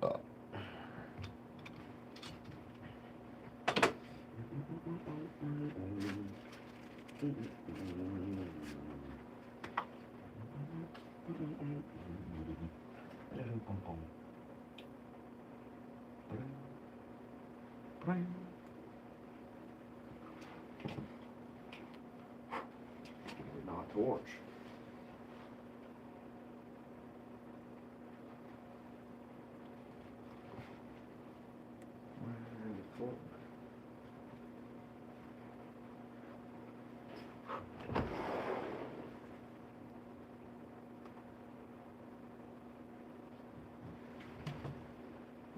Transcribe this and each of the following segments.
Uh. Not torch.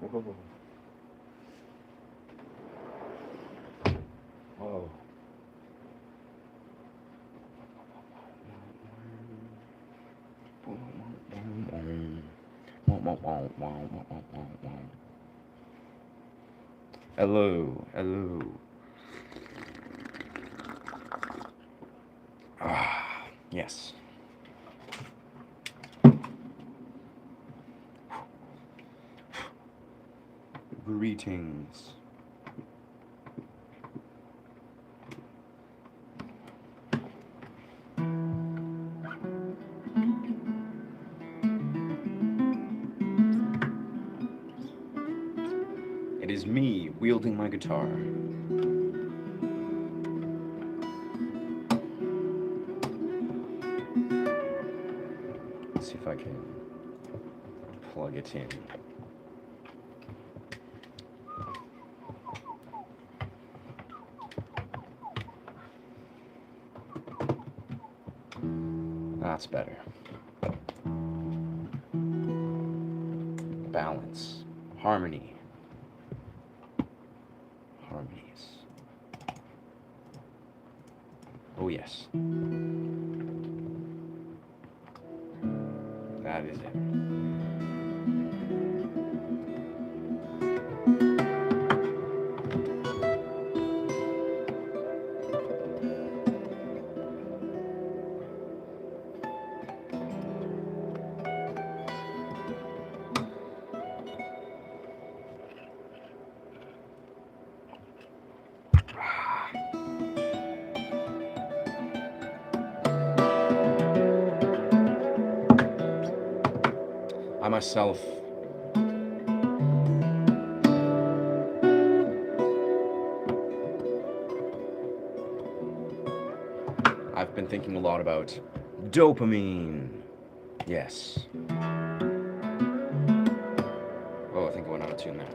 Whoa. Whoa. Hello, hello. Ah, yes. Greetings. It is me wielding my guitar. Let's see if I can plug it in. That's better. Balance. Harmony. Harmonies. Oh yes. That is it. I myself I've been thinking a lot about dopamine. Yes. Oh, I think I went out of tune there.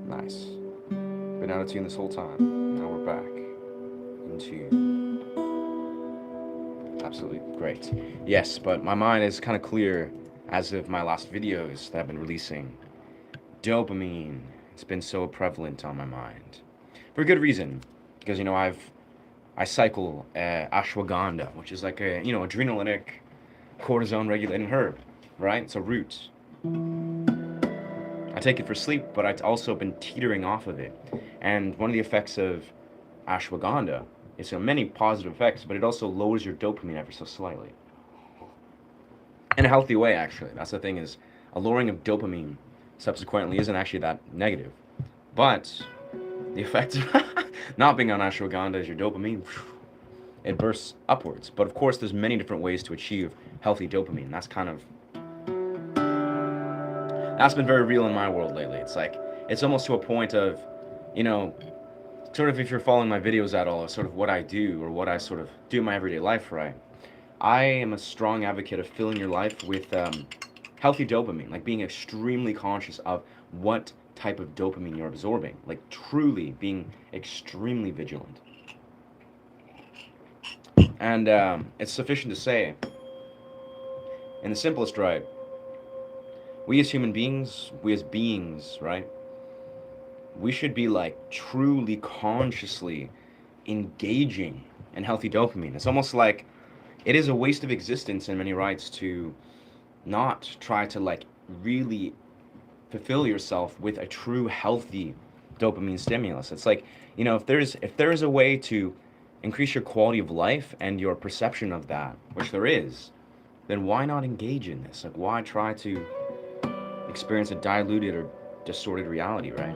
Nice. Been out of tune this whole time. Now we're back in tune. Absolutely great. Yes, but my mind is kind of clear as of my last videos that I've been releasing. Dopamine. It's been so prevalent on my mind. For a good reason. Because, you know, I cycle ashwagandha, which is like a, adrenalitic cortisone regulating herb, right? It's a root. I take it for sleep, but I've also been teetering off of it. And one of the effects of ashwagandha is many positive effects, but it also lowers your dopamine ever so slightly. In a healthy way, actually. That's the thing, is a lowering of dopamine subsequently isn't actually that negative. But the effect of not being on ashwagandha is your dopamine, it bursts upwards. But of course, there's many different ways to achieve healthy dopamine. That's been very real in my world lately. It's like, it's almost to a point of, sort of, if you're following my videos at all, sort of what I do, or what I sort of do in my everyday life, right? I am a strong advocate of filling your life with healthy dopamine, like being extremely conscious of what type of dopamine you're absorbing, like truly being extremely vigilant. And it's sufficient to say, in the simplest, right, we as human beings, right, we should be like truly consciously engaging in healthy dopamine. It's almost like it is a waste of existence in many rights to not try to like really fulfill yourself with a true healthy dopamine stimulus. It's like, if there's a way to increase your quality of life and your perception of that, which there is, then why not engage in this? Like, why try to experience a diluted or distorted reality, right?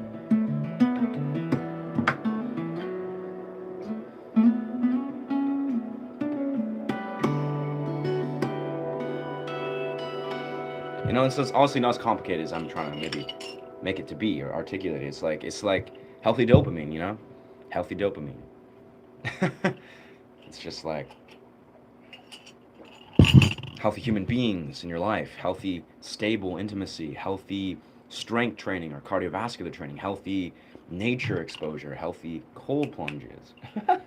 You know, it's honestly not as complicated as I'm trying to maybe make it to be or articulate it. It's like healthy dopamine, you know? Healthy dopamine. It's just like healthy human beings in your life, healthy, stable intimacy, healthy strength training or cardiovascular training, healthy nature exposure, healthy cold plunges. I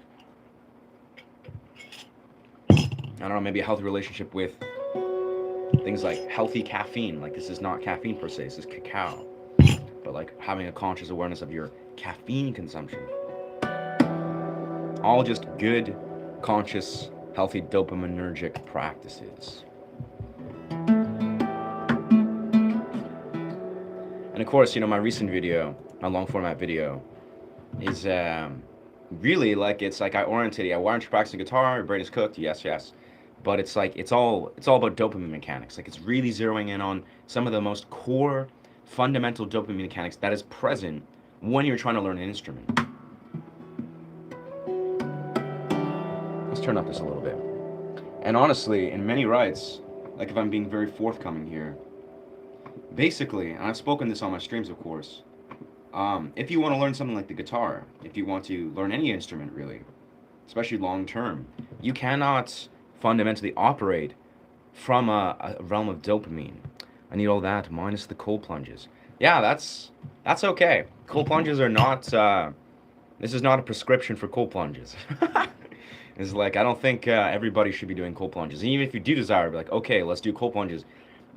don't know, maybe a healthy relationship with things like healthy caffeine. Like, this is not caffeine per se, this is cacao. But like having a conscious awareness of your caffeine consumption. All just good, conscious, healthy dopaminergic practices. And of course, you know, my recent video, my long format video, is really like, it's like I oriented, yeah, why aren't you practicing guitar? Your brain is cooked, yes, yes. But it's like, it's all about dopamine mechanics. Like, it's really zeroing in on some of the most core, fundamental dopamine mechanics that is present when you're trying to learn an instrument. Let's turn up this a little bit. And honestly, in many rights, like if I'm being very forthcoming here, basically, and I've spoken this on my streams, of course, if you want to learn something like the guitar, if you want to learn any instrument really, especially long term, you cannot fundamentally operate from a realm of dopamine. I need all that minus the cold plunges. Yeah, that's okay. Cold plunges are not. This is not a prescription for cold plunges. It's like, I don't think everybody should be doing cold plunges. And even if you do desire to be like, okay, let's do cold plunges,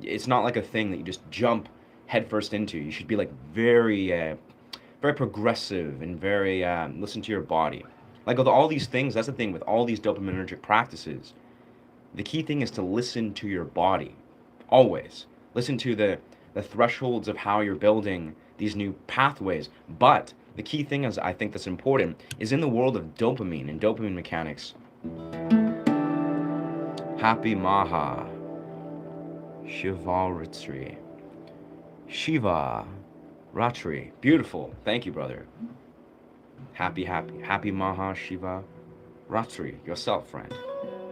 it's not like a thing that you just jump headfirst into. You should be like very progressive and very listen to your body. Like with all these things, that's the thing with all these dopaminergic practices. The key thing is to listen to your body, always. Listen to the thresholds of how you're building these new pathways. But the key thing is, I think that's important, is in the world of dopamine and dopamine mechanics. Happy Maha Shivaratri. Shiva Ratri. Beautiful. Thank you, brother. Happy Maha Shiva Ratri. Yourself, friend.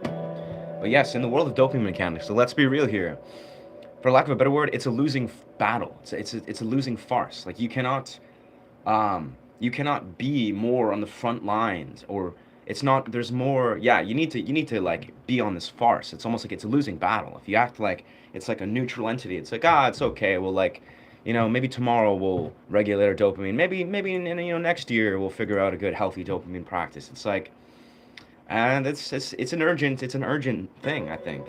But yes, in the world of dopamine mechanics, so let's be real here. For lack of a better word, it's a losing battle. It's a losing farce. Like, you cannot be more on the front lines, or it's not, there's more. Yeah, you need to like be on this farce. It's almost like it's a losing battle. If you act like it's like a neutral entity, it's like, it's okay, well, like, you know, maybe tomorrow we'll regulate our dopamine, maybe in, you know, next year we'll figure out a good healthy dopamine practice. It's like, and it's an urgent thing, I think.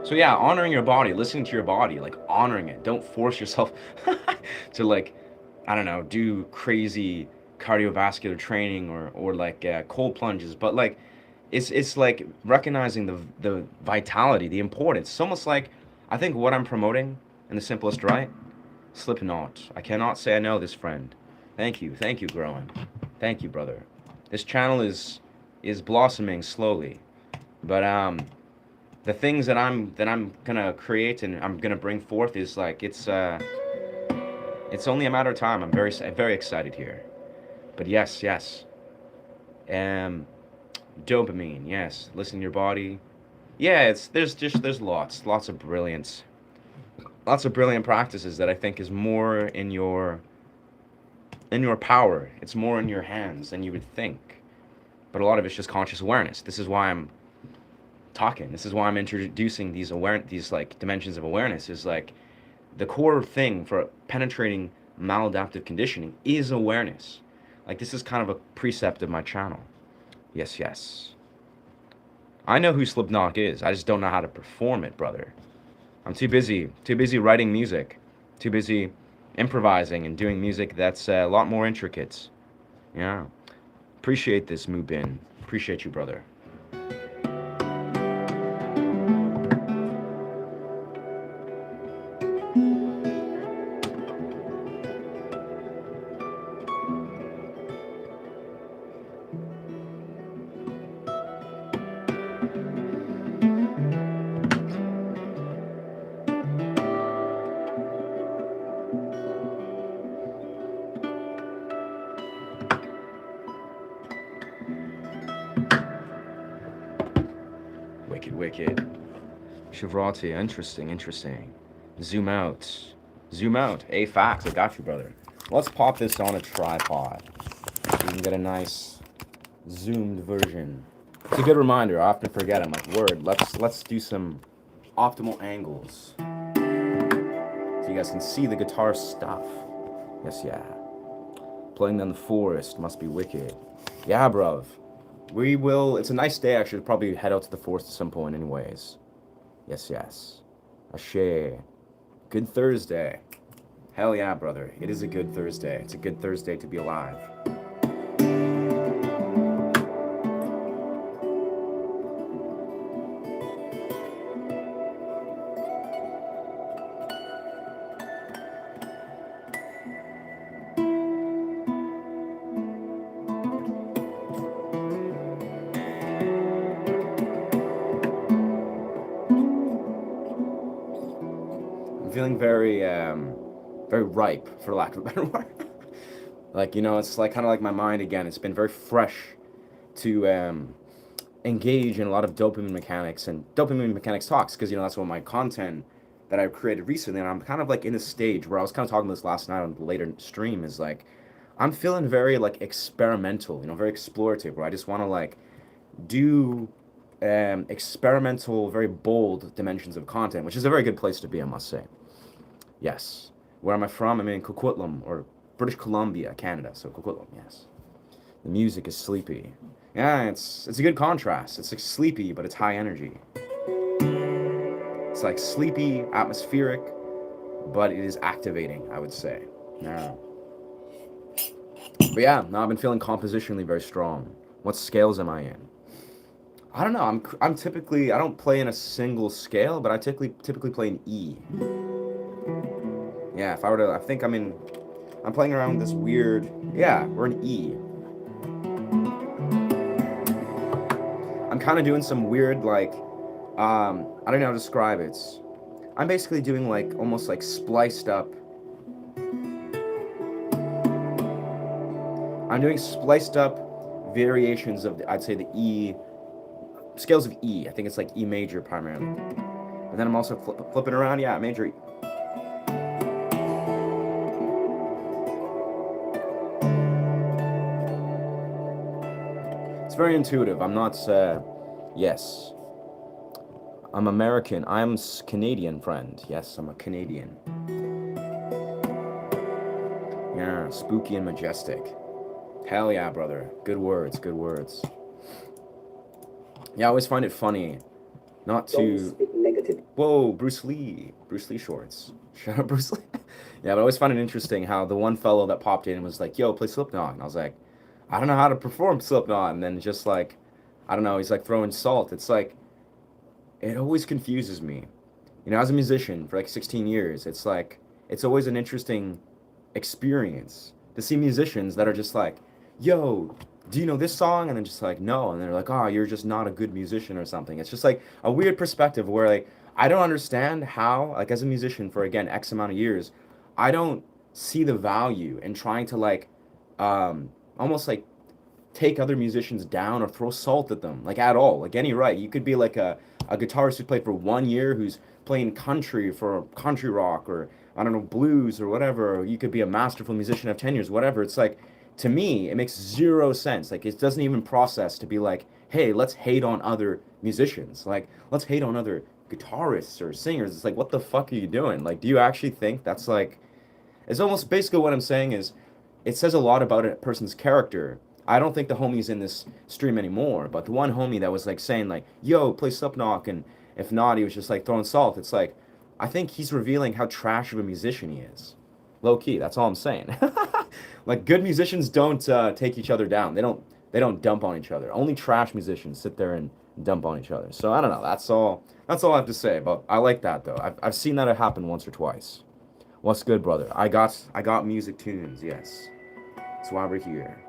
So yeah, honoring your body, listening to your body, like honoring it. Don't force yourself to, like, I don't know, do crazy cardiovascular training or like cold plunges. But like, it's like recognizing the vitality, the importance. It's almost like, I think what I'm promoting in the simplest right, slip not. I cannot say I know this, friend. Thank you, growing. Thank you, brother. This channel is blossoming slowly, but the things that I'm gonna create and I'm gonna bring forth is like, it's only a matter of time. I'm very excited here. But yes, dopamine. Yes, listen to your body. Yeah, there's lots of brilliance, lots of brilliant practices that I think is more in your power. It's more in your hands than you would think. But a lot of it's just conscious awareness. This is why I'm talking. This is why I'm introducing these like dimensions of awareness. Is like, the core thing for penetrating maladaptive conditioning is awareness. Like, this is kind of a precept of my channel. Yes. I know who Slipknot is. I just don't know how to perform it, brother. I'm too busy writing music, too busy improvising and doing music that's a lot more intricate. Yeah. Appreciate this, Mubin. Appreciate you, brother. wicked. Shivrati, interesting. Zoom out. Zoom out. Hey, facts, I got you, brother. Let's pop this on a tripod. So you can get a nice zoomed version. It's a good reminder. I often forget. I'm like, word. Let's do some optimal angles so you guys can see the guitar stuff. Yes, yeah. Playing in the forest must be wicked. Yeah, bruv. We will. It's a nice day. I should probably head out to the forest at some point, anyways. Yes. Ashe. Good Thursday. Hell yeah, brother. It is a good Thursday. It's a good Thursday to be alive. I'm feeling very ripe, for lack of a better word. Like, it's like kind of like my mind again. It's been very fresh to engage in a lot of dopamine mechanics and dopamine mechanics talks, because that's what my content that I've created recently, and I'm kind of like in a stage where I was kind of talking about this last night on the later stream, is like I'm feeling very like experimental, very explorative, where I just want to like do experimental, very bold dimensions of content, which is a very good place to be, I must say. Yes. Where am I from? I'm in Coquitlam, or British Columbia, Canada. So Coquitlam, yes. The music is sleepy. Yeah, it's a good contrast. It's like sleepy, but it's high energy. It's like sleepy, atmospheric, but it is activating, I would say. Yeah. But yeah, no, I've been feeling compositionally very strong. What scales am I in? I don't know. I'm typically, I don't play in a single scale, but I typically play in E. Yeah, if I were to, I think I'm playing around with this weird, yeah, we're in E. I'm kind of doing some weird, like, I don't know how to describe it. I'm basically doing like, almost like spliced up. I'm doing spliced up variations of, I'd say, the E, scales of E. I think it's like E major primarily. And then I'm also flipping around, yeah, major E. It's very intuitive. I'm not, yes. I'm American. I'm Canadian, friend. Yes, I'm a Canadian. Yeah, spooky and majestic. Hell yeah, brother. Good words. Yeah, I always find it funny not to... Whoa, Bruce Lee shorts. Shout out Bruce Lee. Yeah, but I always find it interesting how the one fellow that popped in was like, yo, play Slipknot. And I was like, I don't know how to perform Slipknot. And then just like, I don't know, he's like throwing salt. It's like, it always confuses me. As a musician for like 16 years, it's like, it's always an interesting experience to see musicians that are just like, yo, do you know this song? And then just like, no. And they're like, oh, you're just not a good musician or something. It's just like a weird perspective where like, I don't understand how, like as a musician for again, X amount of years, I don't see the value in trying to like, almost like take other musicians down or throw salt at them, like at all. Like any right. You could be like a guitarist who played for 1 year who's playing country for country rock or I don't know, blues or whatever. You could be a masterful musician of 10 years, whatever. It's like, to me, it makes zero sense. Like, it doesn't even process to be like, hey, let's hate on other musicians. Like, let's hate on other guitarists or singers. It's like, what the fuck are you doing? Like, do you actually think that's like, it's almost basically what I'm saying is, it says a lot about a person's character. I don't think the homie's in this stream anymore, but the one homie that was like saying like, yo, play Slipknot, and if not, he was just like throwing salt. It's like, I think he's revealing how trash of a musician he is. Low key, that's all I'm saying. Like good musicians don't take each other down. They don't dump on each other. Only trash musicians sit there and dump on each other. So I don't know. That's all I have to say. But I like that though. I've seen that happen once or twice. What's good, brother? I got music tunes. Yes, that's why we're here.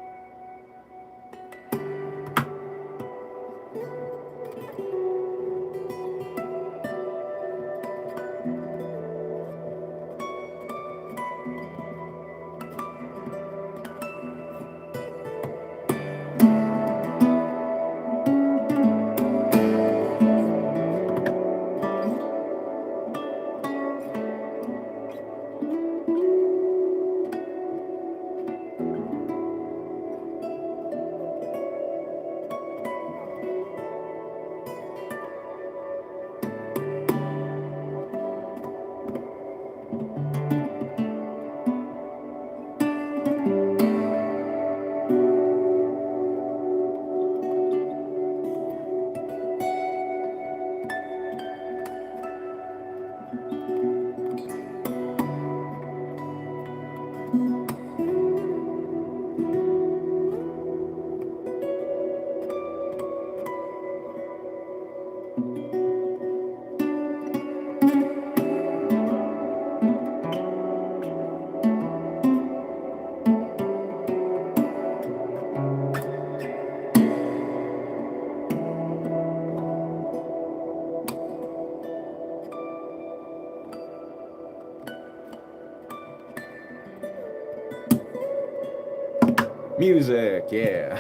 Music, yeah.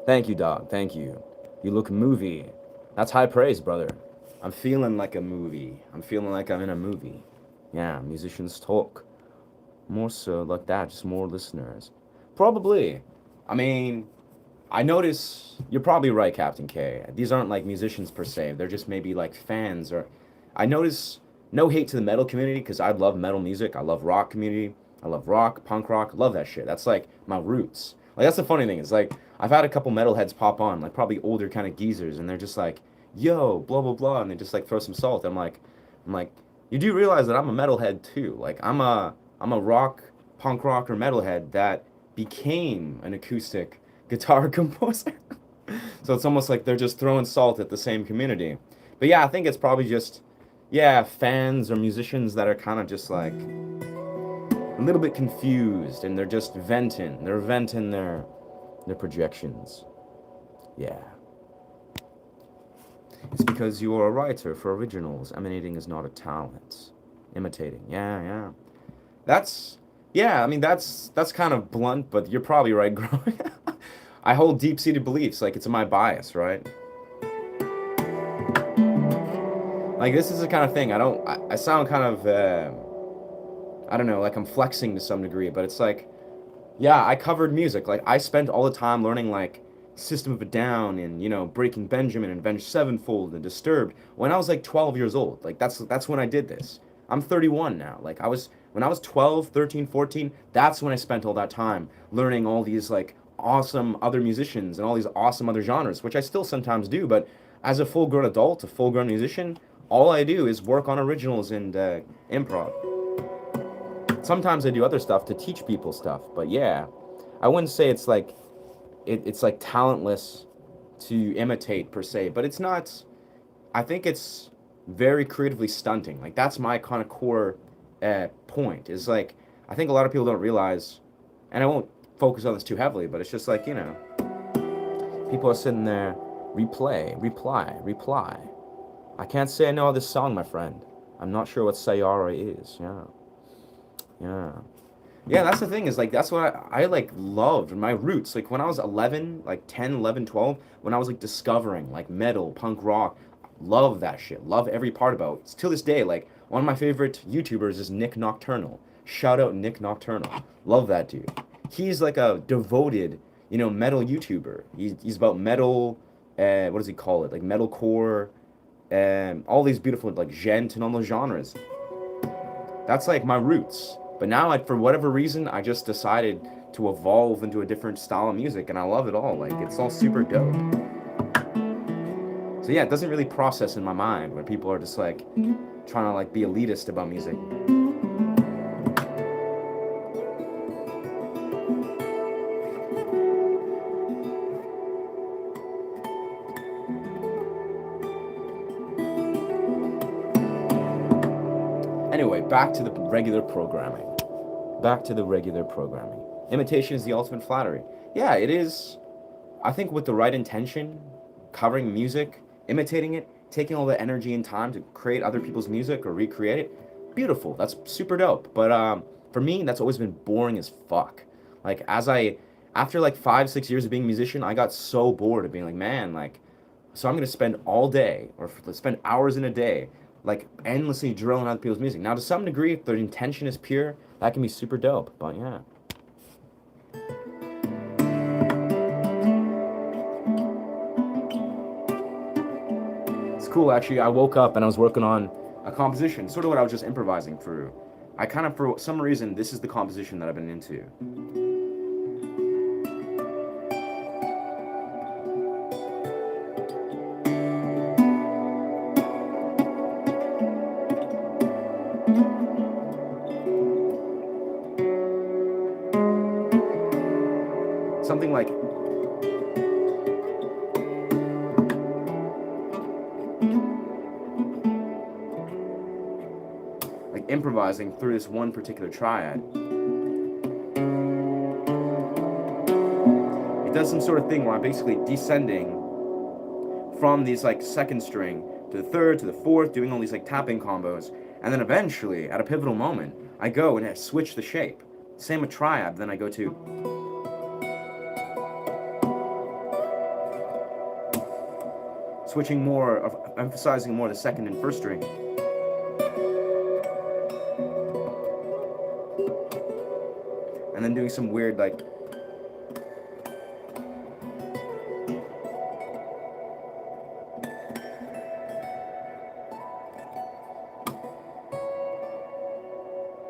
Thank you, dog. Thank you. You look movie. That's high praise, brother. I'm feeling like a movie. I'm feeling like I'm in a movie. Yeah, musicians talk. More so like that, just more listeners. Probably. I mean, I notice you're probably right, Captain K. These aren't like musicians per se. They're just maybe like fans or I notice no hate to the metal community because I love metal music. I love rock community. I love rock, punk rock. Love that shit. That's like my roots. Like that's the funny thing. Is like I've had a couple metalheads pop on, like probably older kind of geezers, and they're just like, "Yo, blah blah blah," and they just like throw some salt. I'm like, you do realize that I'm a metalhead too. Like I'm a rock, punk rock or metalhead that became an acoustic guitar composer. So it's almost like they're just throwing salt at the same community. But yeah, I think it's probably just, yeah, fans or musicians that are kind of just like a little bit confused and they're just venting. They're venting their projections. Yeah. It's because you are a writer for originals. Emanating is not a talent. Imitating. Yeah, yeah. That's yeah, I mean that's kind of blunt, but you're probably right, growing. I hold deep-seated beliefs, like it's my bias, right? Like this is the kind of thing I sound kind of I don't know, like I'm flexing to some degree, but it's like yeah, I covered music. Like I spent all the time learning like System of a Down and Breaking Benjamin and Avenged Sevenfold and Disturbed when I was like 12 years old. Like that's when I did this. I'm 31 now. Like I was when I was 12, 13, 14, that's when I spent all that time learning all these like awesome other musicians and all these awesome other genres, which I still sometimes do, but as a full-grown adult, a full-grown musician, all I do is work on originals and improv. Sometimes I do other stuff to teach people stuff, but yeah, I wouldn't say it's like it's like talentless to imitate per se, but it's not. I think it's very creatively stunting. Like that's my kind of core point. Is like I think a lot of people don't realize, and I won't focus on this too heavily, but it's just like people are sitting there, reply. I can't say I know this song, my friend. I'm not sure what Sayara is. Yeah, yeah. Yeah, that's the thing is like that's what I like loved my roots. Like when I was 11, like 10, 11, 12, when I was like discovering like metal, punk rock, love that shit. Love every part about it. It's till this day like one of my favorite YouTubers is Nick Nocturnal. Shout out Nick Nocturnal. Love that dude. He's like a devoted, metal YouTuber. He's about metal what does he call it? Like metalcore and all these beautiful like gent and all those genres. That's like my roots. But now, like for whatever reason, I just decided to evolve into a different style of music, and I love it all. Like it's all super dope. So yeah, it doesn't really process in my mind when people are just like trying to like be elitist about music. Anyway, back to the regular programming. Back to the regular programming. Imitation is the ultimate flattery. Yeah, it is. I think with the right intention, covering music, imitating it, taking all the energy and time to create other people's music or recreate it, beautiful. That's super dope. But for me, that's always been boring as fuck. Like after like 5, 6 years of being a musician, I got so bored of being like, man, like, so I'm gonna spend all day or spend hours in a day, like endlessly drilling out people's music. Now, to some degree, if the intention is pure, that can be super dope. But yeah. It's cool actually. I woke up and I was working on a composition, sort of what I was just improvising through. I kind of, for some reason, this is the composition that I've been into. Something like improvising through this one particular triad. It does some sort of thing where I'm basically descending from these like second string to the third to the fourth, doing all these like tapping combos, and then eventually at a pivotal moment I go and I switch the shape. Same with triad, then I go to switching more, of emphasizing more the second and first string. And then doing some weird, like,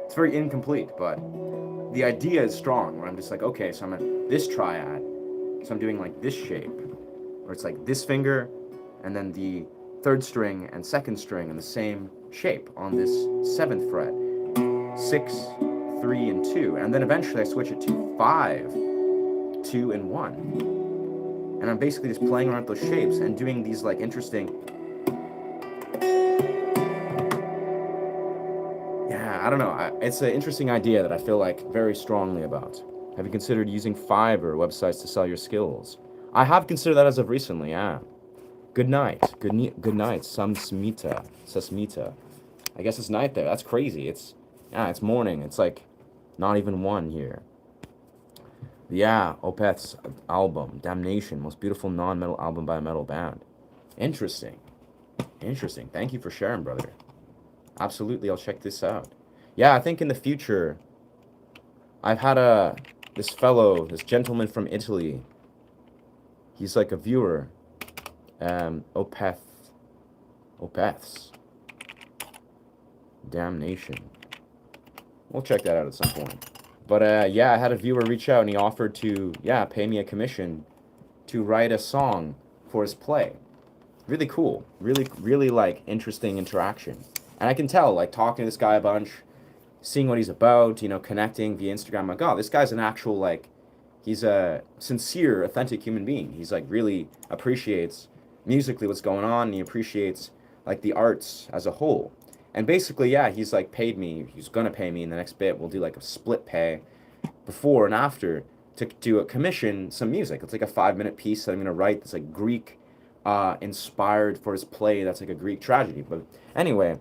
it's very incomplete, but the idea is strong, where I'm just like, okay, so I'm at this triad, so I'm doing like this shape, where it's like this finger, and then the third string and second string in the same shape on this 7th fret, 6, 3, and 2, and then eventually I switch it to 5, 2, and 1, and I'm basically just playing around with those shapes and doing these like interesting, I don't know. It's an interesting idea that I feel like very strongly about. Have you considered using Fiverr websites to sell your skills? I have considered that as of recently, yeah. Good night. Good night, Sasmita. I guess it's night there. That's crazy. It's morning. It's like not even 1 here. Yeah, Opeth's album, Damnation, most beautiful non-metal album by a metal band. Interesting. Thank you for sharing, brother. Absolutely, I'll check this out. Yeah, I think in the future, I've had this gentleman from Italy. He's like a viewer. Opeth's Damnation. We'll check that out at some point. But I had a viewer reach out and he offered to, pay me a commission to write a song for his play. Really cool. Really like interesting interaction. And I can tell, like, talking to this guy a bunch, seeing what he's about, connecting via Instagram. I'm like, oh, this guy's an actual, like, he's a sincere, authentic human being. He's, like, really appreciates musically what's going on, and he appreciates, like, the arts as a whole. And basically, he's, like, paid me. He's going to pay me in the next bit. We'll do, like, a split pay before and after to do a commission some music. It's, like, a 5-minute piece that I'm going to write that's, like, Greek inspired for his play that's, like, a Greek tragedy. But anyway,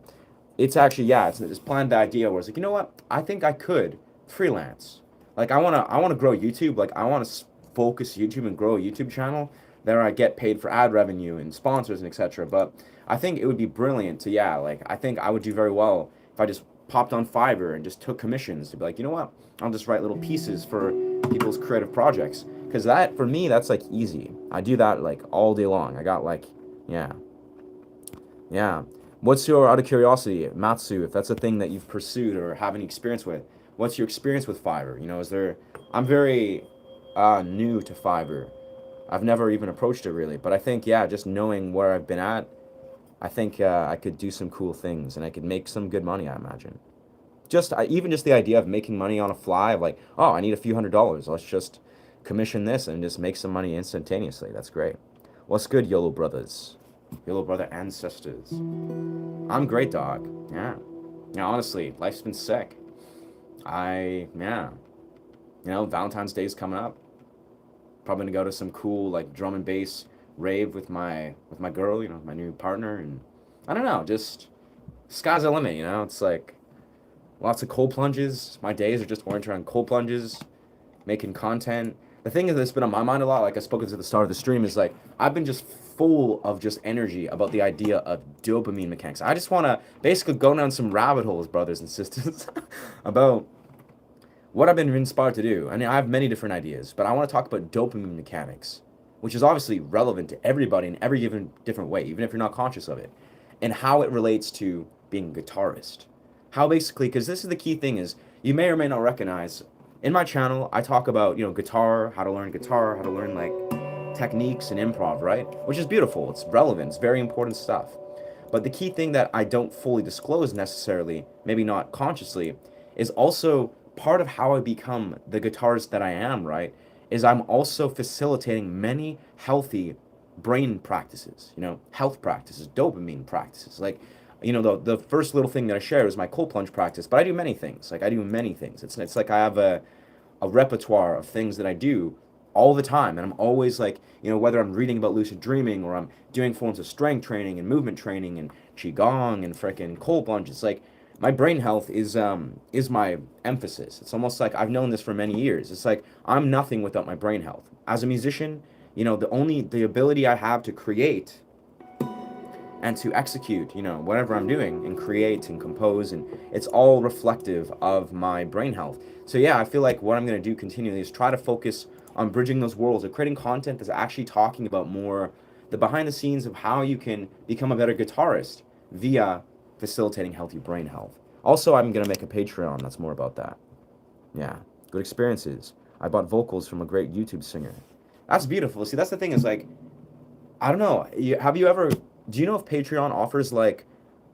it's actually, it's this planned idea where it's like, you know what? I think I could freelance. Like, I wanna grow YouTube. Like, I want to focus YouTube and grow a YouTube channel. There I get paid for ad revenue and sponsors and etc. But I think it would be brilliant to, I think I would do very well if I just popped on Fiverr and just took commissions to be like, you know what? I'll just write little pieces for people's creative projects. Because that, for me, that's like easy. I do that like all day long. I got like, yeah. What's your, out of curiosity, Matsu, if that's a thing that you've pursued or have any experience with, what's your experience with Fiverr? I'm very new to Fiverr. I've never even approached it really, but I think, just knowing where I've been at, I think I could do some cool things and I could make some good money, I imagine. Even just the idea of making money on a fly, of like, oh, I need a few $100s. Let's just commission this and just make some money instantaneously. That's great. What's good, YOLO brothers? YOLO brother ancestors. I'm great, dog. Yeah. Honestly, life's been sick. Valentine's Day's coming up. Probably gonna go to some cool like drum and bass rave with my girl, my new partner, and I don't know, just sky's the limit, It's like lots of cold plunges. My days are just oriented around cold plunges, making content. The thing that's been on my mind a lot, like I spoke at the start of the stream, is like I've been just full of just energy about the idea of dopamine mechanics. I just want to basically go down some rabbit holes, brothers and sisters, about what I've been inspired to do. I mean, I have many different ideas, but I want to talk about dopamine mechanics, which is obviously relevant to everybody in every given different way, even if you're not conscious of it, and how it relates to being a guitarist. How basically, because this is the key thing, is you may or may not recognize, in my channel, I talk about, guitar, how to learn like techniques and improv, right? Which is beautiful. It's relevant. It's very important stuff. But the key thing that I don't fully disclose necessarily, maybe not consciously, is also part of how I become the guitarist that I am, right? Is I'm also facilitating many healthy brain practices, health practices, dopamine practices. Like, the first little thing that I share is my cold plunge practice, but I do many things. Like, I do many things. It's like I have a repertoire of things that I do all the time, and I'm always like, whether I'm reading about lucid dreaming or I'm doing forms of strength training and movement training and qigong and freaking cold plunge, it's like my brain health is my emphasis. It's almost like I've known this for many years. It's like I'm nothing without my brain health. As a musician, the ability I have to create and to execute, whatever I'm doing and create and compose, and it's all reflective of my brain health. So yeah, I feel like what I'm going to do continually is try to focus on bridging those worlds of creating content that's actually talking about more the behind the scenes of how you can become a better guitarist via facilitating healthy brain health. Also, I'm going to make a Patreon that's more about that. Yeah, good experiences. I bought vocals from a great YouTube singer. That's beautiful. See, that's the thing is like I don't know. Have you ever? Do you know if Patreon offers like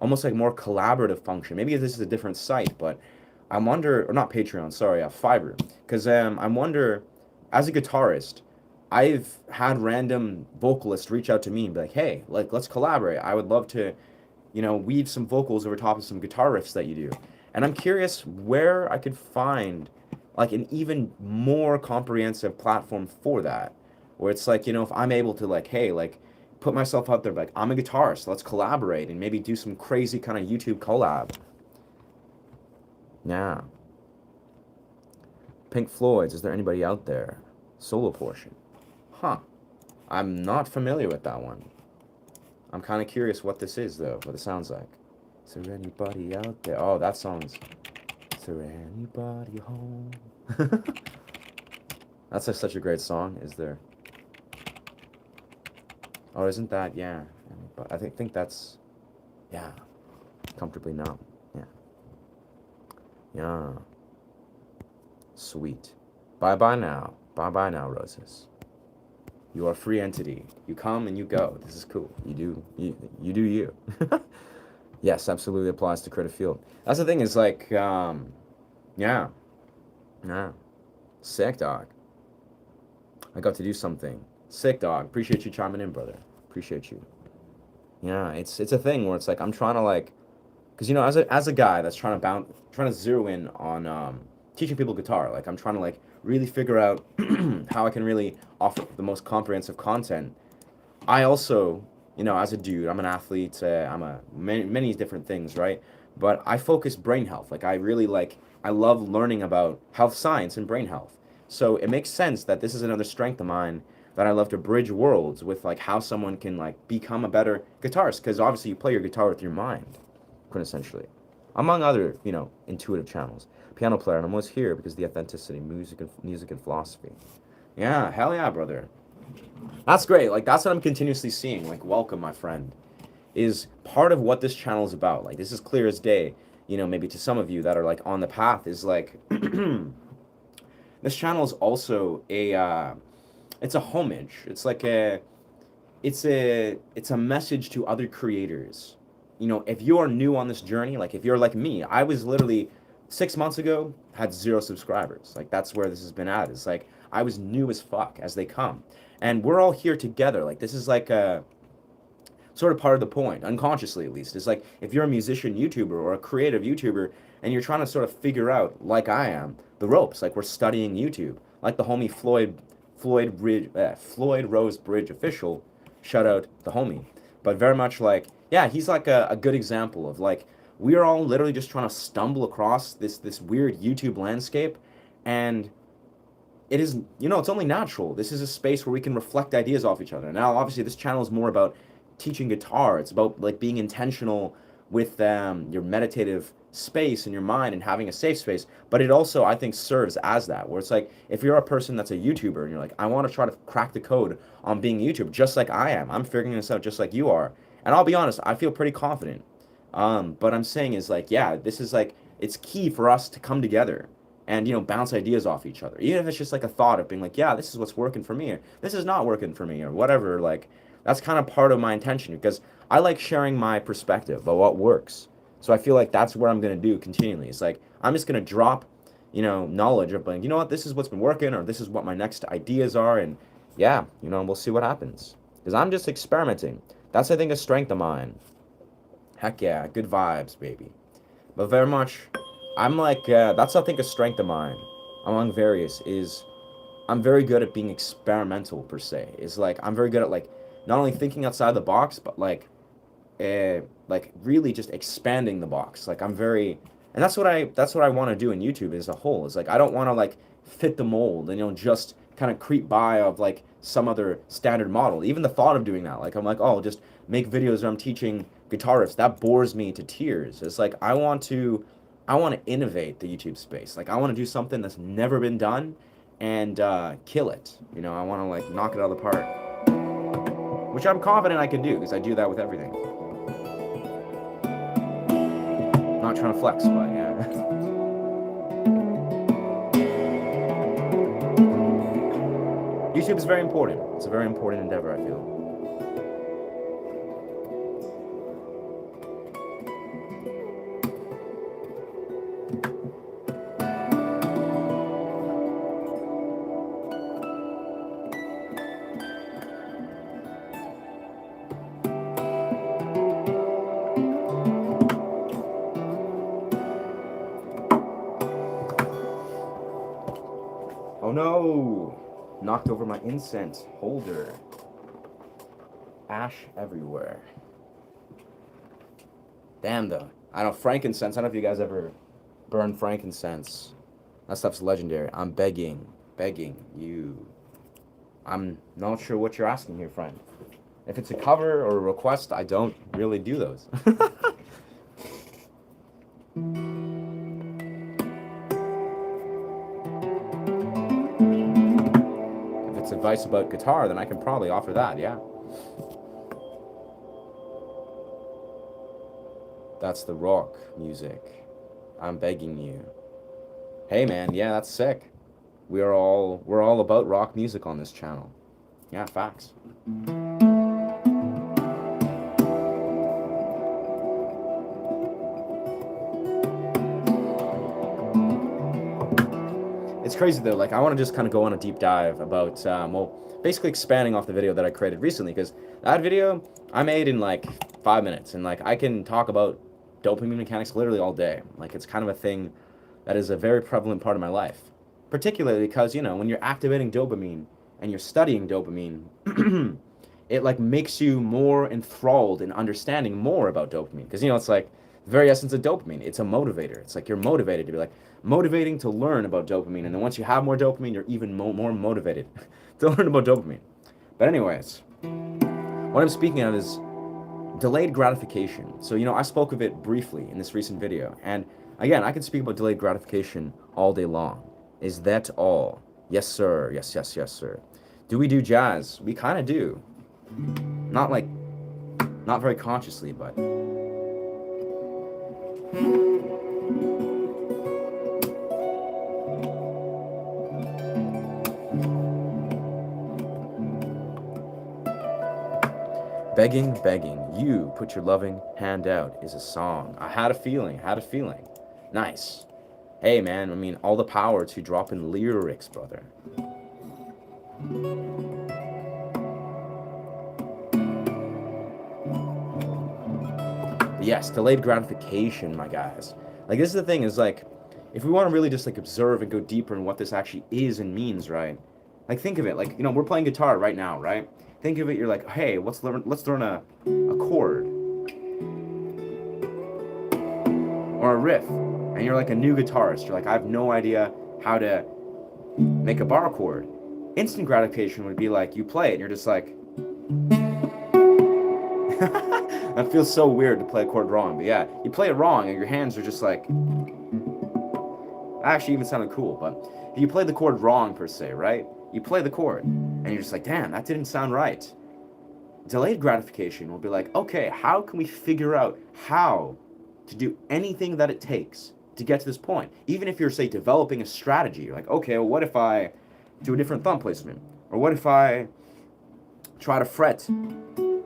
almost like more collaborative function? Maybe this is a different site, but I wonder, or not Patreon, sorry, Fiverr, because I wonder, as a guitarist, I've had random vocalists reach out to me and be like, hey, like let's collaborate. I would love to, weave some vocals over top of some guitar riffs that you do, and I'm curious where I could find like an even more comprehensive platform for that, where it's like, if I'm able to like, hey, like put myself out there, like I'm a guitarist, let's collaborate and maybe do some crazy kind of YouTube collab. Yeah. Pink Floyd's, is there anybody out there? Solo portion. Huh. I'm not familiar with that one. I'm kind of curious what this is though, what it sounds like. Is there anybody out there? Oh, that song's. Is there anybody home? That's such a great song, is there? Oh, isn't that, yeah. But I think that's, yeah, comfortably numb. Yeah. Yeah. Sweet. Bye-bye now. Bye-bye now, roses. You are a free entity. You come and you go. This is cool. You do you. Yes, absolutely applies to creative field. That's the thing is like, yeah. Yeah. Sick, dog. I got to do something. Sick, dog. Appreciate you chiming in, brother. Appreciate you. Yeah, it's a thing where it's like I'm trying to like, because as a guy that's trying to zero in on teaching people guitar. Like I'm trying to like really figure out how I can really offer the most comprehensive content. I also, as a dude, I'm an athlete. I'm a many different things, right? But I focus brain health. Like I love learning about health science and brain health. So it makes sense that this is another strength of mine that I love to bridge worlds with, like how someone can like become a better guitarist. Because obviously you play your guitar with your mind, quintessentially, among other intuitive channels. Piano player, and I'm always here because of the authenticity, music and philosophy. Yeah, hell yeah, brother. That's great. Like that's what I'm continuously seeing. Like, welcome, my friend, is part of what this channel is about. Like this is clear as day. Maybe to some of you that are like on the path is like this channel is also it's a homage. It's like it's a message to other creators. If you are new on this journey, like if you're like me, I was literally 6 months ago had 0 subscribers. Like that's where this has been at. It's like I was new as fuck as they come, and we're all here together. Like this is like a sort of part of the point, unconsciously at least. It's like if you're a musician YouTuber or a creative YouTuber and you're trying to sort of figure out, like I am, the ropes. Like we're studying YouTube. Like the homie Floyd Rose Bridge official, shout out the homie. But very much like, yeah, he's like a good example of like we are all literally just trying to stumble across this weird YouTube landscape, and it is, it's only natural. This is a space where we can reflect ideas off each other. Now, obviously, this channel is more about teaching guitar. It's about like being intentional with your meditative space in your mind and having a safe space. But it also, I think, serves as that, where it's like if you're a person that's a YouTuber and you're like, I want to try to crack the code on being a YouTuber, just like I am. I'm figuring this out just like you are. And I'll be honest, I feel pretty confident. But I'm saying is like, yeah, this is like, it's key for us to come together and, bounce ideas off each other. Even if it's just like a thought of being like, yeah, this is what's working for me, or this is not working for me, or whatever. Like, that's kind of part of my intention because I like sharing my perspective about what works. So I feel like that's what I'm going to do continually. It's like, I'm just going to drop, knowledge of like, this is what's been working, or this is what my next ideas are. And yeah, we'll see what happens. Because I'm just experimenting. That's, I think, a strength of mine. Heck yeah, good vibes, baby. But very much, I'm like, that's, I think, a strength of mine, among various, is I'm very good at being experimental, per se. It's like, I'm very good at, like, not only thinking outside the box, but, like, like really just expanding the box. Like and that's what I want to do in YouTube as a whole. Is like I don't want to like fit the mold and just kind of creep by of like some other standard model. Even the thought of doing that, like I'm like, oh, just make videos where I'm teaching guitar riffs. That bores me to tears. It's like I want to innovate the YouTube space. Like I want to do something that's never been done and kill it. I want to like knock it out of the park, which I'm confident I can do because I do that with everything. Not trying to flex, but yeah. YouTube is very important. It's a very important endeavor, I feel. Oh no! Knocked over my incense holder. Ash everywhere. Damn though. I don't know, frankincense. I don't know if you guys ever burn frankincense. That stuff's legendary. I'm begging you. I'm not sure what you're asking here, friend. If it's a cover or a request, I don't really do those. If it's advice about guitar, then I can probably offer that, yeah. That's the rock music. I'm begging you. Hey man, yeah, that's sick. We're all about rock music on this channel. Yeah, facts. It's crazy though, like I want to just kind of go on a deep dive about, basically expanding off the video that I created recently, because that video I made in like 5 minutes, and like I can talk about dopamine mechanics literally all day. Like it's kind of a thing that is a very prevalent part of my life, particularly because, when you're activating dopamine and you're studying dopamine, it like makes you more enthralled in understanding more about dopamine, because it's like the very essence of dopamine. It's a motivator. It's like you're motivated to be like motivating to learn about dopamine, and then once you have more dopamine, you're even more motivated to learn about dopamine. But anyways, what I'm speaking of is delayed gratification. So I spoke of it briefly in this recent video, and again, I can speak about delayed gratification all day long. Is that all? Yes sir. Yes sir. Do we do jazz? We kind of do. Not very consciously, but begging, you put your loving hand out is a song. I had a feeling. Nice. Hey man, I mean, all the power to drop in lyrics, brother. Yes, delayed gratification, my guys. Like, this is the thing, is like, if we want to really just like observe and go deeper in what this actually is and means, right? Like, think of it, like, we're playing guitar right now, right? Think of it, you're like, hey, let's learn a chord or a riff, and you're like a new guitarist. You're like, I have no idea how to make a bar chord. Instant gratification would be like, you play it, and you're just like, that feels so weird to play a chord wrong, but yeah, you play it wrong, and your hands are just like, actually even sounded cool, but you play the chord wrong per se, right? You play the chord, and you're just like, damn, that didn't sound right. Delayed gratification will be like, okay, how can we figure out how to do anything that it takes to get to this point? Even if you're, say, developing a strategy, you're like, okay, well, what if I do a different thumb placement? Or what if I try to fret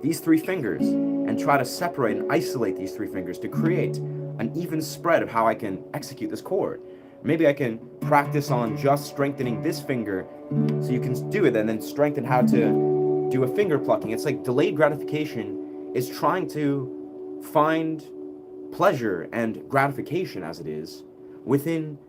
these three fingers and try to separate and isolate these three fingers to create an even spread of how I can execute this chord? Maybe I can practice on just strengthening this finger so you can do it, and then strengthen how to do a finger plucking. It's like delayed gratification is trying to find pleasure and gratification, as it is, within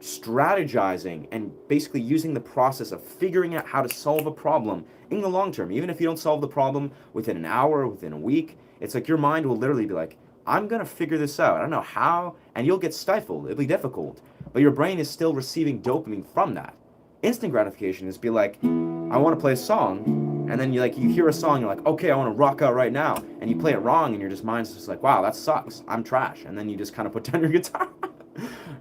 strategizing and basically using the process of figuring out how to solve a problem in the long term. Even if you don't solve the problem within an hour, within a week, it's like your mind will literally be like, I'm going to figure this out. I don't know how, and you'll get stifled. It'll be difficult. But your brain is still receiving dopamine from that. Instant gratification is be like, I want to play a song, and then you hear a song, you're like, okay, I want to rock out right now, and you play it wrong, and your mind's just like, wow, that sucks. I'm trash. And then you just kind of put down your guitar.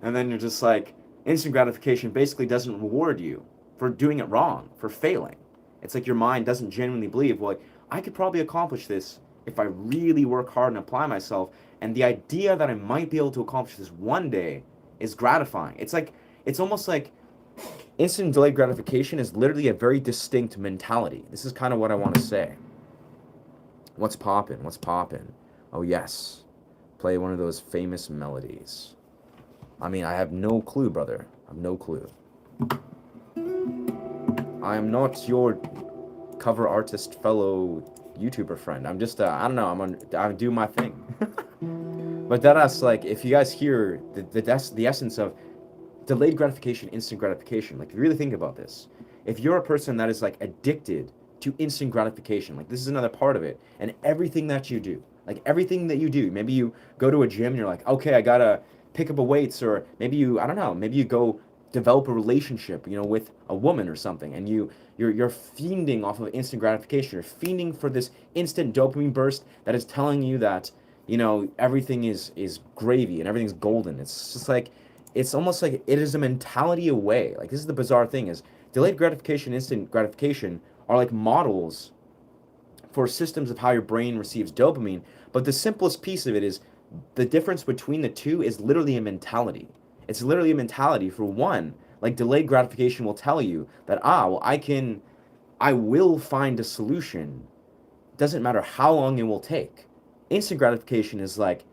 And then you're just like, instant gratification basically doesn't reward you for doing it wrong, for failing. It's like your mind doesn't genuinely believe, well, I could probably accomplish this if I really work hard and apply myself. And the idea that I might be able to accomplish this one day is gratifying. It's almost like instant delayed gratification is literally a very distinct mentality. This is kind of what I want to say. What's poppin'? What's poppin'? Oh, yes. Play one of those famous melodies. I mean, I have no clue, brother. I have no clue. I am not your cover artist fellow YouTuber friend. I'm just, I don't know, I do my thing. But that's like, if you guys hear the essence of delayed gratification, instant gratification, like, if you really think about this, if you're a person that is like addicted to instant gratification, like, this is another part of it, and everything that you do, maybe you go to a gym and you're like, okay, I gotta pick up a weights, or maybe maybe you go develop a relationship, with a woman or something, and you're fiending off of instant gratification. You're fiending for this instant dopamine burst that is telling you that, everything is gravy and everything's golden. It's just like, it's almost like it is a mentality away. Like, this is the bizarre thing, is delayed gratification, instant gratification are like models for systems of how your brain receives dopamine. But the simplest piece of it is the difference between the two is literally a mentality. It's literally a mentality. For one, like, delayed gratification will tell you that, I will find a solution. Doesn't matter how long it will take. Instant gratification is like,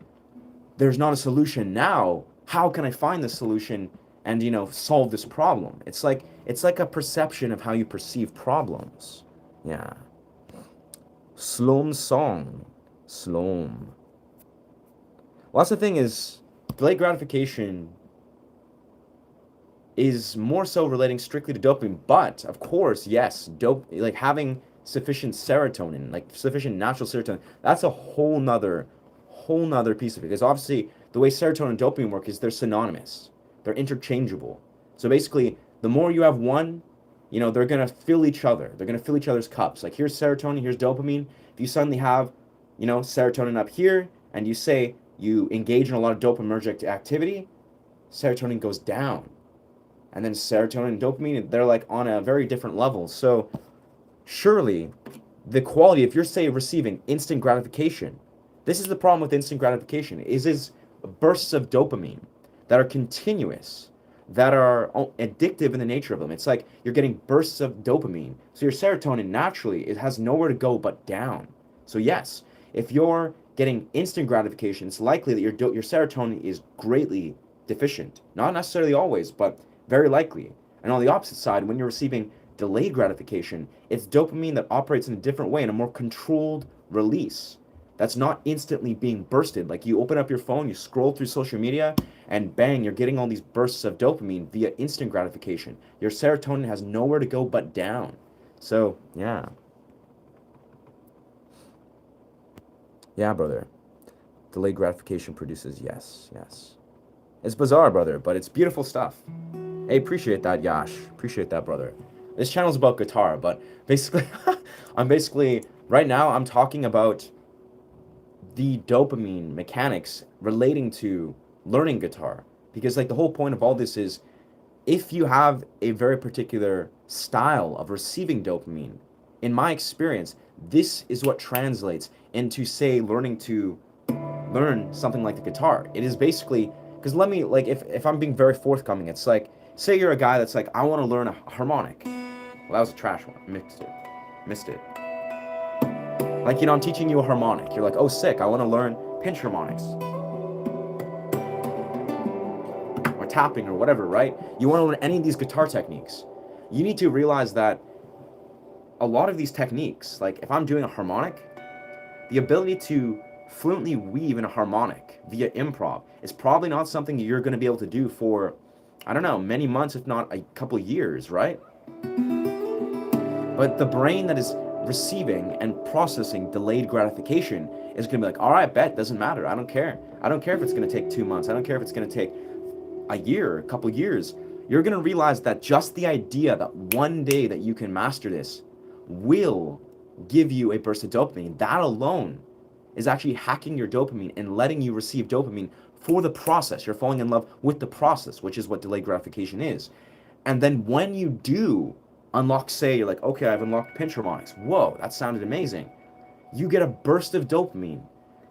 there's not a solution now. How can I find the solution and, solve this problem? It's like a perception of how you perceive problems. Yeah. Sloam song. Sloam. Well, that's the thing, is delayed gratification is more so relating strictly to dopamine, but of course, yes, like having sufficient serotonin, like sufficient natural serotonin, that's a whole nother piece of it. Because obviously, the way serotonin and dopamine work is they're synonymous, they're interchangeable. So basically, the more you have one, they're gonna fill each other. They're gonna fill each other's cups. Like, here's serotonin, here's dopamine. If you suddenly have, serotonin up here, and you say you engage in a lot of dopaminergic activity, serotonin goes down. And then serotonin and dopamine, they're like on a very different level. So surely the quality, if you're, say, receiving instant gratification, this is the problem with instant gratification, is bursts of dopamine that are continuous, that are addictive in the nature of them. It's like you're getting bursts of dopamine. So your serotonin, naturally, it has nowhere to go but down. So yes, if you're getting instant gratification, it's likely that your serotonin is greatly deficient. Not necessarily always, but very likely. And on the opposite side, when you're receiving delayed gratification, it's dopamine that operates in a different way, in a more controlled release. That's not instantly being bursted. Like, you open up your phone, you scroll through social media, and bang, you're getting all these bursts of dopamine via instant gratification. Your serotonin has nowhere to go but down. So, yeah. Yeah, brother. Delayed gratification produces yes. It's bizarre, brother, but it's beautiful stuff. Hey, appreciate that, Yash. Appreciate that, brother. This channel's about guitar, but basically, right now, I'm talking about the dopamine mechanics relating to learning guitar. Because, like, the whole point of all this is, if you have a very particular style of receiving dopamine, in my experience, this is what translates into, say, learn something like the guitar. It is basically, because if I'm being very forthcoming, it's like, say you're a guy that's like, I want to learn a harmonic. Well, that was a trash one. Missed it. Like, I'm teaching you a harmonic. You're like, oh, sick, I want to learn pinch harmonics. Or tapping or whatever, right? You want to learn any of these guitar techniques. You need to realize that a lot of these techniques, like if I'm doing a harmonic, the ability to fluently weave in a harmonic via improv is probably not something you're going to be able to do for I don't know, many months, if not a couple years, right? But the brain that is receiving and processing delayed gratification is going to be like, all right, bet, doesn't matter. I don't care. I don't care if it's going to take 2 months. I don't care if it's going to take a year, a couple years. You're going to realize that just the idea that one day that you can master this will give you a burst of dopamine, that alone is actually hacking your dopamine and letting you receive dopamine for the process. You're falling in love with the process, which is what delayed gratification is. And then when you do unlock, say, you're like, okay, I've unlocked pinch harmonics. Whoa, that sounded amazing. You get a burst of dopamine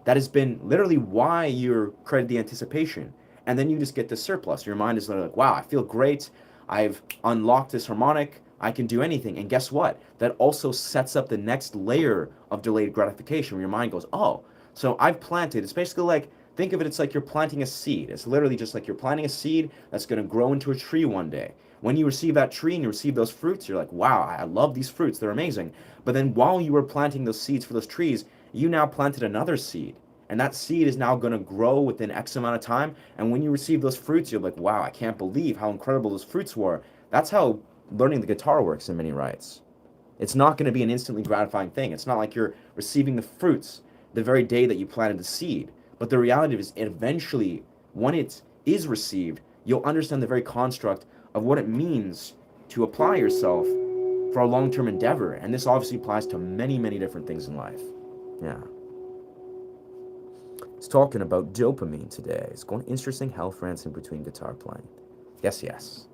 that has been literally why you're created the anticipation. And then you just get the surplus. Your mind is literally like, wow, I feel great. I've unlocked this harmonic. I can do anything. And guess what? That also sets up the next layer of delayed gratification where your mind goes, oh, so I've planted. It's basically like, think of it, it's like you're planting a seed. It's literally just like you're planting a seed that's going to grow into a tree one day. When you receive that tree and you receive those fruits, you're like, wow, I love these fruits. They're amazing. But then while you were planting those seeds for those trees, you now planted another seed. And that seed is now going to grow within X amount of time. And when you receive those fruits, you're like, wow, I can't believe how incredible those fruits were. That's how learning the guitar works in many rights. It's not going to be an instantly gratifying thing. It's not like you're receiving the fruits the very day that you planted the seed. But the reality is, eventually, when it is received, you'll understand the very construct of what it means to apply yourself for a long-term endeavor. And this obviously applies to many, many different things in life. Yeah. It's talking about dopamine today. It's going interesting health rants in between guitar playing. Yes, yes.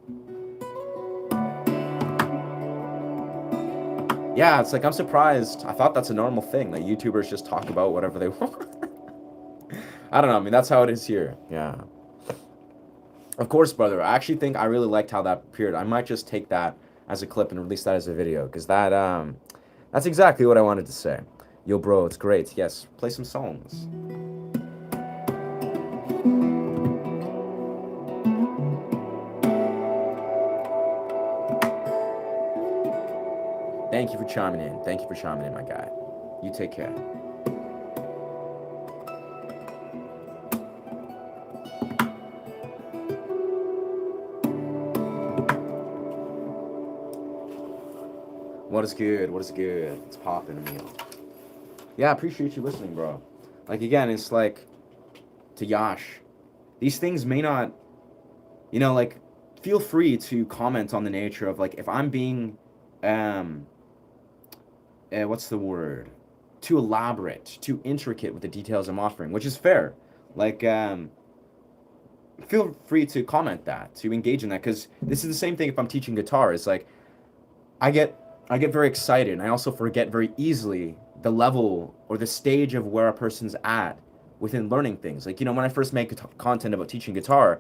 Yeah, it's like I'm surprised. I thought that's a normal thing, that YouTubers just talk about whatever they want. I don't know. I mean, that's how it is here. Yeah. Of course, brother. I actually think I really liked how that appeared. I might just take that as a clip and release that as a video, because that's exactly what I wanted to say. Yo, bro, it's great. Yes, play some songs. Thank you for chiming in. Thank you for chiming in, my guy. You take care. What is good? What is good? It's popping, Emil. Yeah, I appreciate you listening, bro. Like, again, it's like, to Yash, these things may not, like, feel free to comment on the nature of, like, if I'm being, what's the word? Too elaborate, too intricate with the details I'm offering, which is fair. Like, feel free to comment that, to engage in that, because this is the same thing if I'm teaching guitar. It's like, I get very excited, and I also forget very easily the level or the stage of where a person's at within learning things. Like, when I first make content about teaching guitar,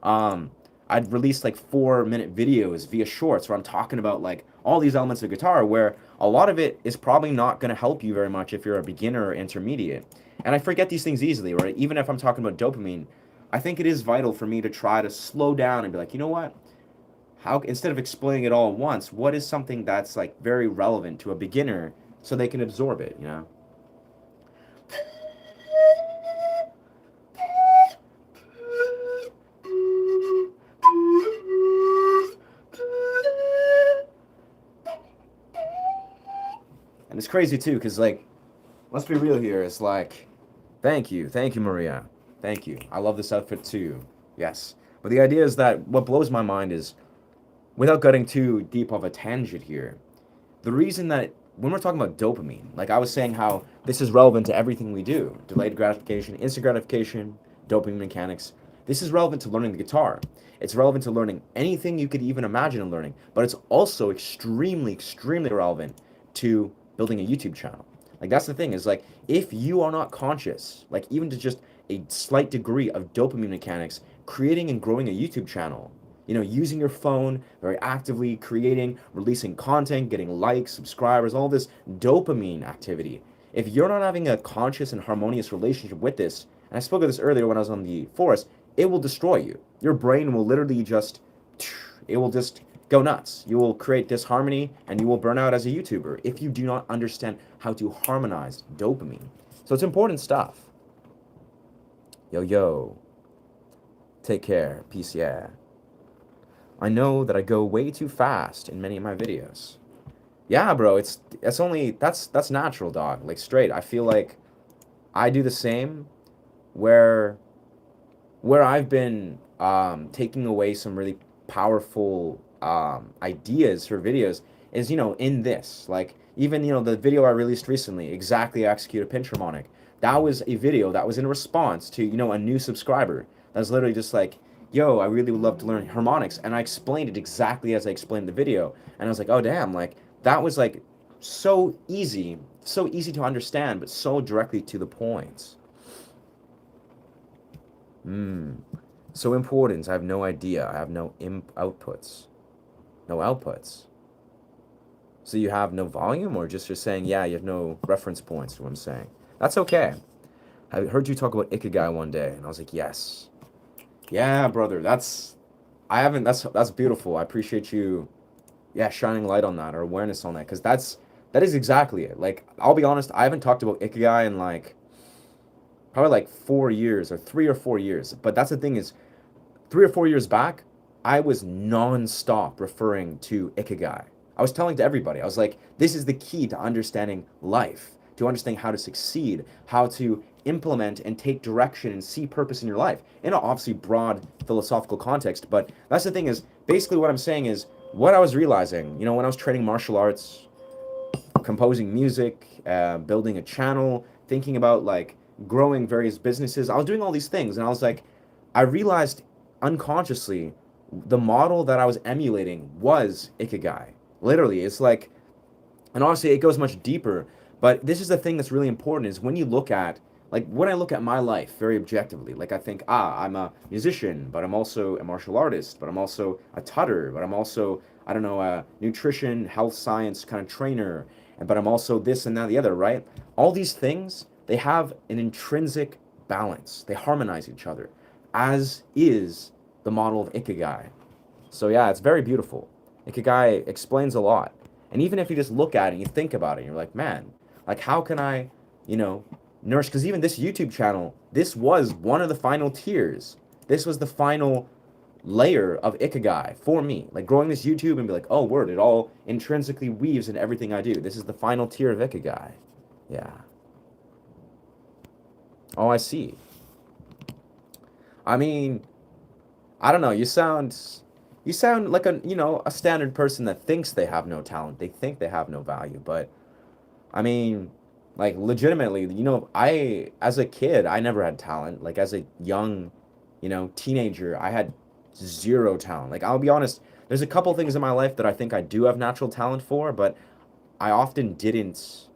I'd release like 4-minute videos via shorts where I'm talking about like all these elements of guitar, where a lot of it is probably not going to help you very much if you're a beginner or intermediate. And I forget these things easily, right? Even if I'm talking about dopamine, I think it is vital for me to try to slow down and be like, you know what? How, instead of explaining it all at once, what is something that's like very relevant to a beginner so they can absorb it, And it's crazy too, because like, let's be real here. It's like, thank you, Maria. Thank you. I love this outfit too. Yes. But the idea is that what blows my mind is, without getting too deep of a tangent here, the reason that when we're talking about dopamine, like I was saying how this is relevant to everything we do, delayed gratification, instant gratification, dopamine mechanics, this is relevant to learning the guitar. It's relevant to learning anything you could even imagine in learning, but it's also extremely, extremely relevant to building a YouTube channel. Like that's the thing, is like, if you are not conscious, like even to just a slight degree of dopamine mechanics, creating and growing a YouTube channel, using your phone very actively, creating, releasing content, getting likes, subscribers, all this dopamine activity. If you're not having a conscious and harmonious relationship with this, and I spoke of this earlier when I was on the forest, it will destroy you. Your brain will literally just go nuts. You will create disharmony and you will burn out as a YouTuber if you do not understand how to harmonize dopamine. So it's important stuff. Yo. Take care. Peace, yeah. I know that I go way too fast in many of my videos. Yeah, bro, it's only that's natural, dog. Like straight. I feel like I do the same where I've been taking away some really powerful ideas for videos is, in this. Like, even, the video I released recently, Exactly Execute a Pinch Harmonic, that was a video that was in response to, a new subscriber. That's literally just like, yo, I really would love to learn harmonics. And I explained it exactly as I explained the video. And I was like, oh, damn, like, that was like so easy to understand, but so directly to the point. Hmm. So important. I have no idea. I have no outputs. No outputs. So you have no volume, or just you're saying, yeah, you have no reference points to what I'm saying. That's okay. I heard you talk about Ikigai one day, and I was like, yes. Yeah, brother. I haven't, that's beautiful. I appreciate you, yeah, shining light on that or awareness on that, because that is exactly it. Like, I'll be honest, I haven't talked about Ikigai in like, probably like 4 years or 3 or 4 years. But that's the thing is, 3 or 4 years back, I was non-stop referring to Ikigai. I was telling to everybody, I was like, this is the key to understanding life, to understanding how to succeed, how to implement and take direction and see purpose in your life in an obviously broad philosophical context. But that's the thing is, basically what I'm saying is, what I was realizing, when I was training martial arts, composing music, building a channel, thinking about like growing various businesses. I was doing all these things, and I was like, I realized unconsciously the model that I was emulating was Ikigai. Literally, it's like, and honestly, it goes much deeper. But this is the thing that's really important is when you look at, like, when I look at my life very objectively, like, I think, I'm a musician, but I'm also a martial artist, but I'm also a tutor, but I'm also, I don't know, a nutrition, health science kind of trainer, but I'm also this and that, the other, right? All these things, they have an intrinsic balance. They harmonize each other, as is the model of Ikigai. So yeah, it's very beautiful. Ikigai explains a lot. And even if you just look at it and you think about it, you're like, man, like how can I, you know, nourish? Because even this YouTube channel, this was one of the final tiers. This was the final layer of Ikigai for me. Like growing this YouTube and be like, oh, word, it all intrinsically weaves in everything I do. This is the final tier of Ikigai. Yeah. Oh, I see. I mean, I don't know. You sound like a standard person that thinks they have no talent. They think they have no value. But I mean, like legitimately, as a kid, I never had talent. Like as a young, teenager, I had zero talent. Like I'll be honest, there's a couple things in my life that I think I do have natural talent for, but I often didn't.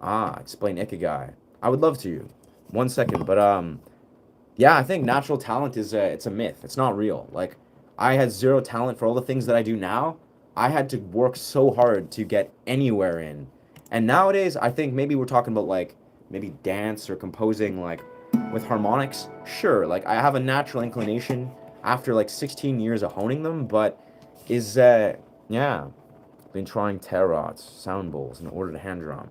Explain Ikigai. I would love to. One second, but yeah, I think natural talent it's a myth. It's not real. Like I had zero talent for all the things that I do now. I had to work so hard to get anywhere in. And nowadays, I think maybe we're talking about like maybe dance or composing like with harmonics. Sure, like I have a natural inclination after like 16 years of honing them, but is yeah, been trying tarots, sound bowls in order to hand drum.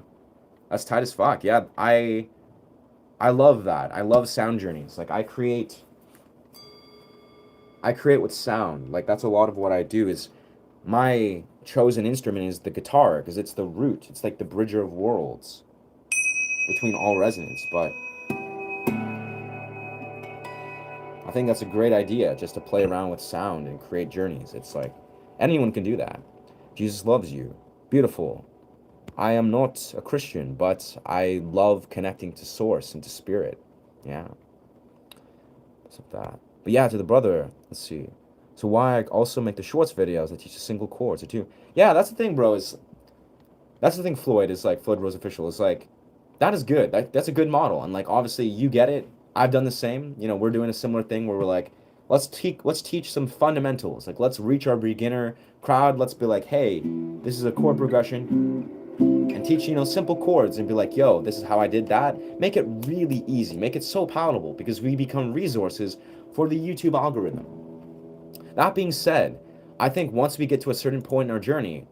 That's tight as fuck. Yeah, I love that. I love sound journeys. Like I create with sound. Like that's a lot of what I do is my chosen instrument is the guitar because it's the root. It's like the bridger of worlds between all resonance. But I think that's a great idea just to play around with sound and create journeys. It's like anyone can do that. Jesus loves you. Beautiful. I am not a Christian, but I love connecting to source and to spirit. Yeah. What's that? But yeah, to the brother, let's see. So why I also make the shorts videos that teach a single chords or two. Yeah, that's the thing, bro, that's the thing, Floyd, is like Floyd Rose Official is like that is good. That's a good model. And like obviously you get it. I've done the same. We're doing a similar thing where we're like, let's teach some fundamentals. Like let's reach our beginner crowd. Let's be like, hey, this is a chord progression and teach, simple chords and be like, yo, this is how I did that. Make it really easy. Make it so palatable because we become resources for the YouTube algorithm. That being said, I think once we get to a certain point in our journey,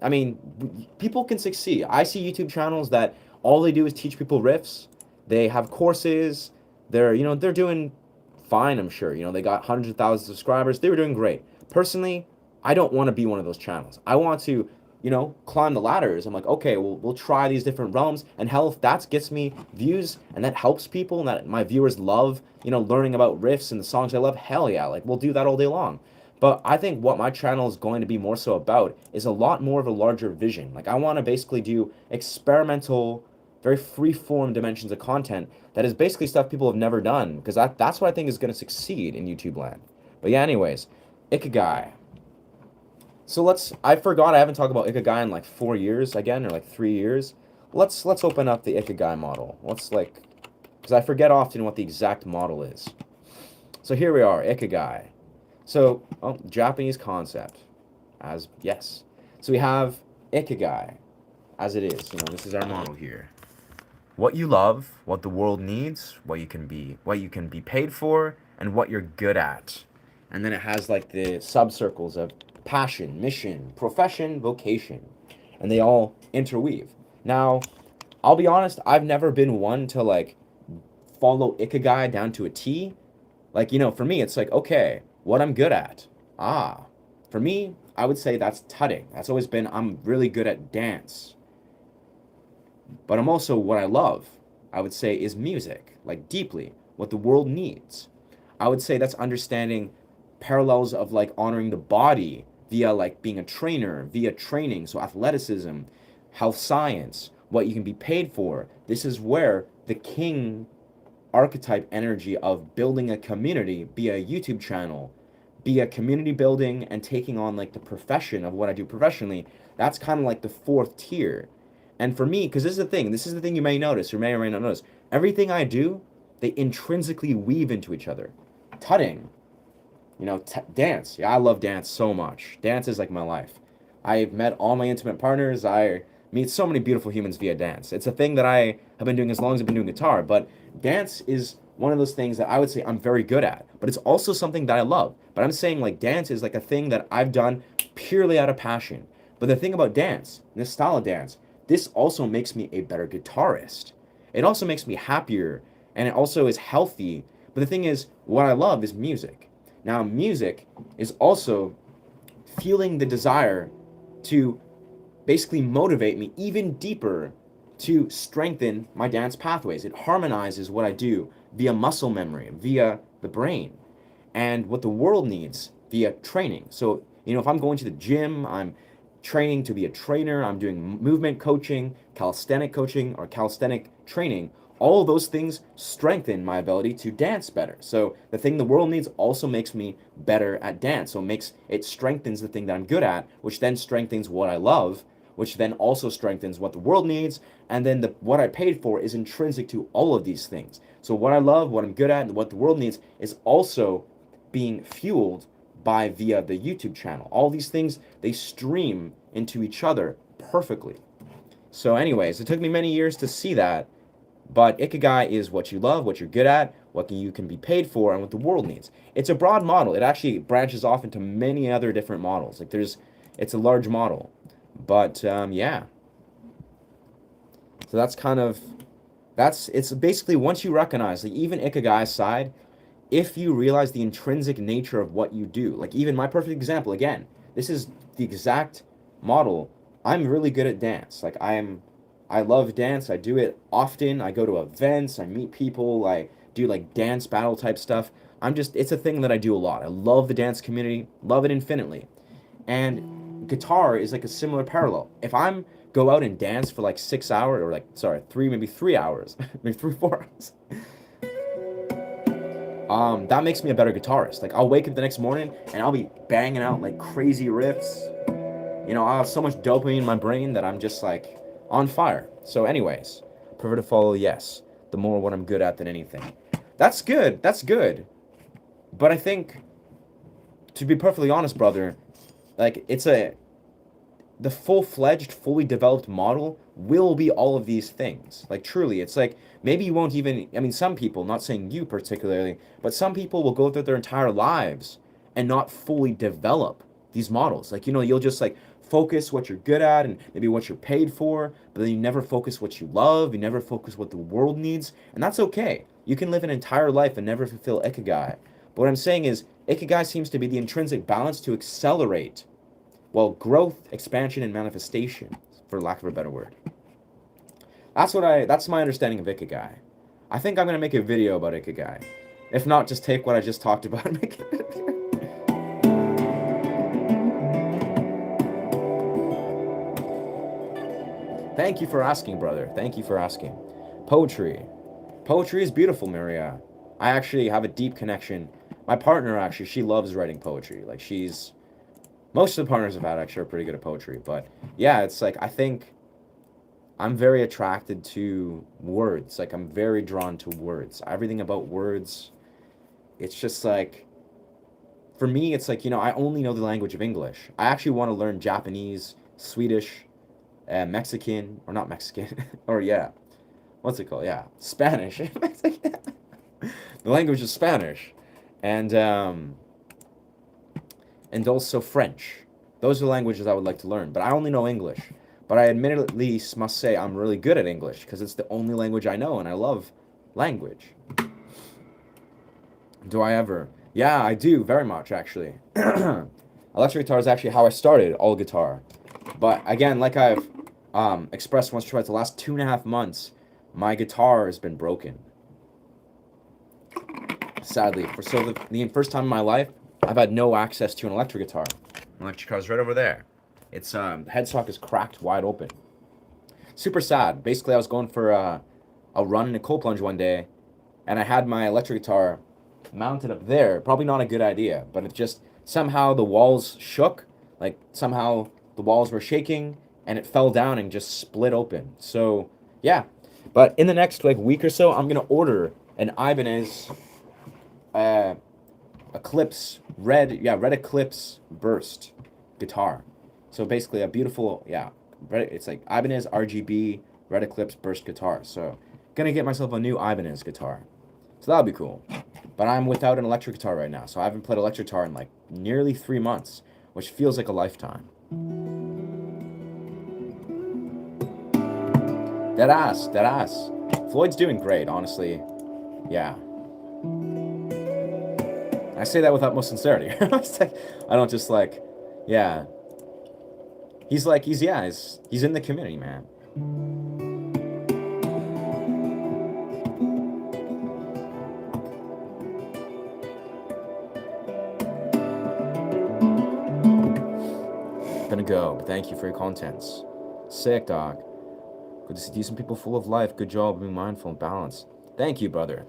I mean, people can succeed. I see YouTube channels that all they do is teach people riffs. They have courses. They're doing fine, I'm sure. They got hundreds of thousands of subscribers. They were doing great. Personally, I don't want to be one of those channels. I want to, climb the ladders. I'm like, okay, we'll try these different realms, and hell, if that gets me views and that helps people and that my viewers love, learning about riffs and the songs I love, hell yeah, like we'll do that all day long. But I think what my channel is going to be more so about is a lot more of a larger vision. Like I want to basically do experimental, very free form dimensions of content that is basically stuff people have never done, because that's what I think is going to succeed in YouTube land. But yeah, anyways, Ikigai. So I forgot I haven't talked about Ikigai in like 4 years again, or like 3 years. Let's open up the Ikigai model. Because I forget often what the exact model is. So here we are, Ikigai. So, Japanese concept, yes. So we have Ikigai, as it is. This is our model here. What you love, what the world needs, what you can be paid for, and what you're good at. And then it has like the subcircles of passion, mission, profession, vocation, and they all interweave. Now, I'll be honest, I've never been one to like follow Ikigai down to a T. Like, for me, it's like, okay, what I'm good at. For me, I would say that's tutting. That's always been, I'm really good at dance. But I'm also, what I love, I would say, is music, like deeply, what the world needs. I would say that's understanding parallels of like honoring the body via like being a trainer, via training, so athleticism, health science, what you can be paid for. This is where the king archetype energy of building a community, be a YouTube channel, be a community building and taking on like the profession of what I do professionally, that's kind of like the fourth tier. And for me, because this is the thing you may notice or may or may not notice, everything I do, they intrinsically weave into each other. Tutting, dance. Yeah, I love dance so much. Dance is like my life. I've met all my intimate partners. I meet so many beautiful humans via dance. It's a thing that I have been doing as long as I've been doing guitar, but dance is one of those things that I would say I'm very good at, but it's also something that I love. But I'm saying like dance is like a thing that I've done purely out of passion. But the thing about dance, this style of dance, this also makes me a better guitarist. It also makes me happier, and it also is healthy. But the thing is, what I love is music. Now, music is also feeling the desire to basically motivate me even deeper to strengthen my dance pathways. It harmonizes what I do via muscle memory, via the brain, and what the world needs via training. So, if I'm going to the gym, I'm training to be a trainer, I'm doing movement coaching, calisthenic coaching, or calisthenic training. All of those things strengthen my ability to dance better. So the thing the world needs also makes me better at dance. So it strengthens the thing that I'm good at, which then strengthens what I love, which then also strengthens what the world needs. And then what I paid for is intrinsic to all of these things. So what I love, what I'm good at, and what the world needs is also being fueled via the YouTube channel. All these things, they stream into each other perfectly. So anyways, it took me many years to see that, but Ikigai is what you love, what you're good at, what you can be paid for, and what the world needs. It's a broad model. It actually branches off into many other different models. It's a large model. But yeah. So it's basically once you recognize, like even Ikigai's side, if you realize the intrinsic nature of what you do, like even my perfect example, again, this is the exact model. I'm really good at dance. Like I love dance. I do it often. I go to events. I meet people. I do like dance battle type stuff. It's a thing that I do a lot. I love the dance community, love it infinitely. And guitar is like a similar parallel. If I'm go out and dance for like 6 hours, or like, sorry, maybe 3 hours, maybe 4 hours, that makes me a better guitarist. Like I'll wake up the next morning and I'll be banging out like crazy riffs. I'll have so much dopamine in my brain that I'm just like on fire. So anyways, prefer to follow yes, the more what I'm good at than anything. That's good. But I think, to be perfectly honest, brother, like the full-fledged, fully developed model will be all of these things. Like truly, it's like maybe you won't even, some people, not saying you particularly, but some people will go through their entire lives and not fully develop these models. Like, you'll just like focus what you're good at and maybe what you're paid for, but then you never focus what you love, you never focus what the world needs, and that's okay. You can live an entire life and never fulfill Ikigai. But what I'm saying is, Ikigai seems to be the intrinsic balance to accelerate, well, growth, expansion, and manifestation, for lack of a better word. That's my understanding of Ikigai. I think I'm going to make a video about Ikigai. If not, just take what I just talked about and make it. Thank you for asking, brother. Thank you for asking. Poetry. Poetry is beautiful, Maria. I actually have a deep connection. My partner, actually, she loves writing poetry. Like, most of the partners I've had actually are pretty good at poetry. But yeah, it's like, I think I'm very attracted to words. Like, I'm very drawn to words. Everything about words, it's just like, for me, it's like, I only know the language of English. I actually want to learn Japanese, Swedish, Mexican, or not Mexican, or yeah, what's it called? Yeah, Spanish. The language is Spanish, and also French. Those are the languages I would like to learn, but I only know English. But I admittedly must say I'm really good at English because it's the only language I know, and I love language. Do I ever? Yeah, I do, very much, actually. Electric guitar is actually how I started all guitar. But again, like I've expressed once or twice, the last 2.5 months, my guitar has been broken. Sadly. So the first time in my life, I've had no access to an electric guitar. My electric guitar is right over there. Its headstock is cracked wide open. Super sad. Basically, I was going for a run in a cold plunge one day, and I had my electric guitar mounted up there. Probably not a good idea, but it just, somehow the walls shook. Like, somehow the walls were shaking, and it fell down and just split open. So, yeah. But in the next, week or so, I'm going to order an Ibanez Eclipse, red Eclipse Burst guitar. So basically a beautiful, it's like Ibanez RGB Red Eclipse Burst guitar. So gonna get myself a new Ibanez guitar. So that'll be cool. But I'm without an electric guitar right now, so I haven't played electric guitar in nearly 3 months, which feels like a lifetime. Deadass. Floyd's doing great, honestly. Yeah. I say that with utmost sincerity. I don't just yeah. He's in the community, man. Gonna go, but thank you for your contents. Sick, dog. Good to see decent people full of life. Good job being mindful and balanced. Thank you, brother.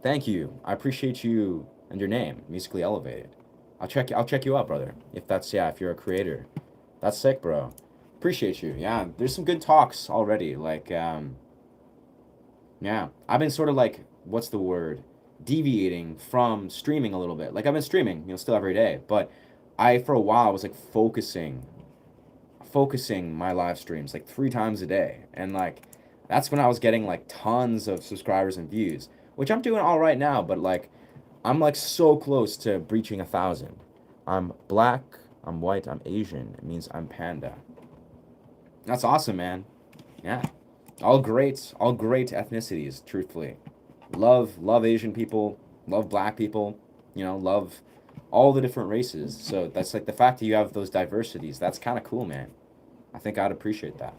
Thank you. I appreciate you and your name, Musically Elevated. I'll check you out, brother. If you're a creator. That's sick, bro. Appreciate you. Yeah, there's some good talks already. Yeah. I've been sort of what's the word? Deviating from streaming a little bit. I've been streaming, still every day. But for a while, was focusing my live streams 3 times a day. And that's when I was getting tons of subscribers and views. Which I'm doing all right now, but I'm so close to breaching 1,000. I'm black, I'm white, I'm Asian. It means I'm panda. That's awesome, man. Yeah. All great ethnicities, truthfully. Love Asian people, love black people, love all the different races. So that's the fact that you have those diversities, that's kind of cool, man. I think I'd appreciate that.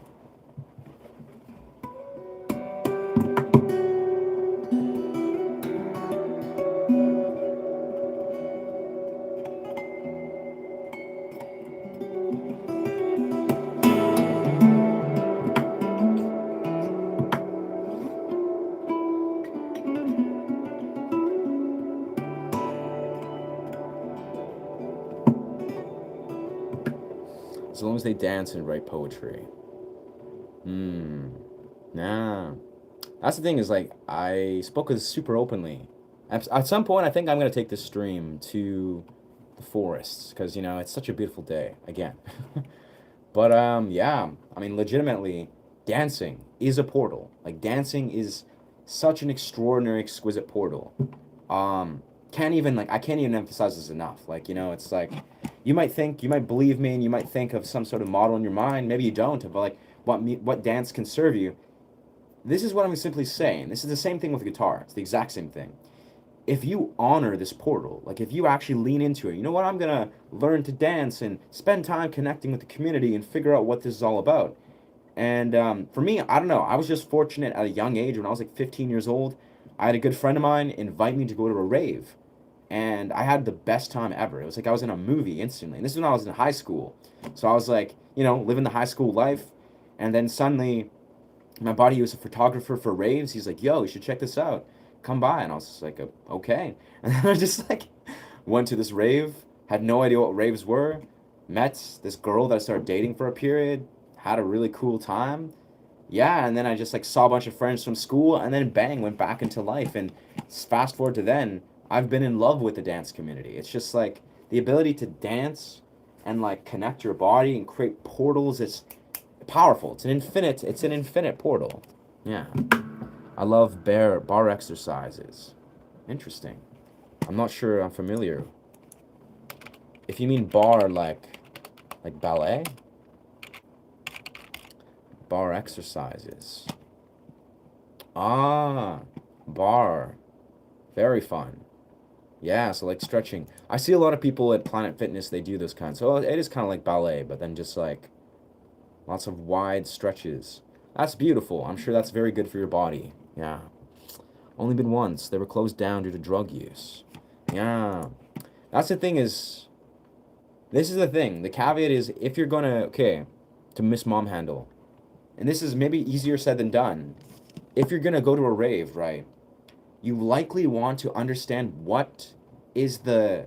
As long as they dance and write poetry. Nah. That's the thing is, I spoke super openly. At some point, I think I'm going to take this stream to the forests, because, it's such a beautiful day, again. But, yeah, I mean, legitimately, dancing is a portal. Dancing is such an extraordinary, exquisite portal. I can't even emphasize this enough. It's you might believe me, and you might think of some sort of model in your mind. Maybe you don't, but what dance can serve you. This is what I'm simply saying. This is the same thing with guitar. It's the exact same thing. if you honor this portal, like if you actually lean into it, you know what, I'm gonna learn to dance and spend time connecting with the community and figure out what this is all about. And for me, I don't know, I was just fortunate at a young age when I was like 15 years old. I had a good friend of mine invite me to go to a rave, and I had the best time ever. It was like I was in a movie instantly. And this is when I was in high school. So I was like, living the high school life. And then suddenly, my buddy was a photographer for raves. He's like, yo, you should check this out. Come by. And I was just like, okay. And then I just like went to this rave, had no idea what raves were, met this girl that I started dating for a period, had a really cool time. Yeah, and then I just like saw a bunch of friends from school, and then bang, went back into life. And fast forward to then, I've been in love with the dance community. It's just like the ability to dance and like connect your body and create portals. It's powerful. It's an infinite portal. Yeah. I love bar exercises. Interesting. I'm not sure I'm familiar. If you mean bar like ballet? Bar exercises. Ah, bar. Very fun. Yeah, so like stretching. I see a lot of people at Planet Fitness, they do this kind. So it is kind of like ballet, but then just like lots of wide stretches. That's beautiful. I'm sure that's very good for your body. Yeah. Only been once. They were closed down due to drug use. Yeah. That's the thing is, this is the thing. The caveat is if you're gonna, okay, to Miss Mom Handle, and this is maybe easier said than done. If you're gonna go to a rave, right, you likely want to understand what is the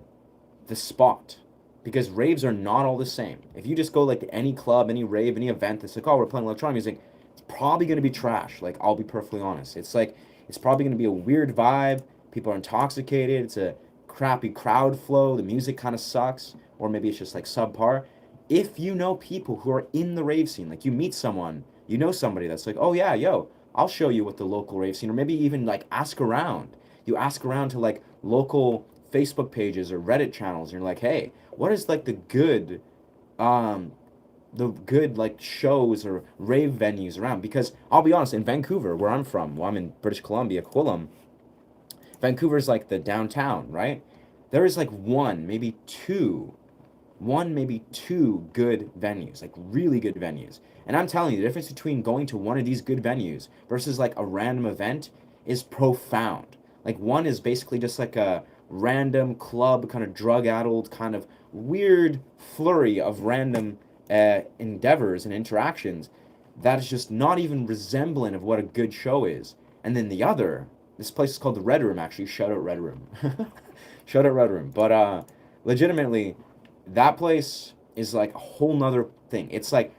spot, because raves are not all the same. If you just go like to any club, any rave, any event that's like, oh, we're playing electronic music, it's probably gonna be trash. Like, I'll be perfectly honest. It's like it's probably gonna be a weird vibe. People are intoxicated. It's a crappy crowd flow. The music kind of sucks, or maybe it's just like subpar. If you know people who are in the rave scene, like you meet someone, you know somebody that's like, oh yeah, yo, I'll show you what the local rave scene, or maybe even like ask around. You ask around to like local Facebook pages or Reddit channels, and you're like, hey, what is like um, the good like shows or rave venues around? Because I'll be honest, in Vancouver, where I'm from, well, I'm in British Columbia, Quillam. Vancouver's like the downtown, right? There is like one, maybe two good venues, like really good venues. And I'm telling you, the difference between going to one of these good venues versus like a random event is profound. Like one is basically just like a random club, kind of drug-addled, kind of weird flurry of random endeavors and interactions that is just not even resemblant of what a good show is. And then the other, this place is called the Red Room, actually. Shout out Red Room. Shout out Red Room. But legitimately, that place is like a whole nother thing. It's like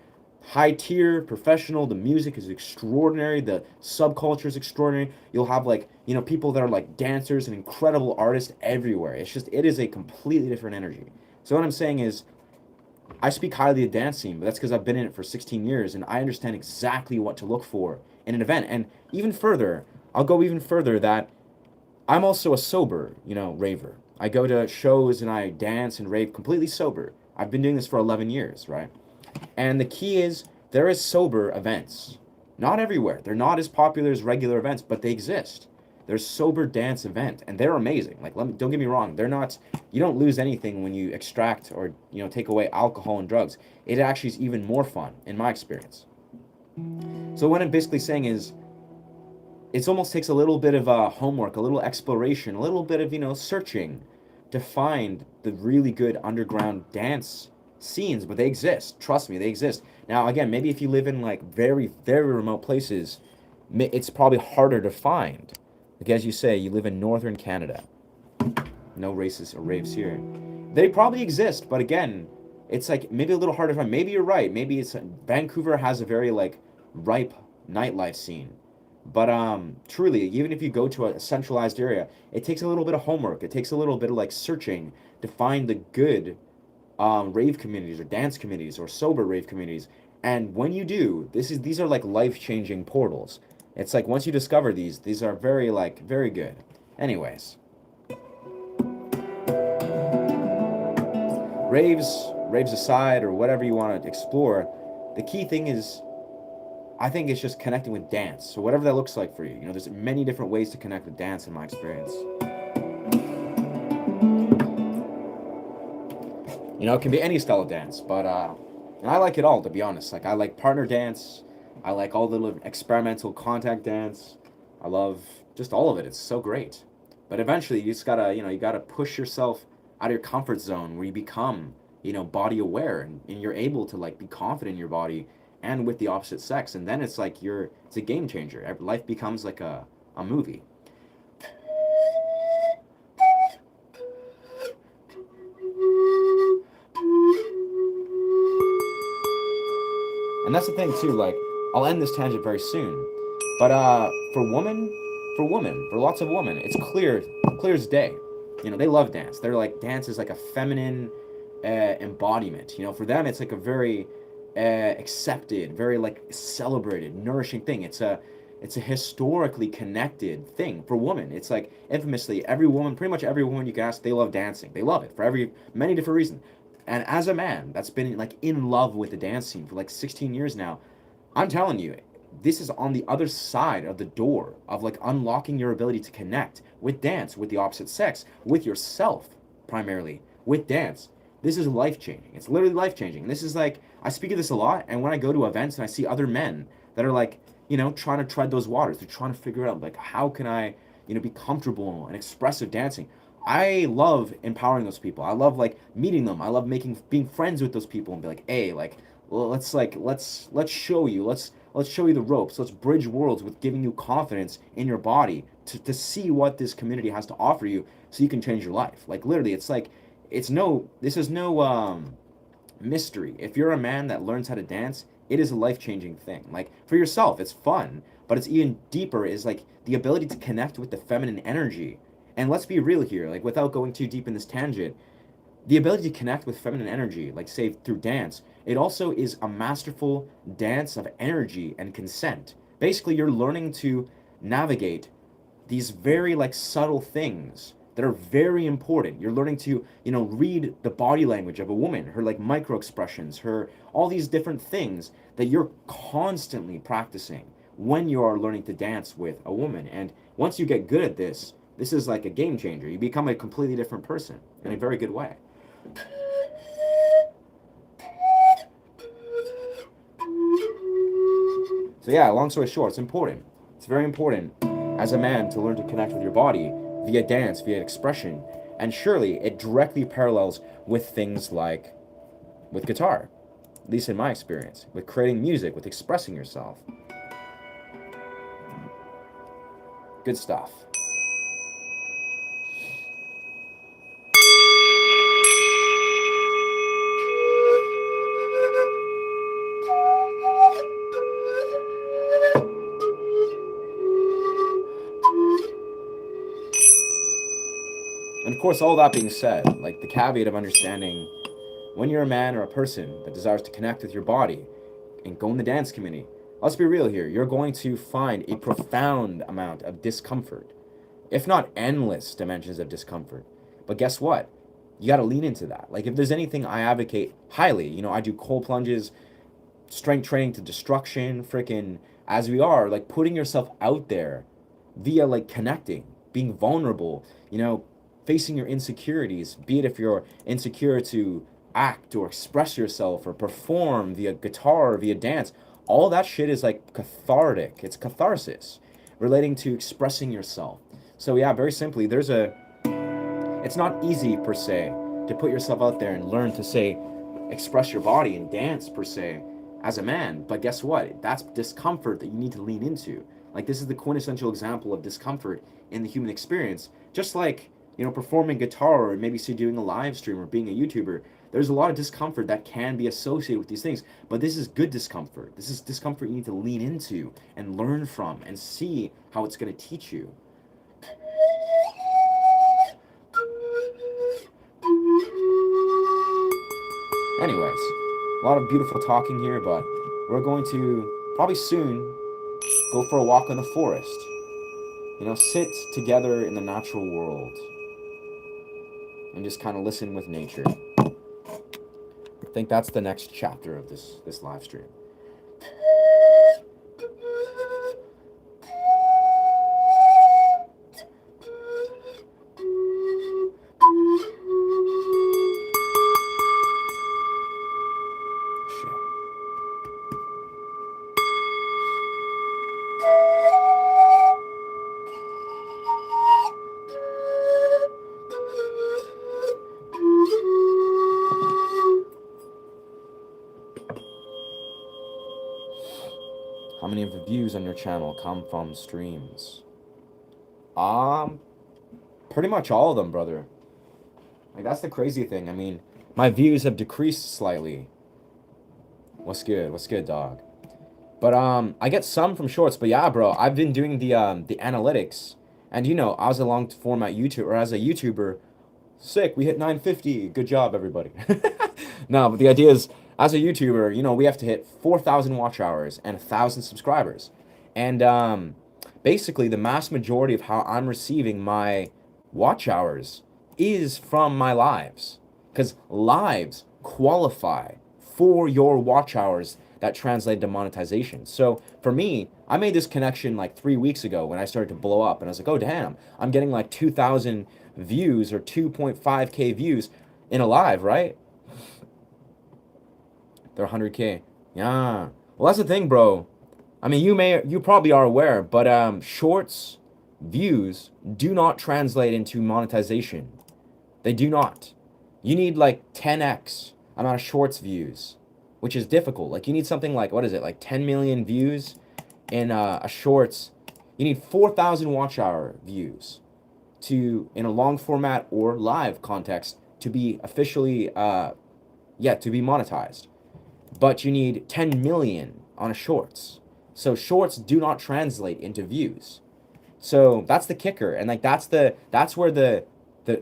high tier, professional. The music is extraordinary. The subculture is extraordinary. You'll have like, people that are like dancers and incredible artists everywhere. It is a completely different energy. So what I'm saying is, I speak highly of the dance scene, but that's because I've been in it for 16 years and I understand exactly what to look for in an event. And even further, I'll go even further that I'm also a sober, raver. I go to shows and I dance and rave completely sober. I've been doing this for 11 years, right? And the key is there is sober events. Not everywhere. They're not as popular as regular events, but they exist. There's sober dance event, and they're amazing. Like, don't get me wrong. They're not. You don't lose anything when you extract or take away alcohol and drugs. It actually is even more fun, in my experience. So what I'm basically saying is, it almost takes a little bit of homework, a little exploration, a little bit of searching to find the really good underground dance scenes, but they exist. Trust me, they exist. Now, again, maybe if you live in like very, very remote places, it's probably harder to find. Like as you say, you live in northern Canada. No races or raves here. They probably exist, but again, it's like maybe a little harder to find. Maybe you're right. Maybe it's Vancouver has a very like ripe nightlife scene. But truly, even if you go to a centralized area, it takes a little bit of homework. It takes a little bit of like searching to find the good rave communities or dance communities or sober rave communities. And when you do, these are like life-changing portals. It's like once you discover these are very good. Anyways, raves aside or whatever you want to explore, the key thing is, I think it's just connecting with dance. So whatever that looks like for you. There's many different ways to connect with dance in my experience. It can be any style of dance, but and I like it all, to be honest. Like I like partner dance, I like all the little experimental contact dance. I love just all of it. It's so great. But eventually, you just gotta, you gotta push yourself out of your comfort zone where you become, body aware, and you're able to like be confident in your body and with the opposite sex, and then it's like it's a game changer. Life becomes like a movie. And that's the thing too. Like, I'll end this tangent very soon, but for lots of women, it's clear as day. They love dance. They're like dance is like a feminine embodiment. For them, it's like a very accepted, very like celebrated, nourishing thing. It's a historically connected thing for women. It's like infamously every woman, pretty much every woman you can ask, they love dancing. They love it for many different reasons. And as a man that's been like in love with the dance scene for like 16 years now, I'm telling you, this is on the other side of the door of like unlocking your ability to connect with dance, with the opposite sex, with yourself, primarily, with dance. This is life changing. It's literally life changing. And this is like, I speak of this a lot. And when I go to events and I see other men that are like, trying to tread those waters, they're trying to figure out, like, how can I, be comfortable and expressive dancing? I love empowering those people. I love like meeting them. I love being friends with those people and be like, hey, well, let's show you. Let's show you the ropes. Let's bridge worlds with giving you confidence in your body to see what this community has to offer you so you can change your life. Like literally, it's like this is no mystery. If you're a man that learns how to dance, it is a life-changing thing. Like for yourself, it's fun, but it's even deeper is like the ability to connect with the feminine energy. And let's be real here, like without going too deep in this tangent, the ability to connect with feminine energy, like say through dance, it also is a masterful dance of energy and consent. Basically, you're learning to navigate these very like subtle things that are very important. You're learning to, read the body language of a woman, her like micro expressions, her all these different things that you're constantly practicing when you are learning to dance with a woman. And once you get good at this is like a game changer. You become a completely different person in a very good way. So yeah, long story short, it's important. It's very important as a man to learn to connect with your body via dance, via expression. And surely it directly parallels with things like with guitar, at least in my experience, with creating music, with expressing yourself. Good stuff. And of course, all that being said, like the caveat of understanding when you're a man or a person that desires to connect with your body and go in the dance community, let's be real here, you're going to find a profound amount of discomfort, if not endless dimensions of discomfort. But guess what? You got to lean into that. Like, if there's anything I advocate highly, I do cold plunges, strength training to destruction, freaking, as we are, like putting yourself out there via like connecting, being vulnerable, facing your insecurities, be it if you're insecure to act or express yourself or perform via guitar or via dance. All that shit is like cathartic. It's catharsis relating to expressing yourself. So yeah, very simply, it's not easy per se to put yourself out there and learn to say, express your body and dance per se as a man. But guess what? That's discomfort that you need to lean into. Like this is the quintessential example of discomfort in the human experience. Just like, performing guitar or maybe say doing a live stream or being a YouTuber, there's a lot of discomfort that can be associated with these things. But this is good discomfort. This is discomfort you need to lean into and learn from and see how it's going to teach you. Anyways, a lot of beautiful talking here, but we're going to probably soon go for a walk in the forest. Sit together in the natural world and just kind of listen with nature. I think that's the next chapter of this live stream. How many of the views on your channel come from streams? Um, Pretty much all of them, brother. Like, that's the crazy thing. I mean, my views have decreased slightly. What's good? What's good, dog? But I get some from shorts. But yeah, bro, I've been doing the analytics, and you know, as a long format YouTuber or as a YouTuber, sick. We hit 950. Good job, everybody. No, but the idea is, as a YouTuber, you know, we have to hit 4,000 watch hours and 1,000 subscribers, and basically, the mass majority of how I'm receiving my watch hours is from my lives, because lives qualify for your watch hours that translate to monetization. So for me, I made this connection like 3 weeks ago when I started to blow up, and I was like, oh damn, I'm getting like 2,000 views or 2.5K views in a live, right? They're 100K. Yeah. Well, that's the thing, bro. I mean, you probably are aware, but shorts views do not translate into monetization. They do not. You need like 10x amount of shorts views, which is difficult. Like you need something like, what is it, like 10 million views in a shorts. You need 4,000 watch hour views to, in a long format or live context, to be officially to be monetized. But you need 10 million on a shorts. So shorts do not translate into views. So that's the kicker, and like that's where the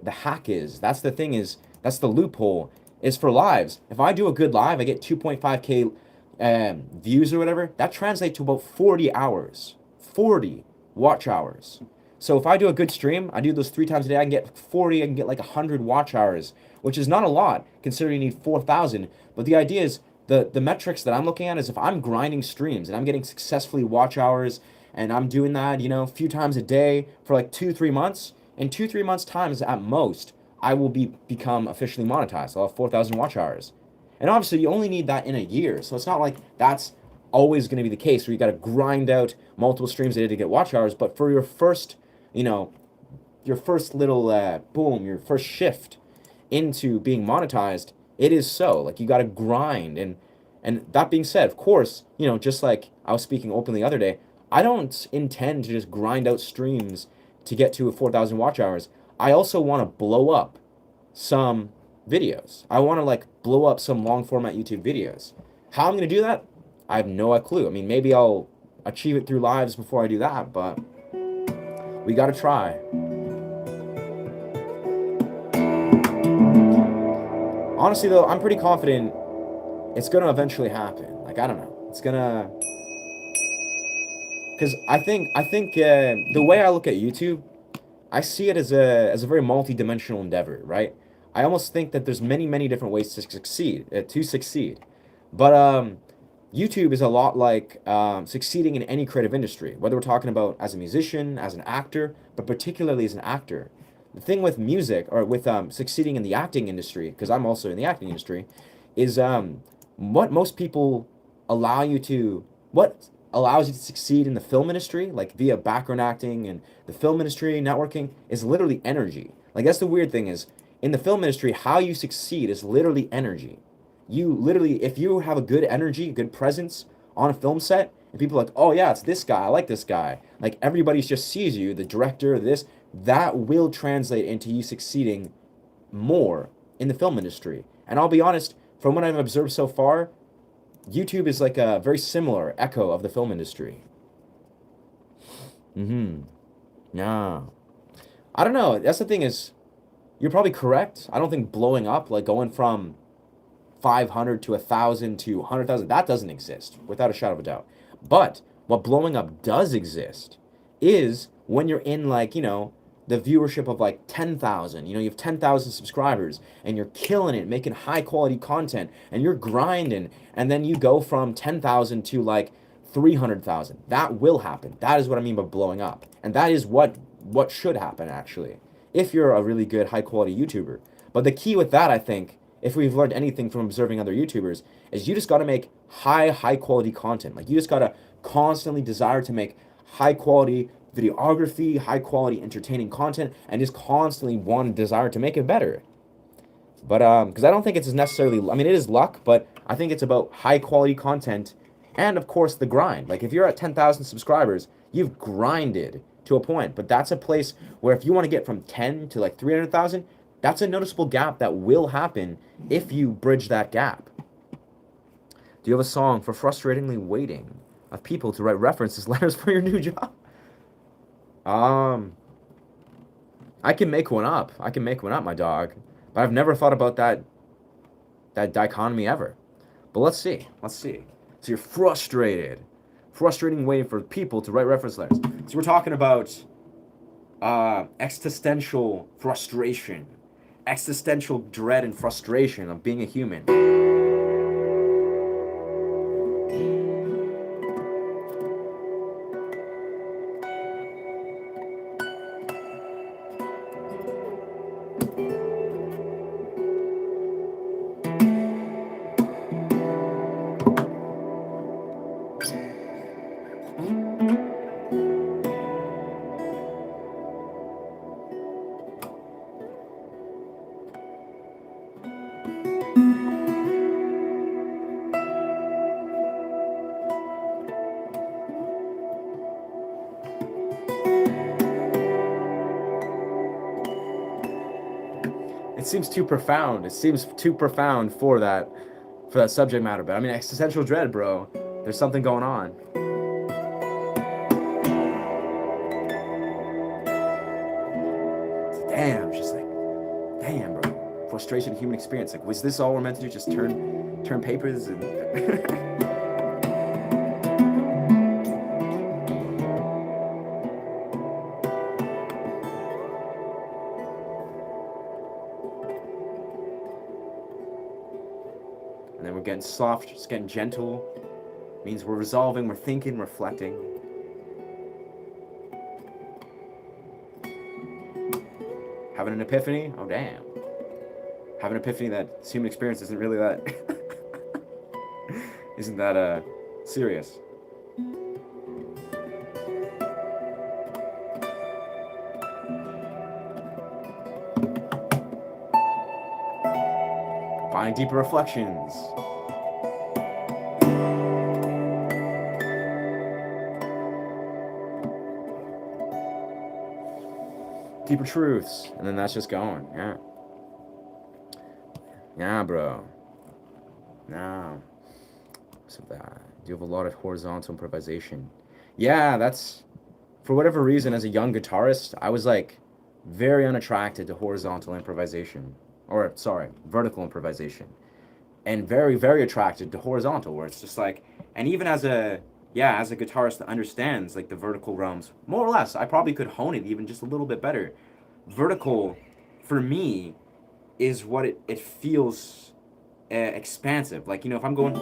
hack is. That's the thing is, that's the loophole is for lives. If I do a good live, I get 2.5K views or whatever. That translates to about 40 hours, 40 watch hours. So if I do a good stream, I do those 3 times a day, I can get 40, I can get like 100 watch hours, which is not a lot considering you need 4,000. But the idea is, the metrics that I'm looking at is if I'm grinding streams and I'm getting successfully watch hours and I'm doing that, you know, a few times a day for like 2-3 months, in 2-3 months times at most, I will become officially monetized. I'll have 4,000 watch hours. And obviously you only need that in a year. So it's not like that's always going to be the case where you got to grind out multiple streams a day to get watch hours. But for your first, you know, your first little boom, your first shift into being monetized, it is so. Like you got to grind. And that being said, of course, you know, just like I was speaking openly the other day, I don't intend to just grind out streams to get to 4,000 watch hours. I also want to blow up some videos. I want to like blow up some long format YouTube videos. How I'm going to do that? I have no clue. I mean, maybe I'll achieve it through lives before I do that, but we got to try. Honestly, though, I'm pretty confident it's going to eventually happen. Like, I don't know. It's going to... Because I think the way I look at YouTube, I see it as a very multi-dimensional endeavor, right? I almost think that there's many different ways to succeed. But YouTube is a lot like succeeding in any creative industry, whether we're talking about as a musician, as an actor, but particularly as an actor. The thing with music, or with succeeding in the acting industry, because I'm also in the acting industry, is what most people allow you to, what allows you to succeed in the film industry, like via background acting and the film industry, networking, is literally energy. Like that's the weird thing is, in the film industry, how you succeed is literally energy. You literally, if you have a good energy, good presence on a film set, and people are like, oh yeah, it's this guy, I like this guy. Like everybody just sees you, the director, this, that will translate into you succeeding more in the film industry. And I'll be honest, from what I've observed so far, YouTube is like a very similar echo of the film industry. Yeah. I don't know. That's the thing is, you're probably correct. I don't think blowing up, like going from 500 to 1,000 to 100,000, that doesn't exist, without a shadow of a doubt. But what blowing up does exist is when you're in like, you know, the viewership of like 10,000, you know, you have 10,000 subscribers and you're killing it, making high quality content and you're grinding, and then you go from 10,000 to like 300,000. That will happen. That is what I mean by blowing up. And that is what should happen actually, if you're a really good high quality YouTuber. But the key with that, I think, if we've learned anything from observing other YouTubers, is you just got to make high quality content. Like you just got to constantly desire to make high quality videography, high quality entertaining content, and just constantly want desire to make it better. But because I don't think it's necessarily, I mean, it is luck, but I think it's about high quality content And of course, the grind. Like if you're at 10,000 subscribers, you've grinded to a point. But that's a place where if you want to get from 10 to like 300,000, that's a noticeable gap that will happen if you bridge that gap. Do you have a song for frustratingly waiting of people to write references letters for your new job? I can make one up. I can make one up, my dog. But I've never thought about that dichotomy ever. But let's see. Let's see. So you're frustrated. Frustrating waiting for people to write reference letters. So we're talking about existential frustration. Existential dread and frustration of being a human. It seems too profound. It seems too profound for that subject matter. But I mean, existential dread, bro. There's something going on. Damn, just like, damn, bro. Frustration, human experience. Like, was this all we're meant to do? Just turn papers and. And then we're getting soft, just getting gentle. Means we're resolving, we're thinking, reflecting. Having an epiphany? Oh, damn. Having an epiphany that human experience isn't really that... isn't that, serious. Finding deeper reflections. Deeper truths. And then that's just going. Yeah. Yeah, bro. No. So that. Do you have a lot of horizontal improvisation? Yeah, that's... For whatever reason, as a young guitarist, I was, like, very unattracted to horizontal improvisation. Or, sorry, vertical improvisation. And very, very attracted to horizontal, where it's just like... And even as a guitarist that understands, like, the vertical realms, more or less, I probably could hone it even just a little bit better. Vertical, for me, is what it feels expansive. Like, you know, if I'm going...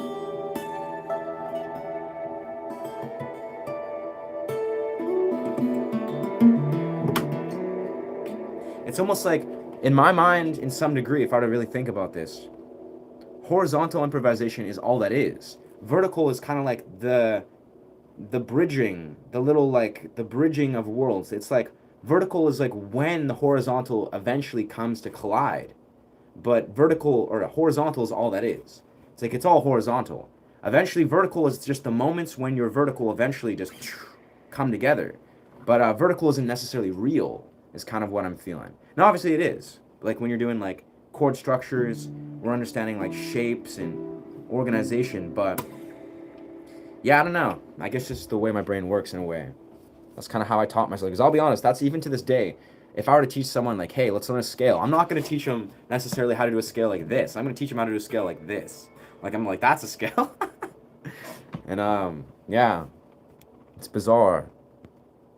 It's almost like, in my mind, in some degree, if I were to really think about this, horizontal improvisation is all that is. Vertical is kind of like the bridging, the bridging of worlds. It's like, vertical is like when the horizontal eventually comes to collide. But vertical, or horizontal is all that is. It's like, it's all horizontal. Eventually, vertical is just the moments when your vertical eventually just come together. But vertical isn't necessarily real, is kind of what I'm feeling. Now, obviously it is. Like when you're doing like chord structures, we're understanding like shapes and organization, but yeah, I don't know. I guess just the way my brain works in a way. That's kind of how I taught myself. Because I'll be honest, that's even to this day. If I were to teach someone like, hey, let's learn a scale, I'm not going to teach them necessarily how to do a scale like this. I'm going to teach them how to do a scale like this. Like, I'm like, that's a scale. And, yeah, it's bizarre.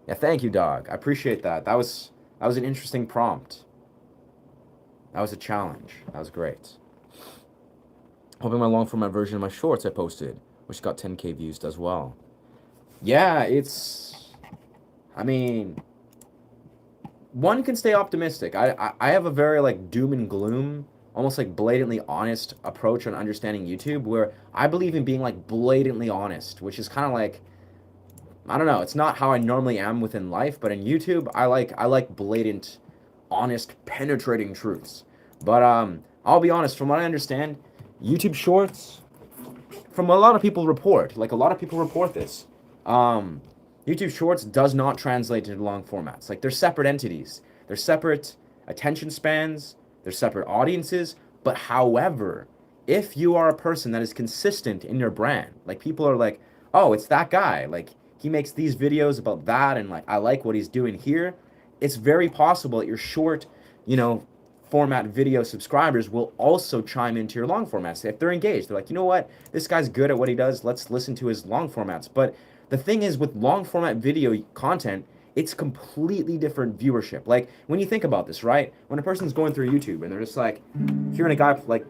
Yeah, thank you, dog. I appreciate that. That was an interesting prompt. That was a challenge. That was great. Hoping my long format version of my shorts I posted, which got 10K views, does well. Yeah, I mean, one can stay optimistic. I have a very, like, doom and gloom, almost, like, blatantly honest approach on understanding YouTube, where I believe in being, like, blatantly honest, which is kind of like, I don't know, it's not how I normally am within life, but in YouTube, I like blatant, honest, penetrating truths. But, I'll be honest, from what I understand, YouTube Shorts, from what a lot of people report, like a lot of people report this, YouTube Shorts does not translate into long formats. Like they're separate entities. They're separate attention spans. They're separate audiences. But however, if you are a person that is consistent in your brand, like people are like, oh, it's that guy. Like he makes these videos about that, and like I like what he's doing here. It's very possible that your short, format video subscribers will also chime into your long formats if they're engaged. They're like, you know what, this guy's good at what he does. Let's listen to his long formats. But the thing is, with long format video content, it's completely different viewership. Like when you think about this, right? When a person's going through YouTube and they're just like hearing a guy like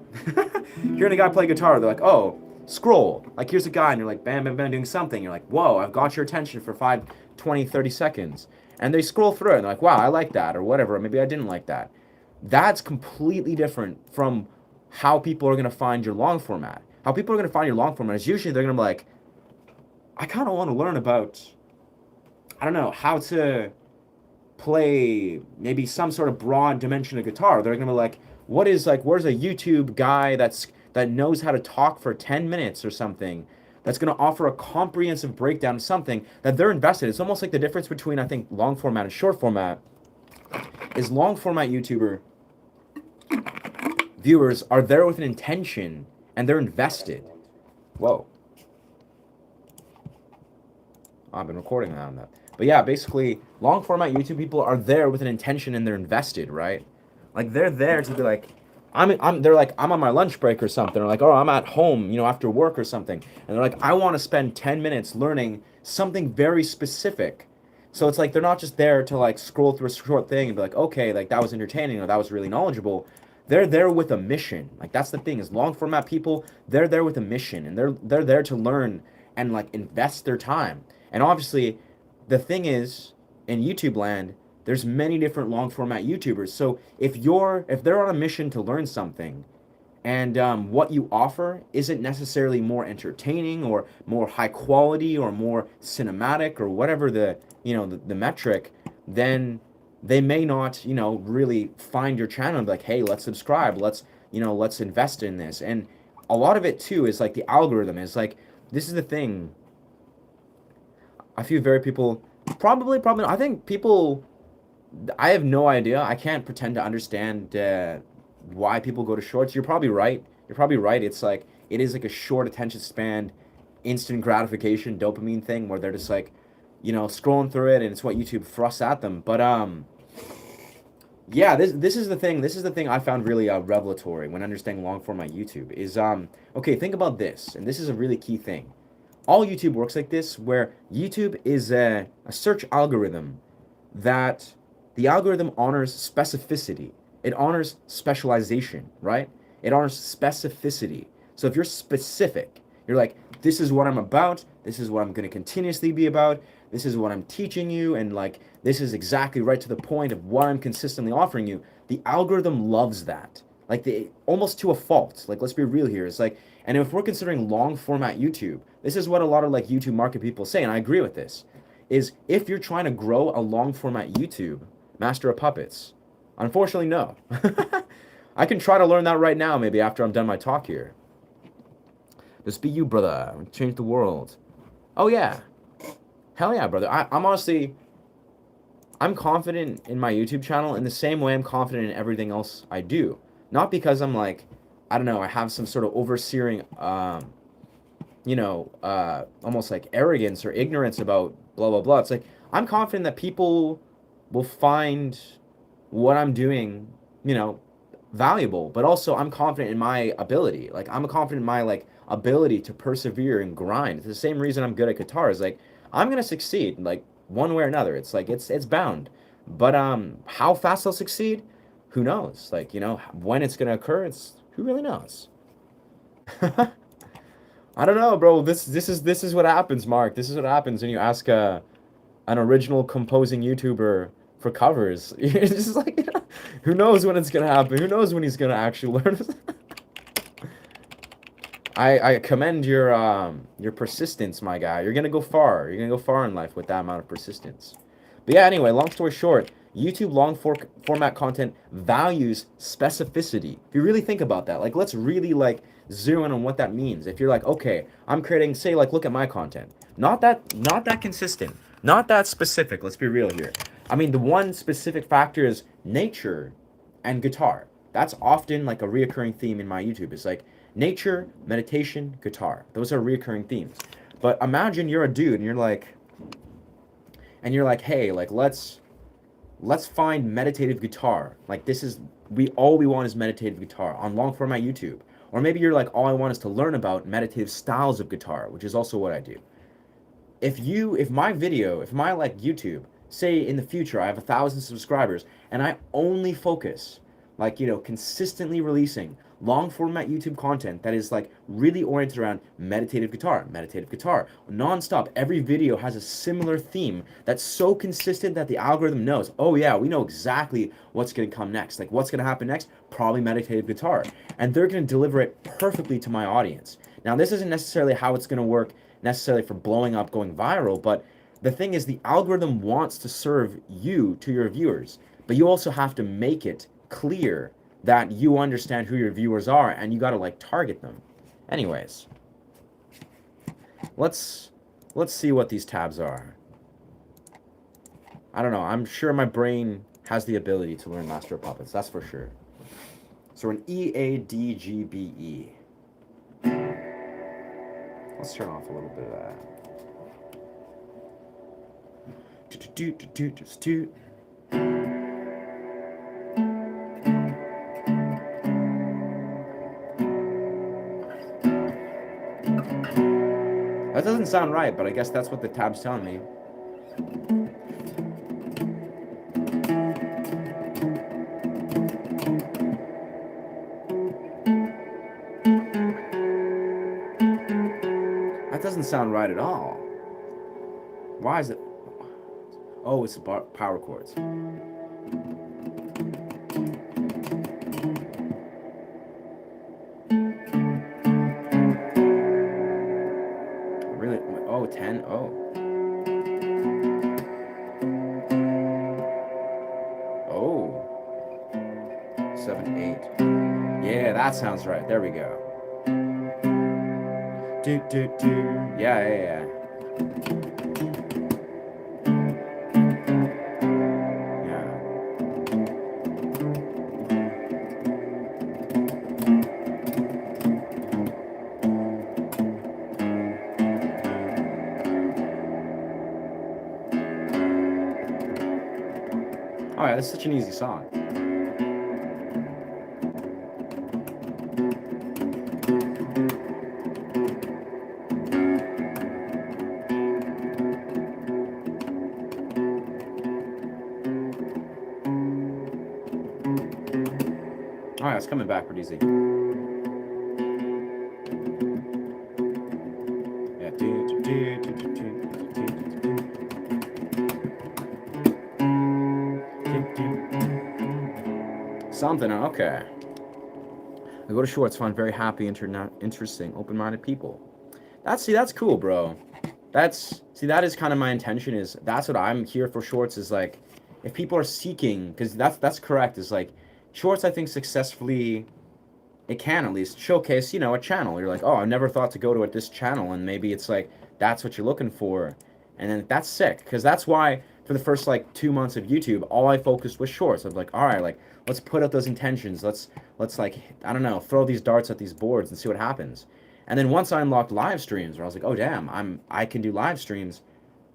hearing a guy play guitar, they're like, oh, scroll. Like here's a guy and you're like, bam, bam, bam, doing something. You're like, whoa, I've got your attention for 5, 20, 30 seconds. And they scroll through it and they're like, wow, I like that, or whatever, or maybe I didn't like that. That's completely different from how people are going to find your long format. How people are going to find your long format is usually they're going to be like, I kind of want to learn about, I don't know, how to play maybe some sort of broad dimension of guitar. They're going to be like, where's a YouTube guy that knows how to talk for 10 minutes or something, that's going to offer a comprehensive breakdown of something that they're invested. It's almost like the difference between, I think, long format and short format is long format YouTuber viewers are there with an intention and they're invested. Whoa. I've been recording on that. But yeah, basically, long format YouTube people are there with an intention and they're invested, right? Like they're there to be like, they're like, I'm on my lunch break or something, or like, oh, I'm at home, after work or something. And they're like, I want to spend 10 minutes learning something very specific. So it's like, they're not just there to like scroll through a short thing and be like, okay, like that was entertaining or that was really knowledgeable. They're there with a mission. Like that's the thing, is long format people, they're there with a mission and they're there to learn and like invest their time. And obviously, the thing is, in YouTube land, there's many different long format YouTubers. So if they're on a mission to learn something, and what you offer isn't necessarily more entertaining or more high quality or more cinematic or whatever the metric, then they may not really find your channel and be like, hey, let's subscribe, let's invest in this. And a lot of it too is like the algorithm is like, this is the thing. I feel very people probably I think people, I have no idea. I can't pretend to understand why people go to shorts. You're probably right. It's like, it is like a short attention span, instant gratification, dopamine thing where they're just like, scrolling through it and it's what YouTube thrusts at them. But yeah, this is the thing I found really revelatory when understanding long format YouTube is okay, think about this, and this is a really key thing. All YouTube works like this, where YouTube is a search algorithm that the algorithm honors specificity. It honors specialization, right? It honors specificity. So if you're specific, you're like, this is what I'm about, this is what I'm going to continuously be about, this is what I'm teaching you, and like, this is exactly right to the point of what I'm consistently offering you, the algorithm loves that. Like, almost to a fault. Like, let's be real here. It's like, and if we're considering long format YouTube, this is what a lot of like YouTube market people say, and I agree with this, is if you're trying to grow a long format YouTube, Master of Puppets, unfortunately, no. I can try to learn that right now, maybe after I'm done my talk here. Just be you, brother. Change the world. Oh, yeah. Hell yeah, brother. I'm honestly, I'm confident in my YouTube channel in the same way I'm confident in everything else I do. Not because I'm like, I don't know, I have some sort of overseering, almost like arrogance or ignorance about blah, blah, blah. It's like, I'm confident that people will find what I'm doing, valuable, but also I'm confident in my ability. Like, I'm confident in my like ability to persevere and grind. It's the same reason I'm good at guitar. Is like, I'm gonna succeed, like one way or another. It's like it's bound. But how fast I'll succeed, who knows? Like, when it's gonna occur, who really knows? I don't know, bro. This is what happens, Mark. This is what happens when you ask an original composing YouTuber for covers. It's just like, who knows when it's gonna happen? Who knows when he's gonna actually learn? I commend your persistence, my guy. You're gonna go far. You're gonna go far in life with that amount of persistence. But yeah, anyway, long story short, YouTube format content values specificity. If you really think about that, like let's really like zero in on what that means. If you're like, okay, I'm creating, say like, look at my content. Not that consistent, not that specific. Let's be real here. I mean, the one specific factor is nature and guitar. That's often like a reoccurring theme in my YouTube. It's like nature, meditation, guitar. Those are reoccurring themes. But imagine you're a dude and you're like, hey, like let's find meditative guitar. Like this is all we want is meditative guitar on long format YouTube. Or maybe you're like, all I want is to learn about meditative styles of guitar, which is also what I do. If my like YouTube, say in the future I have 1,000 subscribers and I only focus like, consistently releasing long format YouTube content that is like really oriented around meditative guitar, nonstop. Every video has a similar theme that's so consistent that the algorithm knows, oh yeah, we know exactly what's going to come next. Like what's going to happen next? Probably meditative guitar. And they're going to deliver it perfectly to my audience. Now, this isn't necessarily how it's going to work necessarily for blowing up, going viral, but the thing is the algorithm wants to serve you to your viewers, but you also have to make it clear that you understand who your viewers are and you got to like target them. Anyways, let's see what these tabs are. I don't know. I'm sure my brain has the ability to learn Master of Puppets. That's for sure. So we're in EADGBE. Let's turn off a little bit of that. That doesn't sound right, but I guess that's what the tab's telling me. That doesn't sound right at all. Why is it? Oh, it's the power chords. Really? Oh, 10? Oh. Oh. 7, 8. Yeah, that sounds right. There we go. Yeah. Oh yeah, that's such an easy song. Oh yeah, it's coming back pretty easy. Yeah. Something, okay. I go to Shorts, find very happy, interesting, open-minded people. That's cool, bro. That is kind of my intention. Is that's what I'm here for. Shorts is like, if people are seeking, because that's correct. Is like, Shorts I think successfully, it can at least showcase, a channel. You're like, oh, I never thought to go to this channel, and maybe it's like that's what you're looking for, and then that's sick, because that's why for the first like 2 months of YouTube, all I focused was Shorts. I was like, all right, like let's put out those intentions. Let's like, I don't know, throw these darts at these boards and see what happens. And then once I unlocked live streams, where I was like, oh damn, I can do live streams.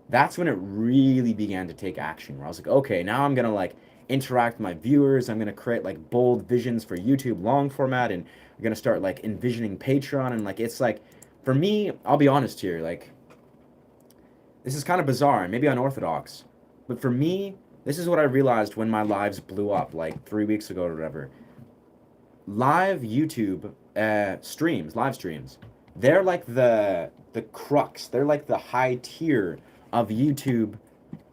That's when it really began to take action. Where I was like, okay, now I'm gonna like interact with my viewers. I'm gonna create like bold visions for YouTube long format, and I'm gonna start like envisioning Patreon. And like, it's like, for me, I'll be honest here, like, this is kind of bizarre and maybe unorthodox, but for me, this is what I realized when my lives blew up like 3 weeks ago or whatever. Live YouTube live streams, they're like the crux. They're like the high tier of YouTube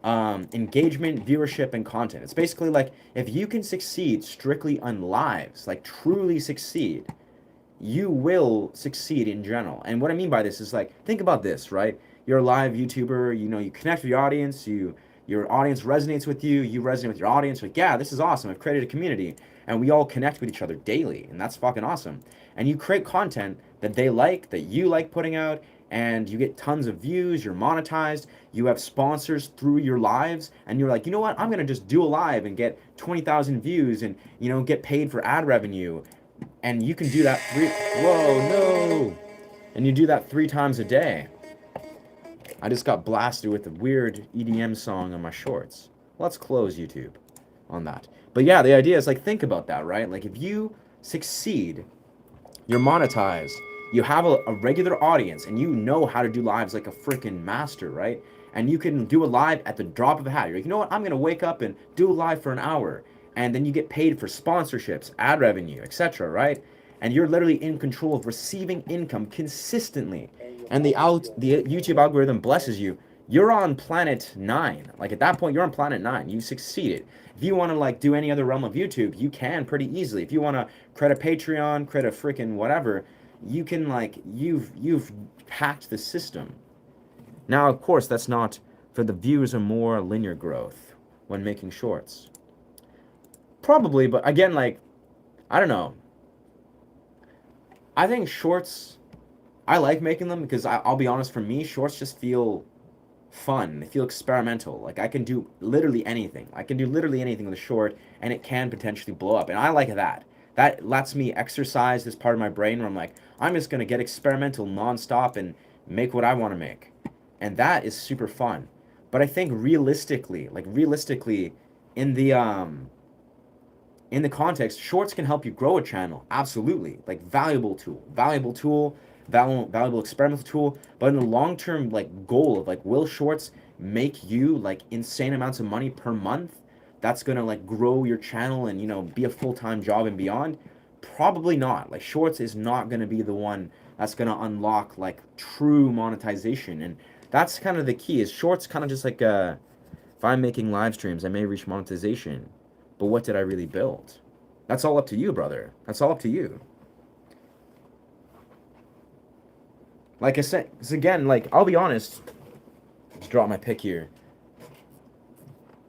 engagement, viewership, and content. It's basically like, if you can succeed strictly on lives, like truly succeed, you will succeed in general. And what I mean by this is like, think about this, right? You're a live YouTuber, you connect with your audience, you your audience resonates with you, you resonate with your audience. Like, yeah, this is awesome. I've created a community and we all connect with each other daily, and that's fucking awesome. And you create content that they like, that you like putting out, and you get tons of views, you're monetized, you have sponsors through your lives, and you're like, you know what, I'm gonna just do a live and get 20,000 views and, you know, get paid for ad revenue. And you can do that whoa, no. And you do that 3 times a day. I just got blasted with a weird EDM song on my shorts. Let's close YouTube on that. But yeah, the idea is like, think about that, right? Like if you succeed, you're monetized, you have a regular audience, and you know how to do lives like a freaking master, right? And you can do a live at the drop of a hat. You're like, you know what? I'm gonna wake up and do a live for an hour, and then you get paid for sponsorships, ad revenue, etc., right? And you're literally in control of receiving income consistently. And the YouTube algorithm blesses you. You're on planet 9. Like at that point, you're on planet 9. You succeeded. If you want to like do any other realm of YouTube, you can pretty easily. If you want to create a Patreon, create a freaking whatever, you can like you've hacked the system. Now, of course, that's not for the views or more linear growth when making shorts. Probably, but again, like I don't know. I think shorts, I like making them because I'll be honest, for me, shorts just feel fun. They feel experimental. Like I can do literally anything. I can do literally anything with a short, and it can potentially blow up. And I like that. That lets me exercise this part of my brain where I'm like, I'm just gonna get experimental nonstop and make what I want to make, and that is super fun. But I think realistically, in the context, shorts can help you grow a channel. Absolutely. Like valuable tool, valuable experimental tool. But in the long term, like goal of like, will shorts make you like insane amounts of money per month? That's gonna like grow your channel and, you know, be a full-time job and beyond? Probably not. Like shorts is not gonna be the one that's gonna unlock like true monetization. And that's kind of the key, is shorts kind of just like if I'm making live streams, I may reach monetization. But what did I really build? That's all up to you, brother. That's all up to you. Like I said, again, like, I'll be honest, let's drop my pick here.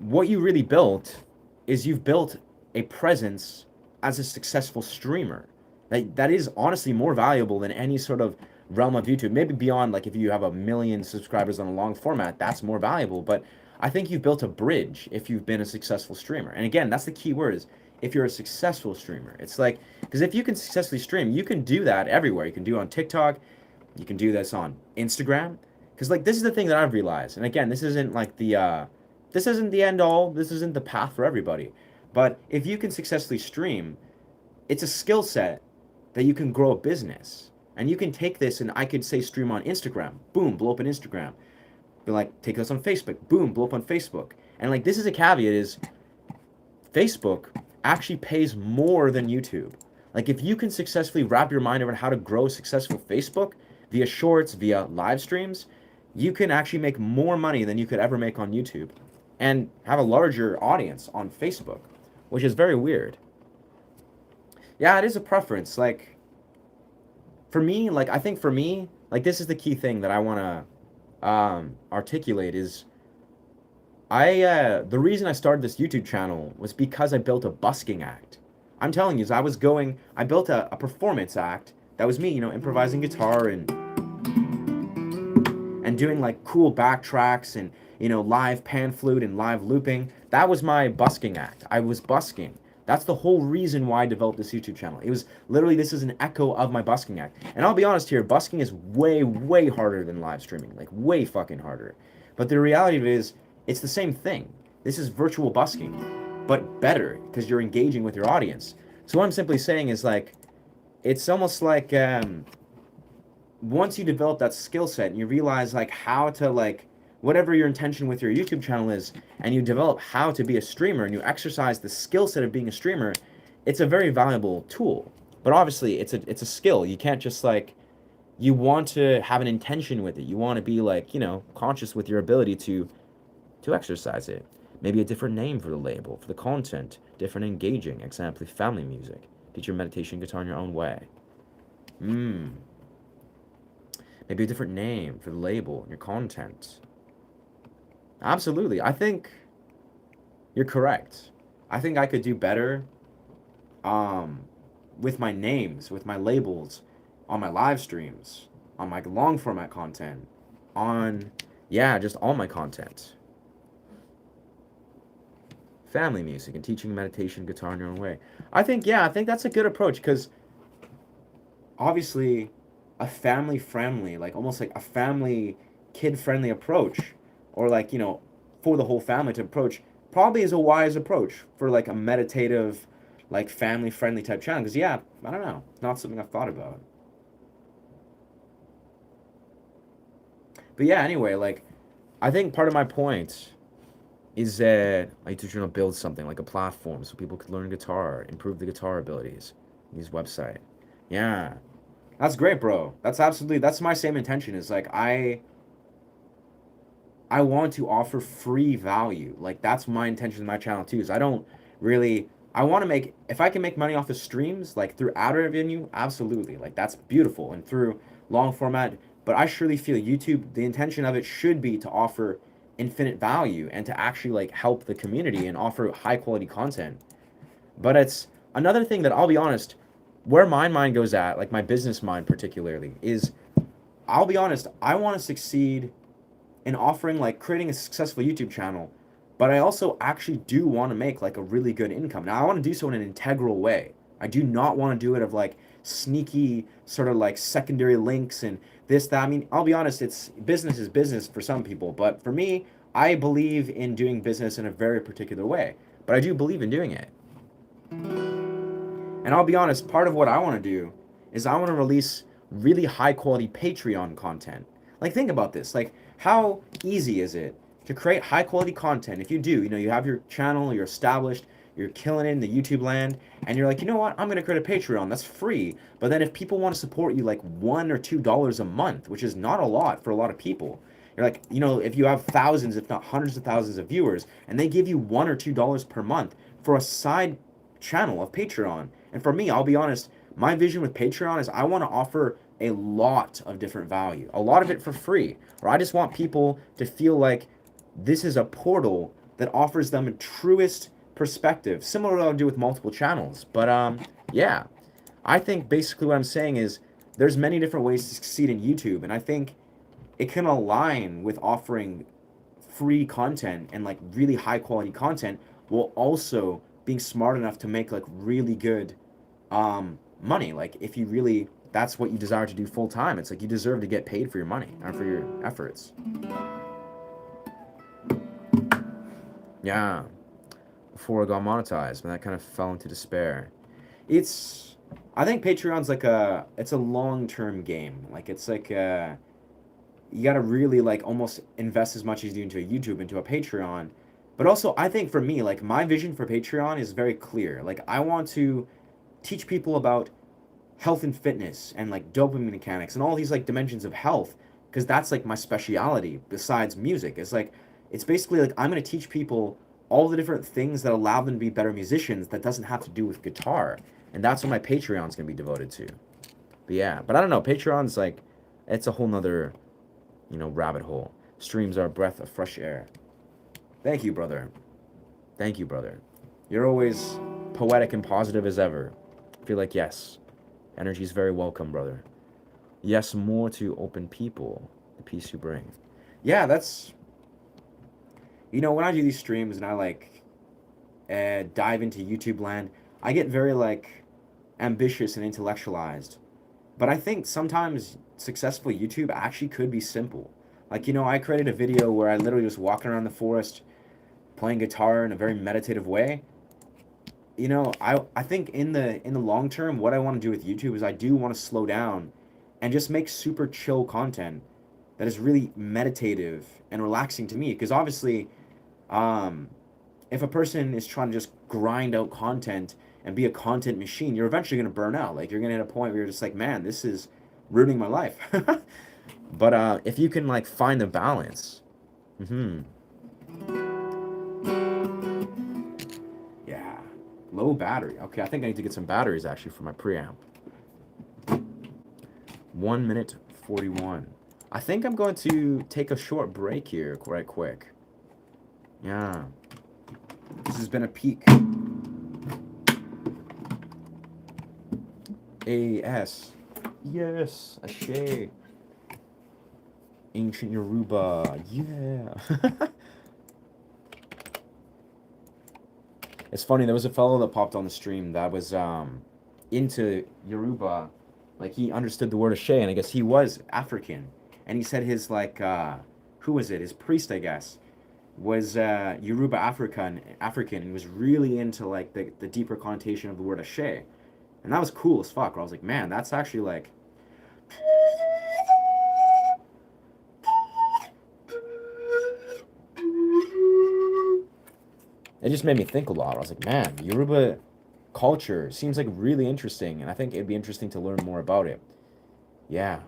What you really built is you've built a presence as a successful streamer. That is honestly more valuable than any sort of realm of YouTube. Maybe beyond, like, if you have 1 million subscribers on a long format, that's more valuable. But I think you've built a bridge if you've been a successful streamer. And again, that's the key word, is if you're a successful streamer. It's like, because if you can successfully stream, you can do that everywhere. You can do it on TikTok. You can do this on Instagram. Because, like, this is the thing that I've realized. And again, this isn't like this isn't the end all. This isn't the path for everybody. But if you can successfully stream, it's a skill set that you can grow a business. And you can take this, and I could say stream on Instagram. Boom, blow up on Instagram. Be like, take this on Facebook. Boom, blow up on Facebook. And like, this is a caveat, is Facebook actually pays more than YouTube. Like, if you can successfully wrap your mind around how to grow successful Facebook via shorts, via live streams, you can actually make more money than you could ever make on YouTube and have a larger audience on Facebook, which is very weird. Yeah, it is a preference. Like, for me, like, I think for me, like, this is the key thing that I want to articulate, is the reason I started this YouTube channel was because I built a busking act. I'm telling you, I built a performance act that was me, you know, improvising guitar and doing like cool backtracks and, you know, live pan flute and live looping. That was my busking act. I was busking. That's the whole reason why I developed this YouTube channel. It was literally, this is an echo of my busking act. And I'll be honest here, busking is way, way harder than live streaming. Like, way fucking harder. But the reality of it is, it's the same thing. This is virtual busking, but better, because you're engaging with your audience. So what I'm simply saying is, like, it's almost like once you develop that skill set and you realize like how to, like, whatever your intention with your YouTube channel is, and you develop how to be a streamer and you exercise the skill set of being a streamer, it's a very valuable tool. But obviously it's a skill. You can't just, like, you want to have an intention with it. You want to be, like, you know, conscious with your ability to exercise it. Maybe a different name for the label, for the content, different engaging, example, family music. Teach your meditation guitar in your own way. Maybe a different name for the label and your content. Absolutely. I think you're correct. I think I could do better um, with my names, with my labels, on my live streams, on my long format content, on, yeah, just all my content. Family music and teaching meditation, guitar in your own way. I think that's a good approach because obviously a family friendly, like almost like a family kid friendly approach, or like, for the whole family to approach, probably is a wise approach for like a meditative, like family friendly type channel. Because, yeah, I don't know. It's not something I've thought about. But yeah, anyway, like, I think part of my point is that I teach you to build something like a platform so people could learn guitar, improve the guitar abilities, use website. Yeah, that's great, bro. That's my same intention. Is like I want to offer free value. Like that's my intention in my channel too. Is I don't really I want to make if I can make money off of streams like through ad revenue, absolutely. Like that's beautiful and through long format. But I surely feel YouTube, the intention of it should be to offer infinite value and to actually like help the community and offer high quality content. But it's another thing that I'll be honest, where my mind goes at, like my business mind particularly, is I'll be honest, I want to succeed in offering like creating a successful YouTube channel, but I also actually do want to make like a really good income. Now I want to do so in an integral way. I do not want to do it of like sneaky sort of like secondary links and this that. I mean, I'll be honest, it's business is business for some people, but for me, I believe in doing business in a very particular way. But I do believe in doing it. And I'll be honest, part of what I want to do is I want to release really high quality Patreon content. Like think about this. Like how easy is it to create high quality content if you do, you have your channel, you're established, you're killing it in the YouTube land, and you're like, you know what, I'm gonna create a Patreon, that's free. But then if people want to support you like $1 or $2 a month, which is not a lot for a lot of people, you're like, if you have thousands, if not hundreds of thousands of viewers, and they give you $1 or $2 per month for a side channel of Patreon. And for me, I'll be honest, my vision with Patreon is I want to offer a lot of different value, a lot of it for free, or I just want people to feel like this is a portal that offers them a truest perspective, similar to what I do with multiple channels. But yeah, I think basically what I'm saying is there's many different ways to succeed in YouTube, and I think it can align with offering free content and like really high quality content while also being smart enough to make like really good money. Like if you really that's what you desire to do full time, it's like you deserve to get paid for your money or for your efforts. Yeah, before I got monetized, but that kind of fell into despair. It's I think Patreon's like it's a long-term game. Like it's like you got to really like almost invest as much as you do into a YouTube into a Patreon. But also I think for me, like my vision for Patreon is very clear. Like I want to teach people about health and fitness and like dopamine mechanics and all these like dimensions of health because that's like my speciality besides music. It's basically like I'm going to teach people all the different things that allow them to be better musicians that doesn't have to do with guitar. And that's what my Patreon's going to be devoted to. But I don't know, Patreon's like it's a whole nother, rabbit hole. Streams are a breath of fresh air. Thank you, brother. Thank you, brother. You're always poetic and positive as ever. I feel like yes. Energy is very welcome, brother. Yes, more to open people, the peace you bring. Yeah, that's when I do these streams and I like dive into YouTube land, I get very like ambitious and intellectualized. But I think sometimes successful YouTube actually could be simple. Like, I created a video where I literally was walking around the forest playing guitar in a very meditative way. I think in the long term, what I want to do with YouTube is I do want to slow down and just make super chill content that is really meditative and relaxing to me. Because obviously, if a person is trying to just grind out content and be a content machine, you're eventually going to burn out. Like you're going to hit a point where you're just like, man, this is ruining my life. But if you can like find the balance, yeah, low battery. Okay, I think I need to get some batteries actually for my preamp. 1 minute 41. I think I'm going to take a short break here, right quick. Yeah. This has been a peek. A.S. Yes, Ashe. Ancient Yoruba. Yeah. It's funny, there was a fellow that popped on the stream that was into Yoruba. Like, he understood the word Ashe, and I guess he was African. And he said his, like, who was it? His priest, I guess, was Yoruba African, and he was really into, like, the deeper connotation of the word Ashe. And that was cool as fuck. Where I was like, man, that's actually, like, it just made me think a lot. I was like, man, Yoruba culture seems like really interesting, and I think it'd be interesting to learn more about it. Yeah.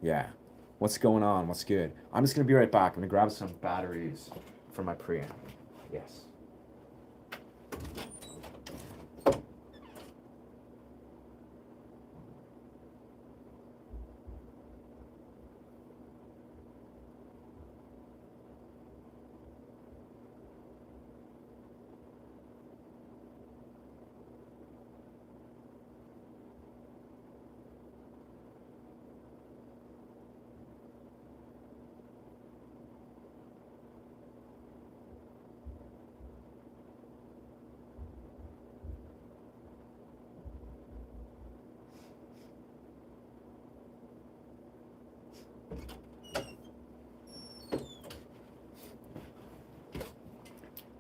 Yeah. What's going on? What's good? I'm just gonna be right back. I'm gonna grab some batteries for my preamp. Yes.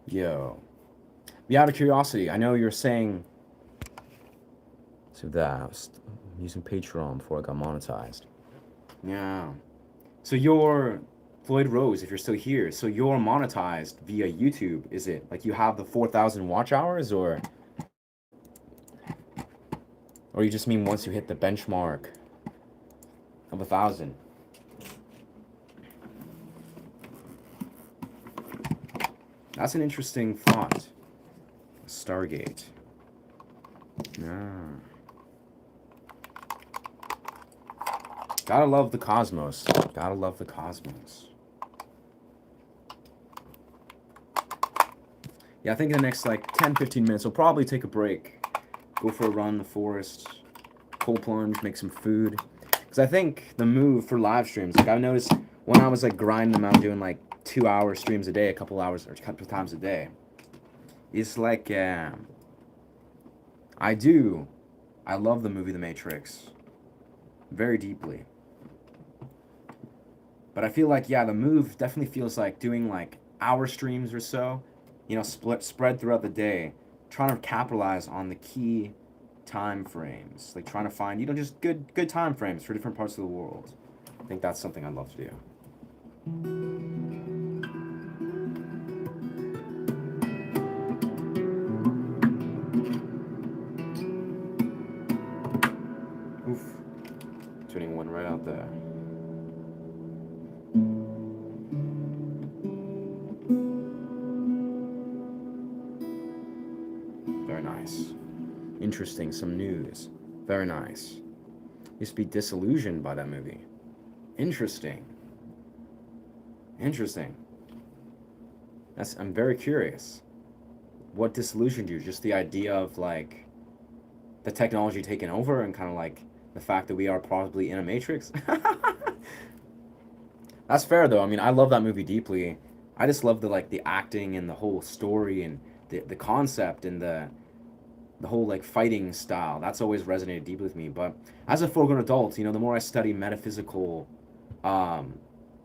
Yo. Be out of curiosity, I know you're saying. So that I was using Patreon before I got monetized. Yeah. So you're Floyd Rose, if you're still here. So you're monetized via YouTube, is it? Like you have the 4,000 watch hours, or you just mean once you hit the benchmark of 1,000? That's an interesting thought. Stargate. Yeah. Gotta love the cosmos. Gotta love the cosmos. Yeah, I think in the next like 10, 15 minutes, I'll probably take a break. Go for a run in the forest. Cold plunge, make some food. Because I think the move for live streams, like I noticed when I was like grinding them out, doing like 2-hour streams a day, a couple hours or a couple times a day, it's like, I love the movie The Matrix very deeply. But I feel like, yeah, the move definitely feels like doing like hour streams or so, you know, spread throughout the day, trying to capitalize on the key time frames, like trying to find, you know, just good time frames for different parts of the world. I think that's something I'd love to do. Oof. Tuning one right out there. Very nice. Interesting, some news. Very nice. Used to be disillusioned by that movie. Interesting. I'm very curious. What disillusioned you? Just the idea of like the technology taking over and kind of like the fact that we are probably in a matrix? That's fair though. I mean, I love that movie deeply. I just love the acting and the whole story and the concept and the whole like fighting style. That's always resonated deeply with me. But as a full-grown adult, you know, the more I study metaphysical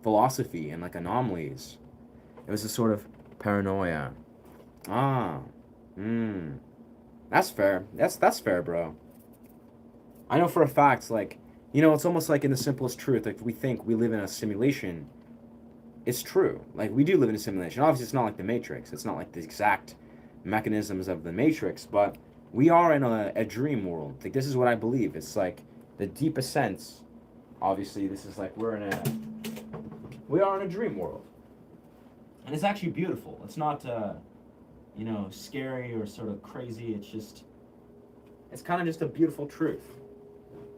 philosophy and like anomalies, it was a sort of paranoia. That's fair. That's fair, bro. I know for a fact, like, you know, it's almost like in the simplest truth, like we think we live in a simulation. It's true. Like we do live in a simulation. Obviously, it's not like the Matrix. It's not like the exact mechanisms of the Matrix, but we are in a dream world. Like this is what I believe. It's like the deepest sense. Obviously, this is like we are in a dream world, and it's actually beautiful. It's not, you know, scary or sort of crazy. It's kind of just a beautiful truth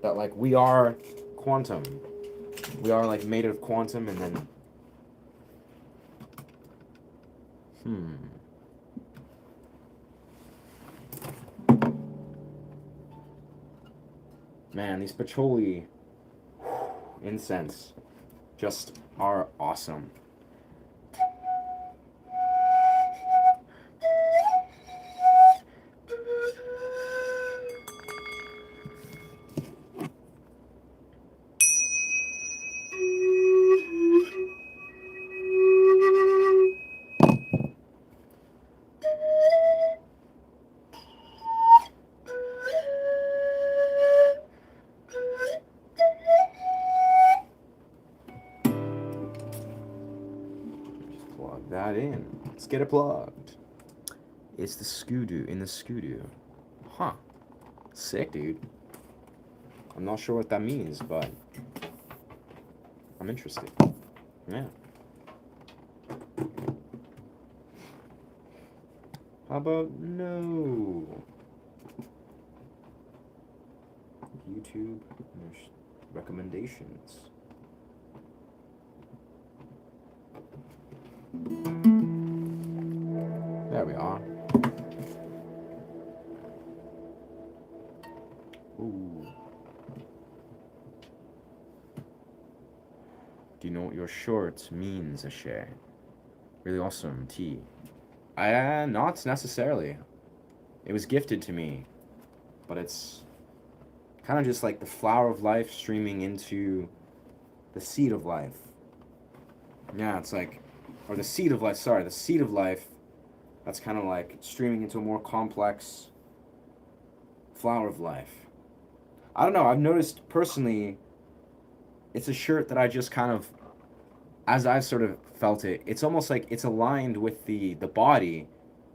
that like we are quantum. We are like made of quantum, and then Man, these patchouli incense just are awesome. Just plug that in. Let's get it plugged. It's the Scoodo in the Scoodo. Huh. Sick, dude. I'm not sure what that means, but I'm interested. Yeah. How about no? YouTube recommendations. There we are. Ooh. Do you know what your short means, Ashay? Really awesome tea. Not necessarily. It was gifted to me, but it's kind of just like the flower of life streaming into the seed of life. Yeah, it's like, or the seed of life, sorry, the seed of life that's kind of like streaming into a more complex flower of life. I don't know, I've noticed personally, it's a shirt that I just kind of, as I've sort of felt it, it's almost like it's aligned with the body,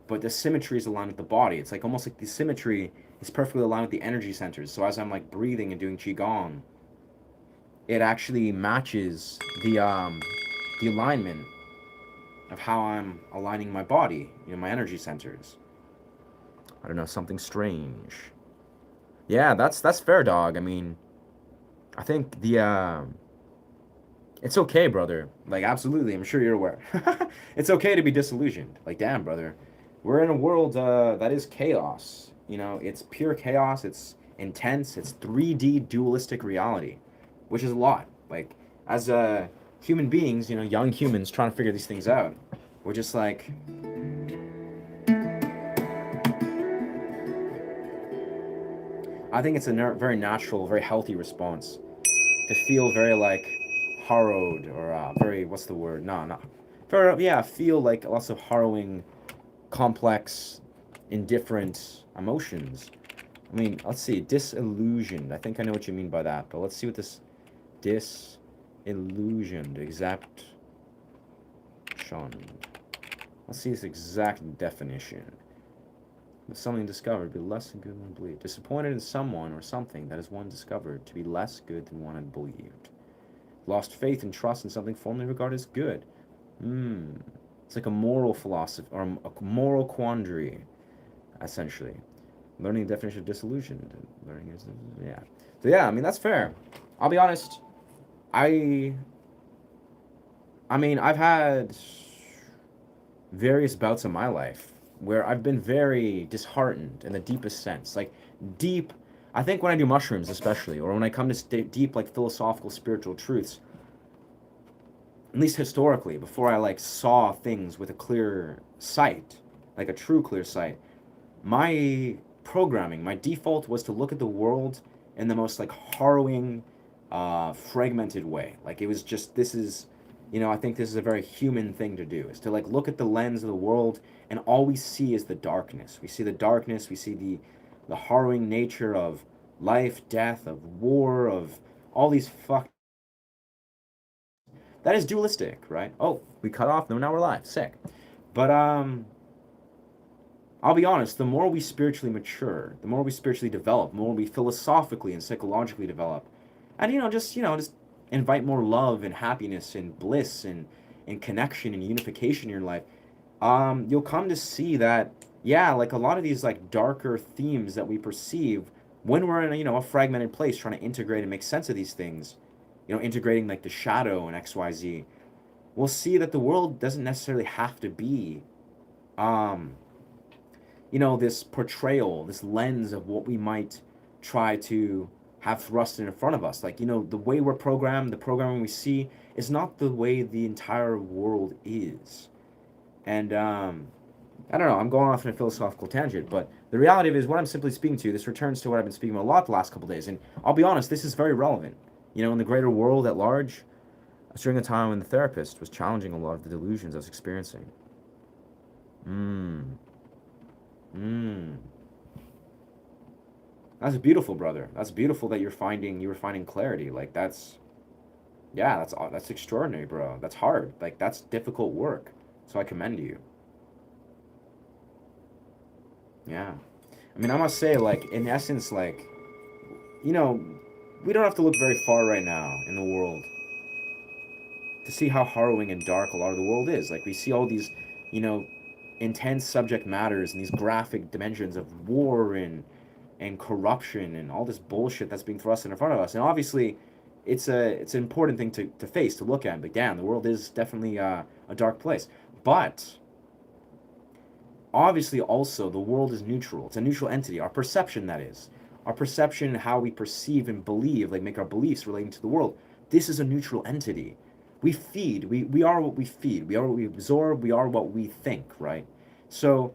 but the symmetry is aligned with the body. It's like almost like the symmetry is perfectly aligned with the energy centers. So as I'm like breathing and doing qigong, it actually matches the alignment of how I'm aligning my body, my energy centers. I don't know, something strange. Yeah, that's fair, dog. I mean, I think it's okay, brother. Like, absolutely, I'm sure you're aware. It's okay to be disillusioned. Like, damn, brother. We're in a world that is chaos. It's pure chaos. It's intense. It's 3D dualistic reality, which is a lot. Like, as human beings, young humans trying to figure these things out, we're just like, I think it's a very natural, very healthy response to feel very like harrowed or very, what's the word? No. Very, yeah, feel like lots of harrowing, complex, indifferent emotions. I mean, let's see, disillusioned. I think I know what you mean by that, but let's see what this disillusioned exact shunned. Let's see its exact definition. With something discovered, be less than good than believed. Disappointed in someone or something that is one discovered to be less good than one had believed. Lost faith and trust in something formerly regarded as good. It's like a moral philosophy or a moral quandary, essentially. Learning the definition of disillusioned. Learning is, yeah. So yeah, I mean that's fair. I'll be honest. I mean I've had various bouts in my life where I've been very disheartened in the deepest sense. Like deep, I think when I do mushrooms especially, or when I come to deep like philosophical spiritual truths, at least historically, before I like saw things with a clear sight, like a true clear sight, my programming, my default was to look at the world in the most like harrowing, fragmented way. Like it was just, this is, I think this is a very human thing to do, is to like look at the lens of the world and all we see is the darkness. We see the darkness, we see the harrowing nature of life, death, of war, of all these that is dualistic, right? Oh, we cut off, no, now we're live. Sick. But I'll be honest, the more we spiritually mature, the more we spiritually develop, the more we philosophically and psychologically develop, and just invite more love and happiness and bliss and connection and unification in your life, you'll come to see that, yeah, like a lot of these like darker themes that we perceive when we're in a fragmented place trying to integrate and make sense of these things, integrating like the shadow and XYZ, we'll see that the world doesn't necessarily have to be um, this portrayal, this lens of what we might try to have thrusted in front of us. Like, the way we're programmed, the programming we see is not the way the entire world is. And I don't know, I'm going off in a philosophical tangent, but the reality of it is what I'm simply speaking to, this returns to what I've been speaking about a lot the last couple of days. And I'll be honest, this is very relevant. In the greater world at large, during a time when the therapist was challenging a lot of the delusions I was experiencing. Mmm. Mmm. That's beautiful, brother. That's beautiful that you were finding clarity. Like, that's extraordinary, bro. That's hard. Like, that's difficult work. So I commend you. Yeah. I mean, I must say, like, in essence, like, we don't have to look very far right now in the world to see how harrowing and dark a lot of the world is. Like, we see all these, you know, intense subject matters and these graphic dimensions of war and corruption and all this bullshit that's being thrust in front of us. And obviously, it's an important thing to face, to look at. But damn, the world is definitely a dark place. But obviously, also, the world is neutral. It's a neutral entity. Our perception, that is. Our perception, how we perceive and believe, like make our beliefs relating to the world. This is a neutral entity. We feed. We are what we feed. We are what we absorb. We are what we think, right? So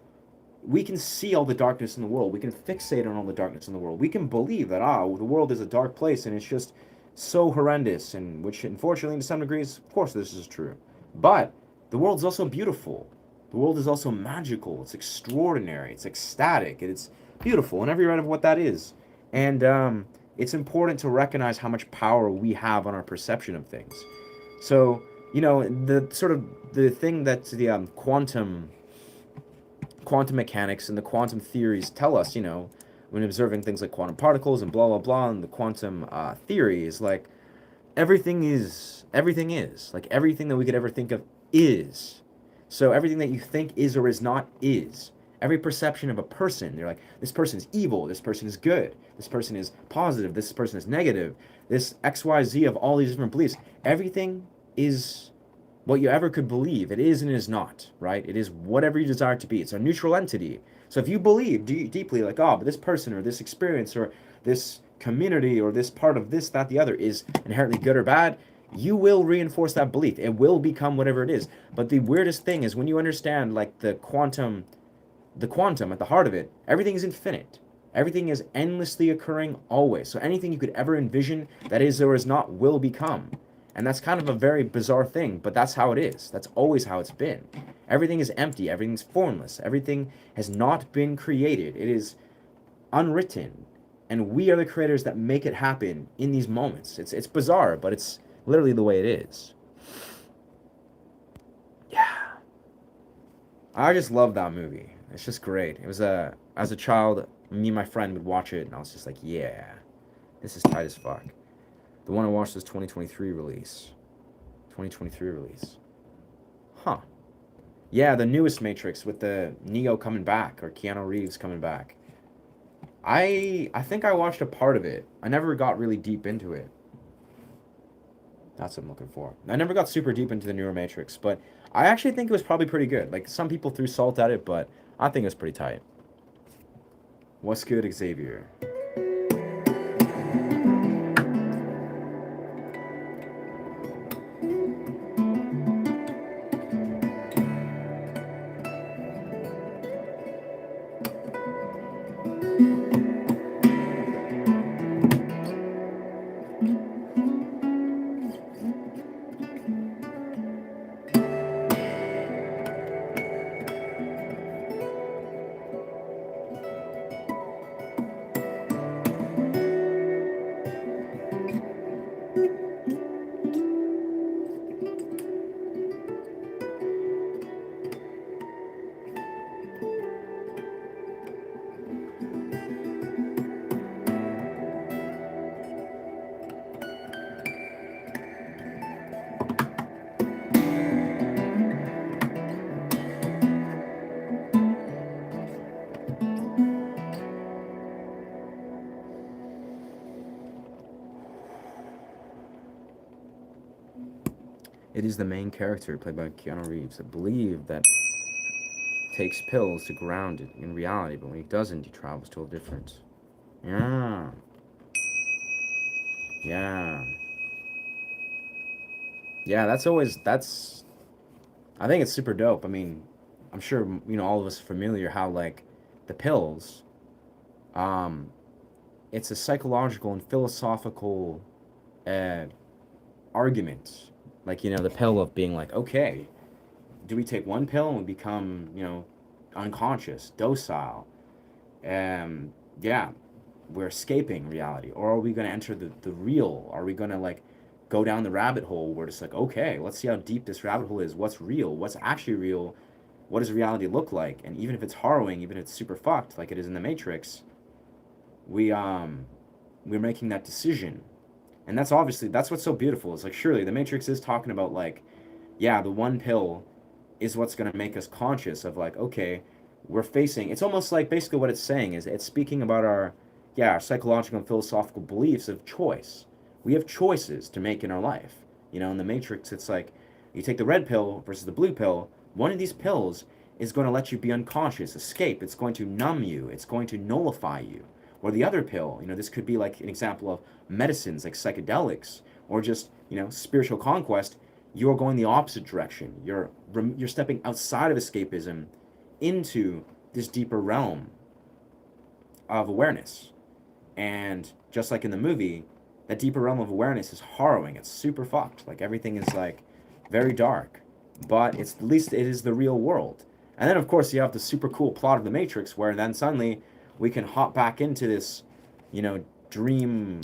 we can see all the darkness in the world. We can fixate on all the darkness in the world. We can believe that, the world is a dark place and it's just so horrendous, and which unfortunately to some degrees, of course, this is true. But the world's also beautiful. The world is also magical. It's extraordinary. It's ecstatic. It's beautiful in every right of what that is. And it's important to recognize how much power we have on our perception of things. So, the sort of the thing that the quantum mechanics and the quantum theories tell us, when observing things like quantum particles and blah blah blah, and the quantum theory is like everything is like everything that we could ever think of is. So everything that you think is or is not is. Every perception of a person, they're like, this person is evil, this person is good, this person is positive, this person is negative, this XYZ of all these different beliefs. Everything is what you ever could believe. It is and it is not, right? It is whatever you desire it to be. It's a neutral entity. So if you believe deeply, like, but this person or this experience or this community or this part of this, that, the other is inherently good or bad, you will reinforce that belief. It will become whatever it is. But the weirdest thing is when you understand, like, the quantum at the heart of it, everything is infinite. Everything is endlessly occurring always. So anything you could ever envision that is or is not will become. And that's kind of a very bizarre thing, but that's how it is. That's always how it's been. Everything is empty. Everything's formless. Everything has not been created. It is unwritten. And we are the creators that make it happen in these moments. It's bizarre, but it's literally the way it is. Yeah. I just love that movie. It's just great. It was as a child, me and my friend would watch it, and I was just like, yeah, this is tight as fuck. The one I watched was 2023 release. 2023 release. Huh. Yeah, the newest Matrix with the Neo coming back, or Keanu Reeves coming back. I think I watched a part of it. I never got really deep into it. That's what I'm looking for. I never got super deep into the newer Matrix, but I actually think it was probably pretty good. Like, some people threw salt at it, but I think it was pretty tight. What's good, Xavier? It is the main character played by Keanu Reeves. I believe that takes pills to ground it in reality, but when he doesn't, he travels to a different. Yeah. Yeah. Yeah, that's I think it's super dope. I mean, I'm sure all of us are familiar how like the pills um it's a psychological and philosophical uh argument. Like, the pill of being like, okay, do we take one pill and we become, unconscious, docile? Yeah, we're escaping reality. Or are we going to enter the real? Are we going to like go down the rabbit hole where it's like, okay, let's see how deep this rabbit hole is. What's real? What's actually real? What does reality look like? And even if it's harrowing, even if it's super fucked like it is in the Matrix, we we're making that decision. And that's what's so beautiful. It's like surely the Matrix is talking about like, yeah, the one pill is what's going to make us conscious of like, okay, we're facing, it's almost like basically what it's saying is it's speaking about our psychological and philosophical beliefs of choice. We have choices to make in our life. In the Matrix, it's like you take the red pill versus the blue pill. One of these pills is going to let you be unconscious, escape. It's going to numb you. It's going to nullify you. Or the other pill, this could be like an example of medicines like psychedelics or just, spiritual conquest. You're going the opposite direction. You're stepping outside of escapism into this deeper realm of awareness. And just like in the movie, that deeper realm of awareness is harrowing. It's super fucked. Like everything is like very dark, but it's at least it is the real world. And then of course you have the super cool plot of the Matrix where then suddenly we can hop back into this, dream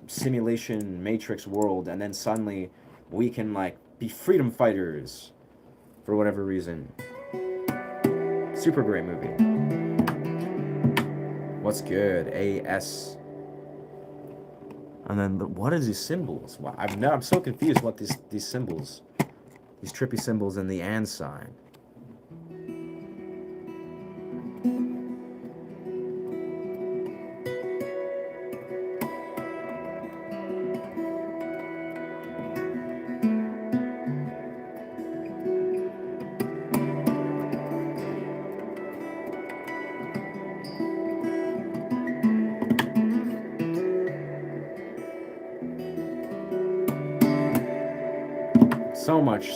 simulation Matrix world, and then suddenly we can like be freedom fighters for whatever reason. Super great movie. What's good? AS. And then what are these symbols? Wow, I'm so confused what these symbols, these trippy symbols and the and sign.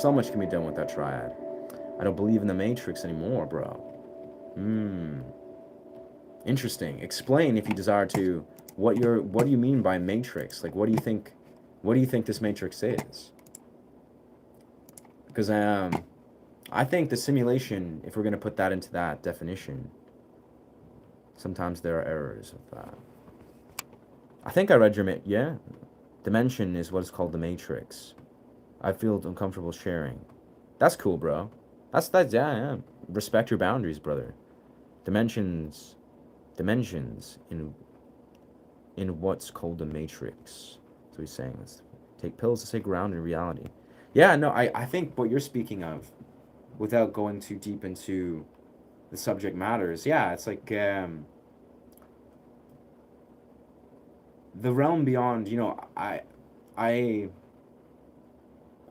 So much can be done with that triad. I don't believe in the Matrix anymore, bro. Interesting. Explain if you desire to what do you mean by Matrix? Like what do you think this Matrix is? Because I think the simulation, if we're going to put that into that definition, sometimes there are errors of that. I think I read your dimension is what is called the Matrix. I feel uncomfortable sharing. That's cool, bro. That's yeah. Respect your boundaries, brother. Dimensions in what's called the Matrix. So he's saying, let's take pills to stay grounded in reality. Yeah, no, I think what you're speaking of, without going too deep into the subject matters, yeah, it's like the realm beyond.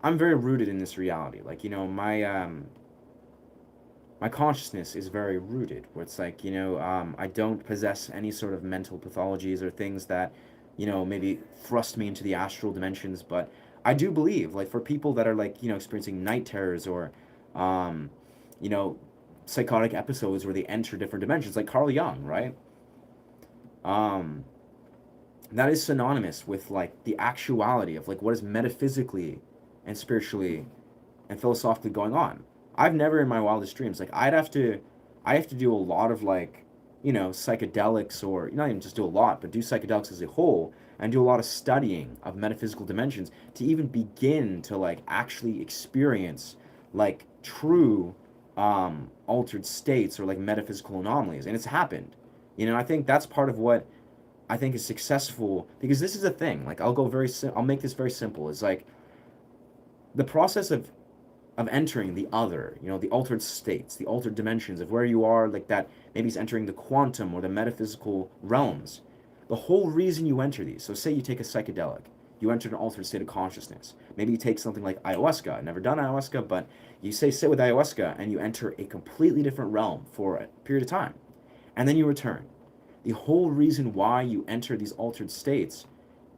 I'm very rooted in this reality. Like, my consciousness is very rooted, where it's like, I don't possess any sort of mental pathologies or things that, maybe thrust me into the astral dimensions, but I do believe, like, for people that are, like, experiencing night terrors or, you know, psychotic episodes where they enter different dimensions, like Carl Jung, right? Um, that is synonymous with, like, the actuality of, like, what is metaphysically and spiritually and philosophically going on. I've never in my wildest dreams, like I have to do a lot of like, psychedelics, or not even just do a lot, but do psychedelics as a whole and do a lot of studying of metaphysical dimensions to even begin to like actually experience like true altered states or like metaphysical anomalies. And it's happened. I think that's part of what I think is successful, because this is a thing. Like I'll make this very simple. It's like the process of entering the other, the altered states, the altered dimensions of where you are, like that maybe it's entering the quantum or the metaphysical realms. The whole reason you enter these, so say you take a psychedelic, you enter an altered state of consciousness. Maybe you take something like ayahuasca. I've never done ayahuasca, but you say sit with ayahuasca and you enter a completely different realm for a period of time. And then you return. The whole reason why you enter these altered states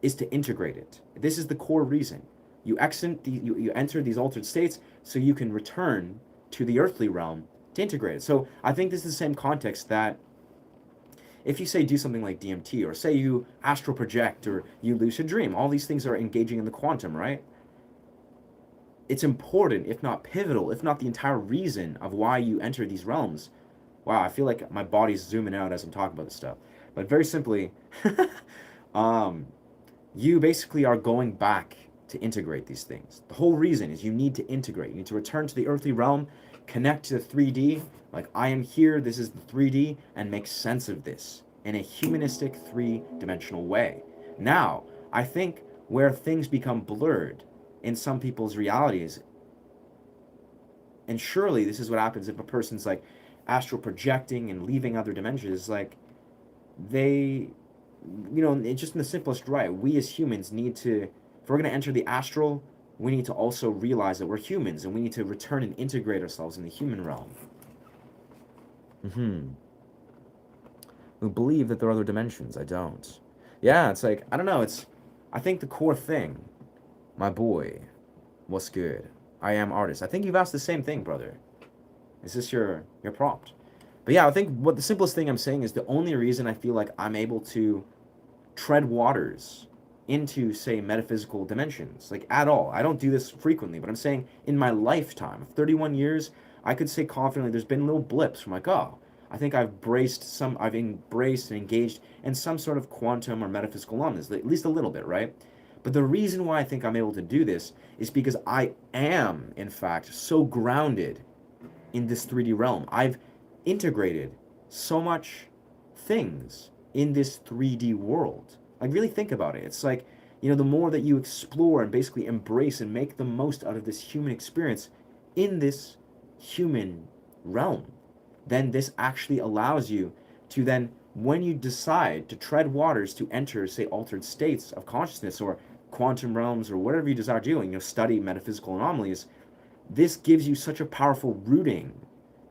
is to integrate it. This is the core reason. You enter these altered states so you can return to the earthly realm to integrate it. So I think this is the same context that if you say do something like DMT, or say you astral project, or you lucid dream, all these things are engaging in the quantum, right? It's important, if not pivotal, if not the entire reason of why you enter these realms. Wow, I feel like my body's zooming out as I'm talking about this stuff. But very simply, you basically are going back to integrate these things. The whole reason is you need to integrate. You need to return to the earthly realm, connect to the 3D, like I am here, this is the 3D, and make sense of this in a humanistic 3-dimensional way. Now, I think where things become blurred in some people's realities, and surely this is what happens if a person's like astral projecting and leaving other dimensions, like they, it's just in the simplest way, we as humans need to, if we're going to enter the astral, we need to also realize that we're humans, and we need to return and integrate ourselves in the human realm. Who believe that there are other dimensions. I don't. Yeah, it's like, I don't know, I think the core thing, my boy, what's good? I am artist. I think you've asked the same thing, brother. Is this your prompt? But yeah, I think what the simplest thing I'm saying is the only reason I feel like I'm able to tread waters into, say, metaphysical dimensions, like at all. I don't do this frequently, but I'm saying in my lifetime of 31 years, I could say confidently there's been little blips from like, oh, I think I've embraced and engaged in some sort of quantum or metaphysical numbness, at least a little bit, right? But the reason why I think I'm able to do this is because I am, in fact, so grounded in this 3D realm. I've integrated so much things in this 3D world. Like, really think about it. It's like, the more that you explore and basically embrace and make the most out of this human experience in this human realm, then this actually allows you to then, when you decide to tread waters to enter, say, altered states of consciousness or quantum realms or whatever you desire doing, study metaphysical anomalies, this gives you such a powerful rooting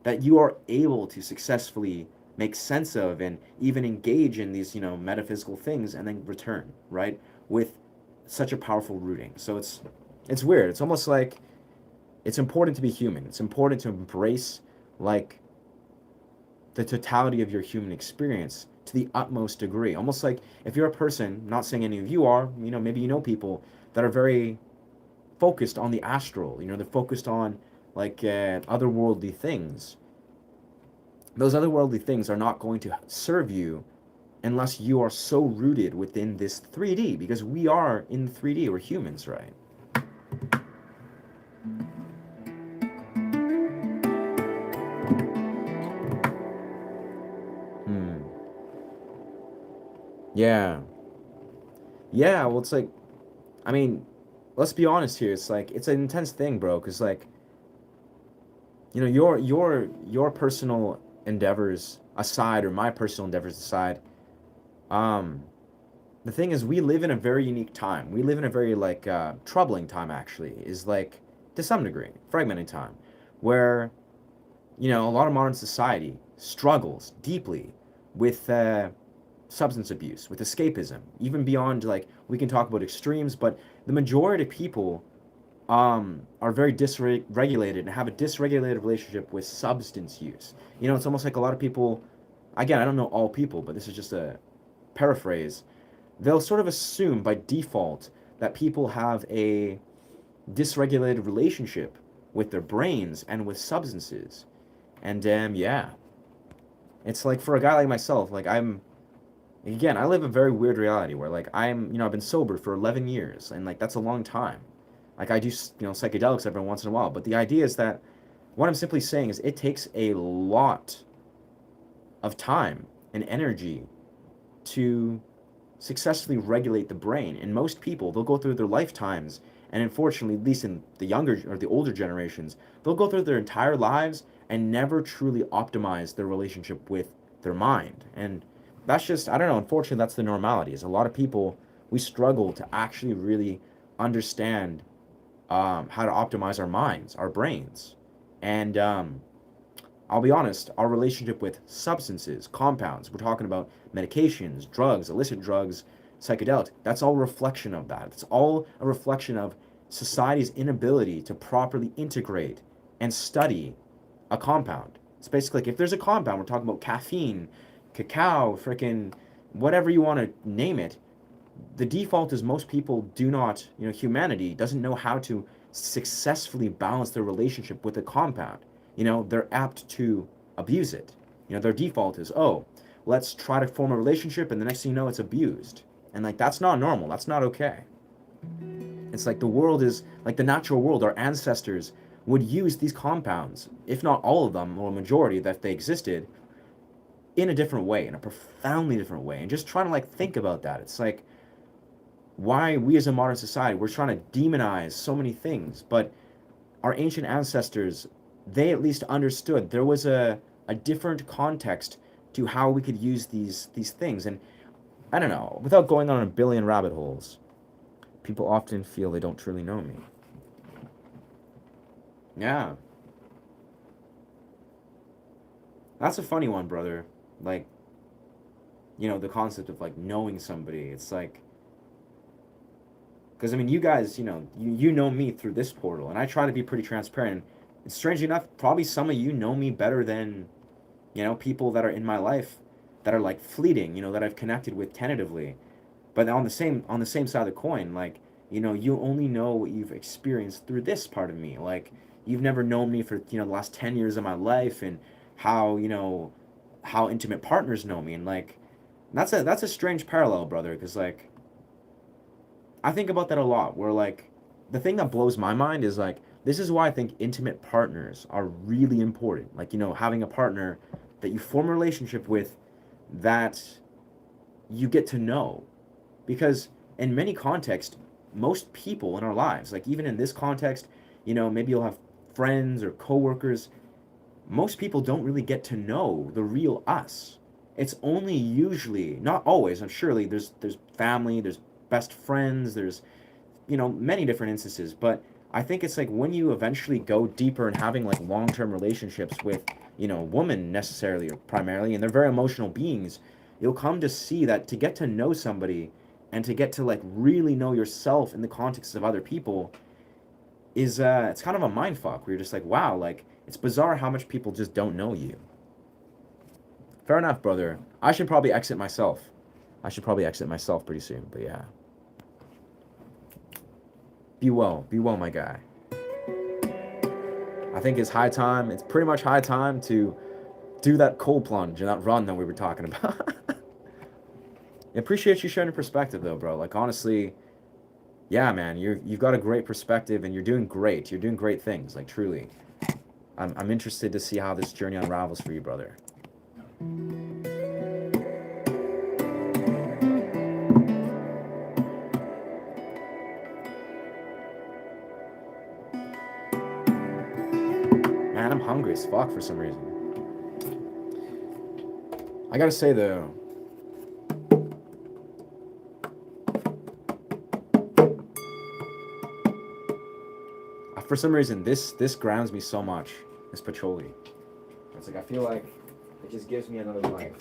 that you are able to successfully make sense of and even engage in these, metaphysical things and then return, right? With such a powerful rooting. So it's weird. It's almost like it's important to be human. It's important to embrace, like, the totality of your human experience to the utmost degree. Almost like if you're a person, not saying any of you are, maybe people that are very focused on the astral, they're focused on like otherworldly things. Those otherworldly things are not going to serve you unless you are so rooted within this 3D, because we are in 3D, we're humans, right? Yeah. Yeah, well, it's like, I mean, let's be honest here. It's like, it's an intense thing, bro, because, like, your personal endeavors aside, or my personal endeavors aside, the thing is, we live in a very unique time. We live in a very, like, troubling time, actually, is, like, to some degree, fragmented time, where, a lot of modern society struggles deeply with, substance abuse, with escapism, even beyond, like, we can talk about extremes, but the majority of people are very dysregulated and have a dysregulated relationship with substance use. It's almost like a lot of people, again, I don't know all people, but this is just a paraphrase, they'll sort of assume by default that people have a dysregulated relationship with their brains and with substances. And yeah, it's like, for a guy like myself, like, again, I live a very weird reality where, like, I've been sober for 11 years, and, like, that's a long time. Like, I do, psychedelics every once in a while, but the idea is that what I'm simply saying is it takes a lot of time and energy to successfully regulate the brain. And most people, they'll go through their lifetimes, and unfortunately, at least in the younger or the older generations, they'll go through their entire lives and never truly optimize their relationship with their mind. And that's just, I don't know, unfortunately, that's the normality, is a lot of people, we struggle to actually really understand how to optimize our minds, our brains. And I'll be honest, our relationship with substances, compounds, we're talking about medications, drugs, illicit drugs, psychedelics, that's all a reflection of that. It's all a reflection of society's inability to properly integrate and study a compound. It's basically like if there's a compound, we're talking about caffeine, cacao, freaking whatever you want to name it. The default is most people do not, humanity doesn't know how to successfully balance their relationship with a compound. They're apt to abuse it. Their default is, oh, let's try to form a relationship, and the next thing you know, it's abused. And like, that's not normal. That's not okay. It's like the world is like the natural world. Our ancestors would use these compounds, if not all of them, or a majority that they existed, in a different way, in a profoundly different way. And just trying to like think about that. It's like, why we as a modern society, we're trying to demonize so many things, but our ancient ancestors, they at least understood there was a different context to how we could use these things. And I don't know, without going on a billion rabbit holes, people often feel they don't truly know me. Yeah. That's a funny one, brother. Like, the concept of like knowing somebody. It's like, because I mean, you guys, you know me through this portal, and I try to be pretty transparent. And strangely enough, probably some of you know me better than, people that are in my life that are like fleeting, that I've connected with tentatively. But on the same side of the coin, like, you only know what you've experienced through this part of me. Like, you've never known me for, the last 10 years of my life, and how, how intimate partners know me. And like, that's a strange parallel, brother, because like, I think about that a lot, where like, the thing that blows my mind is like, this is why I think intimate partners are really important. Like, having a partner that you form a relationship with, that you get to know. Because in many contexts, most people in our lives, like even in this context, maybe you'll have friends or coworkers, most people don't really get to know the real us. It's only usually, not always, and surely there's family, there's best friends, there's, many different instances, but I think it's like when you eventually go deeper in having like long-term relationships with, women necessarily or primarily, and they're very emotional beings, you'll come to see that to get to know somebody and to get to like really know yourself in the context of other people is it's kind of a mind fuck where you're just like, wow, like it's bizarre how much people just don't know you. Fair enough, brother. I should probably exit myself. Pretty soon, but yeah. Be well, my guy. I think it's pretty much high time to do that cold plunge and that run that we were talking about. I appreciate you sharing your perspective though, bro. Like honestly, yeah, man, you've got a great perspective and you're doing great. You're doing great things, like truly. I'm interested to see how this journey unravels for you, brother. Man, I'm hungry as fuck for some reason. I gotta say though, for some reason this grounds me so much. This patchouli. It's like I feel like it just gives me another life.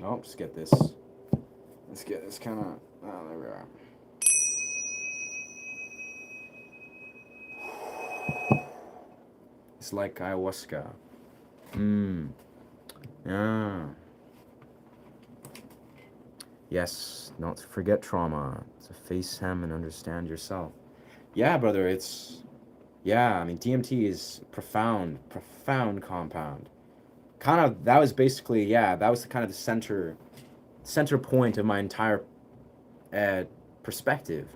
Nope, just get this. Let's get this kind of. Oh, there we are. It's like ayahuasca. Yeah. Yes, not to forget trauma. To face him and understand yourself. Yeah, brother, it's Yeah, I mean, DMT is profound, profound compound. Kind of, that was basically, yeah, that was the kind of the center point of my entire uh, perspective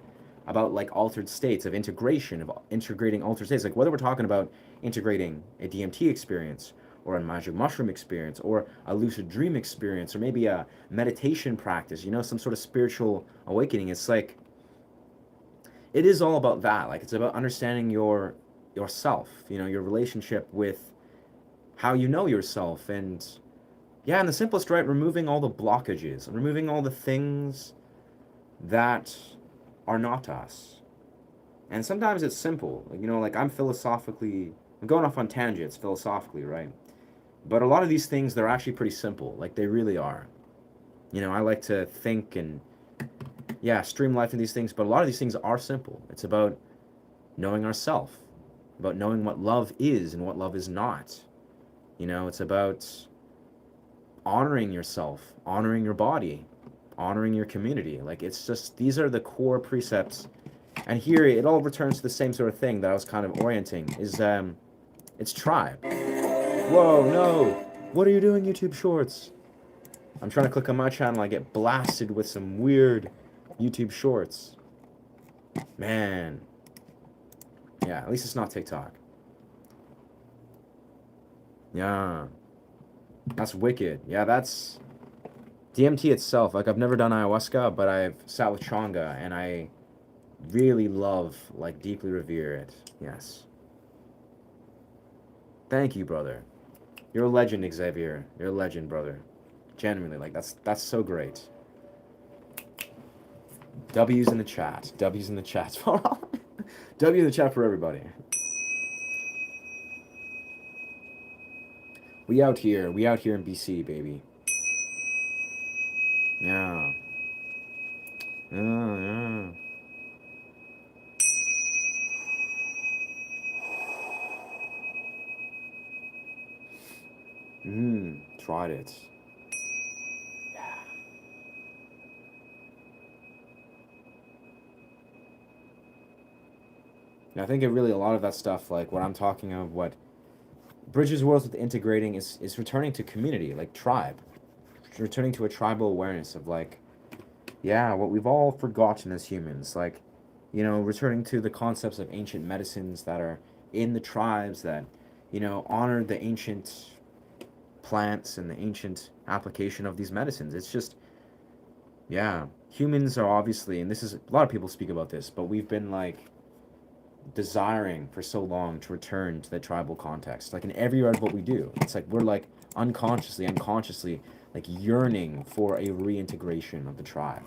about like altered states of integration, of integrating altered states. Like whether we're talking about integrating a DMT experience or a magic mushroom experience or a lucid dream experience or maybe a meditation practice, you know, some sort of spiritual awakening. It's like it is all about that. Like it's about understanding yourself, you know, your relationship with how you know yourself and yeah, in the simplest right, removing all the blockages, removing all the things that are not us. And sometimes it's simple. You know, like I'm going off on tangents philosophically, right? But a lot of these things, they're actually pretty simple. Like they really are. You know, I like to think and, yeah, stream life in these things, but a lot of these things are simple. It's about knowing ourself, about knowing what love is and what love is not. You know, it's about honoring yourself, honoring your body, honoring your community. Like it's just, these are the core precepts. And here it all returns to the same sort of thing that I was kind of orienting is it's tribe. Whoa, no. What are you doing, YouTube Shorts? I'm trying to click on my channel, I get blasted with some weird YouTube Shorts. Man. Yeah, at least it's not TikTok. Yeah. That's wicked. Yeah, that's DMT itself. Like I've never done ayahuasca, but I've sat with Changa and I really love, like deeply revere it. Yes. Thank you, brother. You're a legend, Xavier. You're a legend, brother. Genuinely, like that's so great. W's in the chat. W's in the chat. W in the chat for everybody. We out here. We out here in BC, baby. Yeah. Yeah, yeah. Tried it. Yeah. And I think it really a lot of that stuff, like what I'm talking of, what bridges worlds with integrating is returning to community, like tribe, returning to a tribal awareness of like, yeah, what we've all forgotten as humans, like, you know, returning to the concepts of ancient medicines that are in the tribes that, you know, honor the ancient plants and the ancient application of these medicines. It's just, yeah, humans are obviously, and this is a lot of people speak about this, but we've been like desiring for so long to return to the tribal context. Like in every art of what we do, it's like we're like unconsciously, like yearning for a reintegration of the tribe.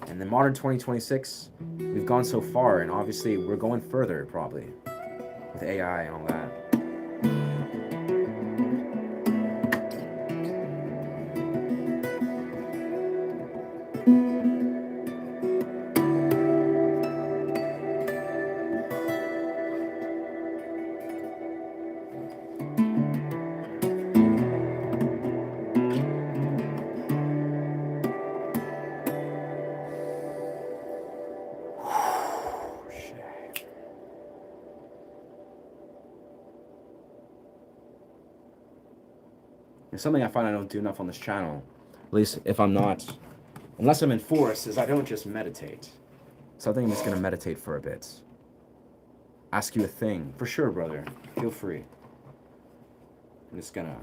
And the modern 2026, we've gone so far, and obviously we're going further probably with AI and all that. And something I find I don't do enough on this channel, at least if I'm not, unless I'm in force, is I don't just meditate. So I think I'm just gonna meditate for a bit. Ask you a thing. For sure, brother. Feel free. I'm just gonna.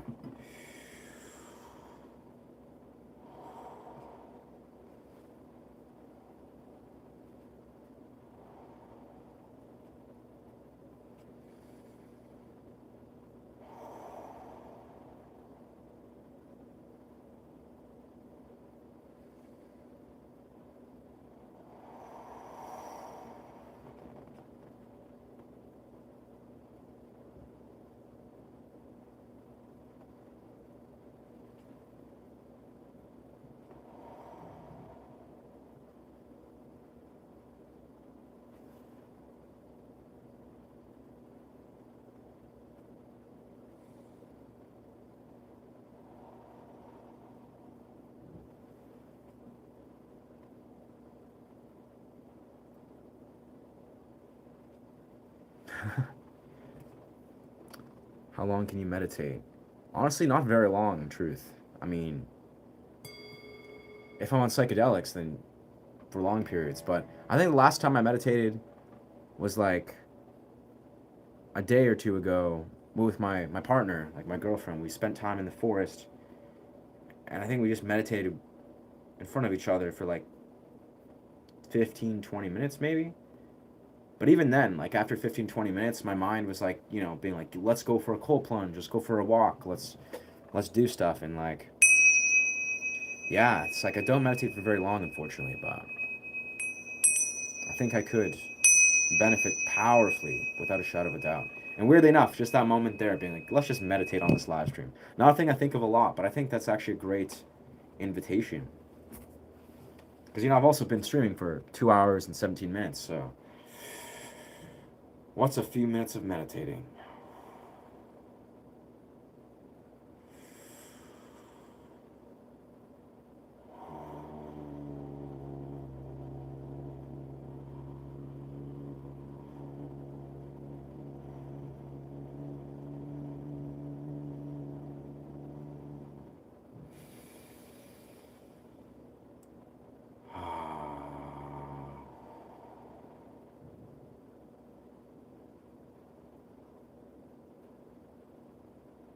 How long can you meditate? Honestly, not very long, in truth. I mean, if I'm on psychedelics, then for long periods. But I think the last time I meditated was like a day or two ago with my partner, like my girlfriend. We spent time in the forest, and I think we just meditated in front of each other for like 15, 20 minutes maybe. But even then, like after 15, 20 minutes, my mind was like, being like, let's go for a cold plunge, let's go for a walk, let's do stuff. And like, yeah, it's like I don't meditate for very long, unfortunately, but I think I could benefit powerfully without a shadow of a doubt. And weirdly enough, just that moment there being like, let's just meditate on this live stream. Not a thing I think of a lot, but I think that's actually a great invitation. Because, I've also been streaming for 2 hours and 17 minutes, so what's a few minutes of meditating?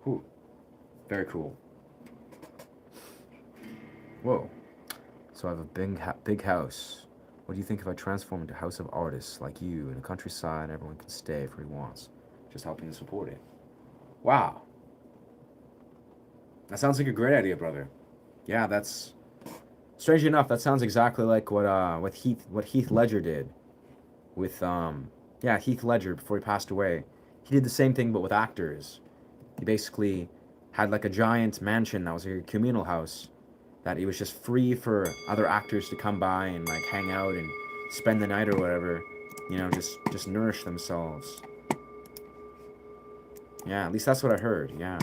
Whew. Very cool. Whoa. So I have a big house. What do you think if I transform into a house of artists like you in the countryside? Everyone can stay if he wants. Just helping to support it. Wow. That sounds like a great idea, brother. Yeah, that's strangely enough. That sounds exactly like what Heath Ledger did with Heath Ledger before he passed away. He did the same thing but with actors. He basically had like a giant mansion that was like a communal house that it was just free for other actors to come by and like hang out and spend the night or whatever, just nourish themselves. Yeah, at least that's what I heard. Yeah.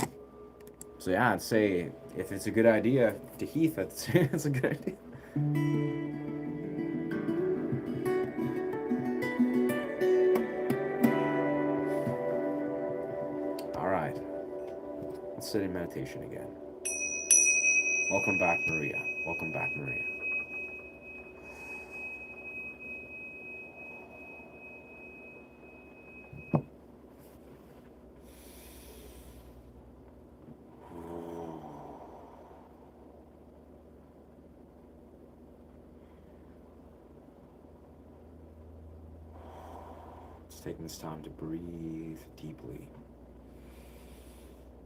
So yeah, I'd say if it's a good idea to Heath, it's a good idea. All right. Let's sit in meditation again. Welcome back, Maria. Welcome back, Maria. Just taking this time to breathe deeply.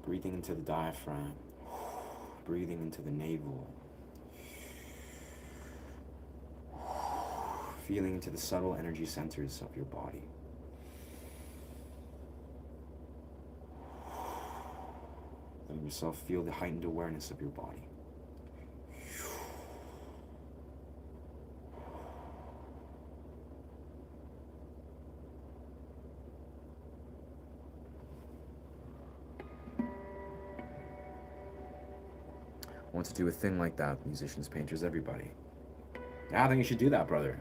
Breathing into the diaphragm. Breathing into the navel. Feeling into the subtle energy centers of your body. Letting yourself feel the heightened awareness of your body. Want to do a thing like that, musicians, painters, everybody. Yeah, I think you should do that, brother.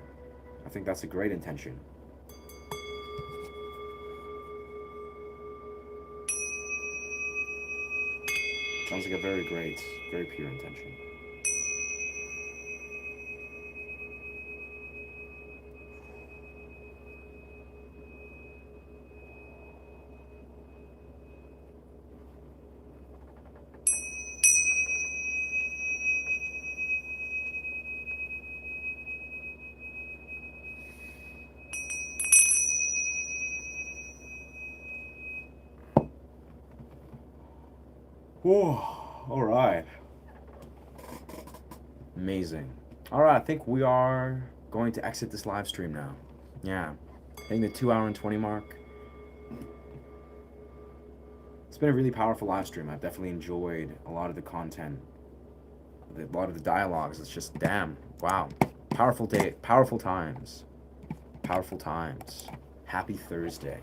I think that's a great intention. Sounds like a very great, very pure intention. Whoa, all right. Amazing. All right, I think we are going to exit this live stream now. Yeah, hitting the 2 hour and 20 mark. It's been a really powerful live stream. I've definitely enjoyed a lot of the content, a lot of the dialogues. It's just, damn, wow. Powerful day, powerful times. Powerful times. Happy Thursday.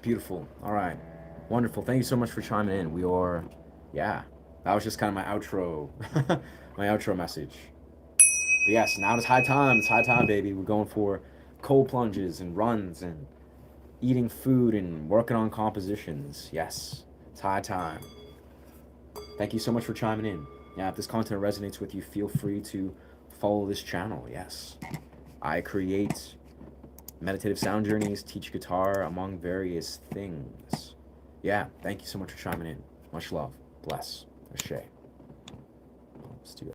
Beautiful. All right. Wonderful. Thank you so much for chiming in. We are, yeah, that was just kind of my outro, my outro message. But yes, now it's high time. It's high time, baby. We're going for cold plunges and runs and eating food and working on compositions. Yes, it's high time. Thank you so much for chiming in. Yeah, if this content resonates with you, feel free to follow this channel. Yes, I create meditative sound journeys, teach guitar, among various things. Yeah, thank you so much for chiming in. Much love. Bless. Ashe. Let's do it.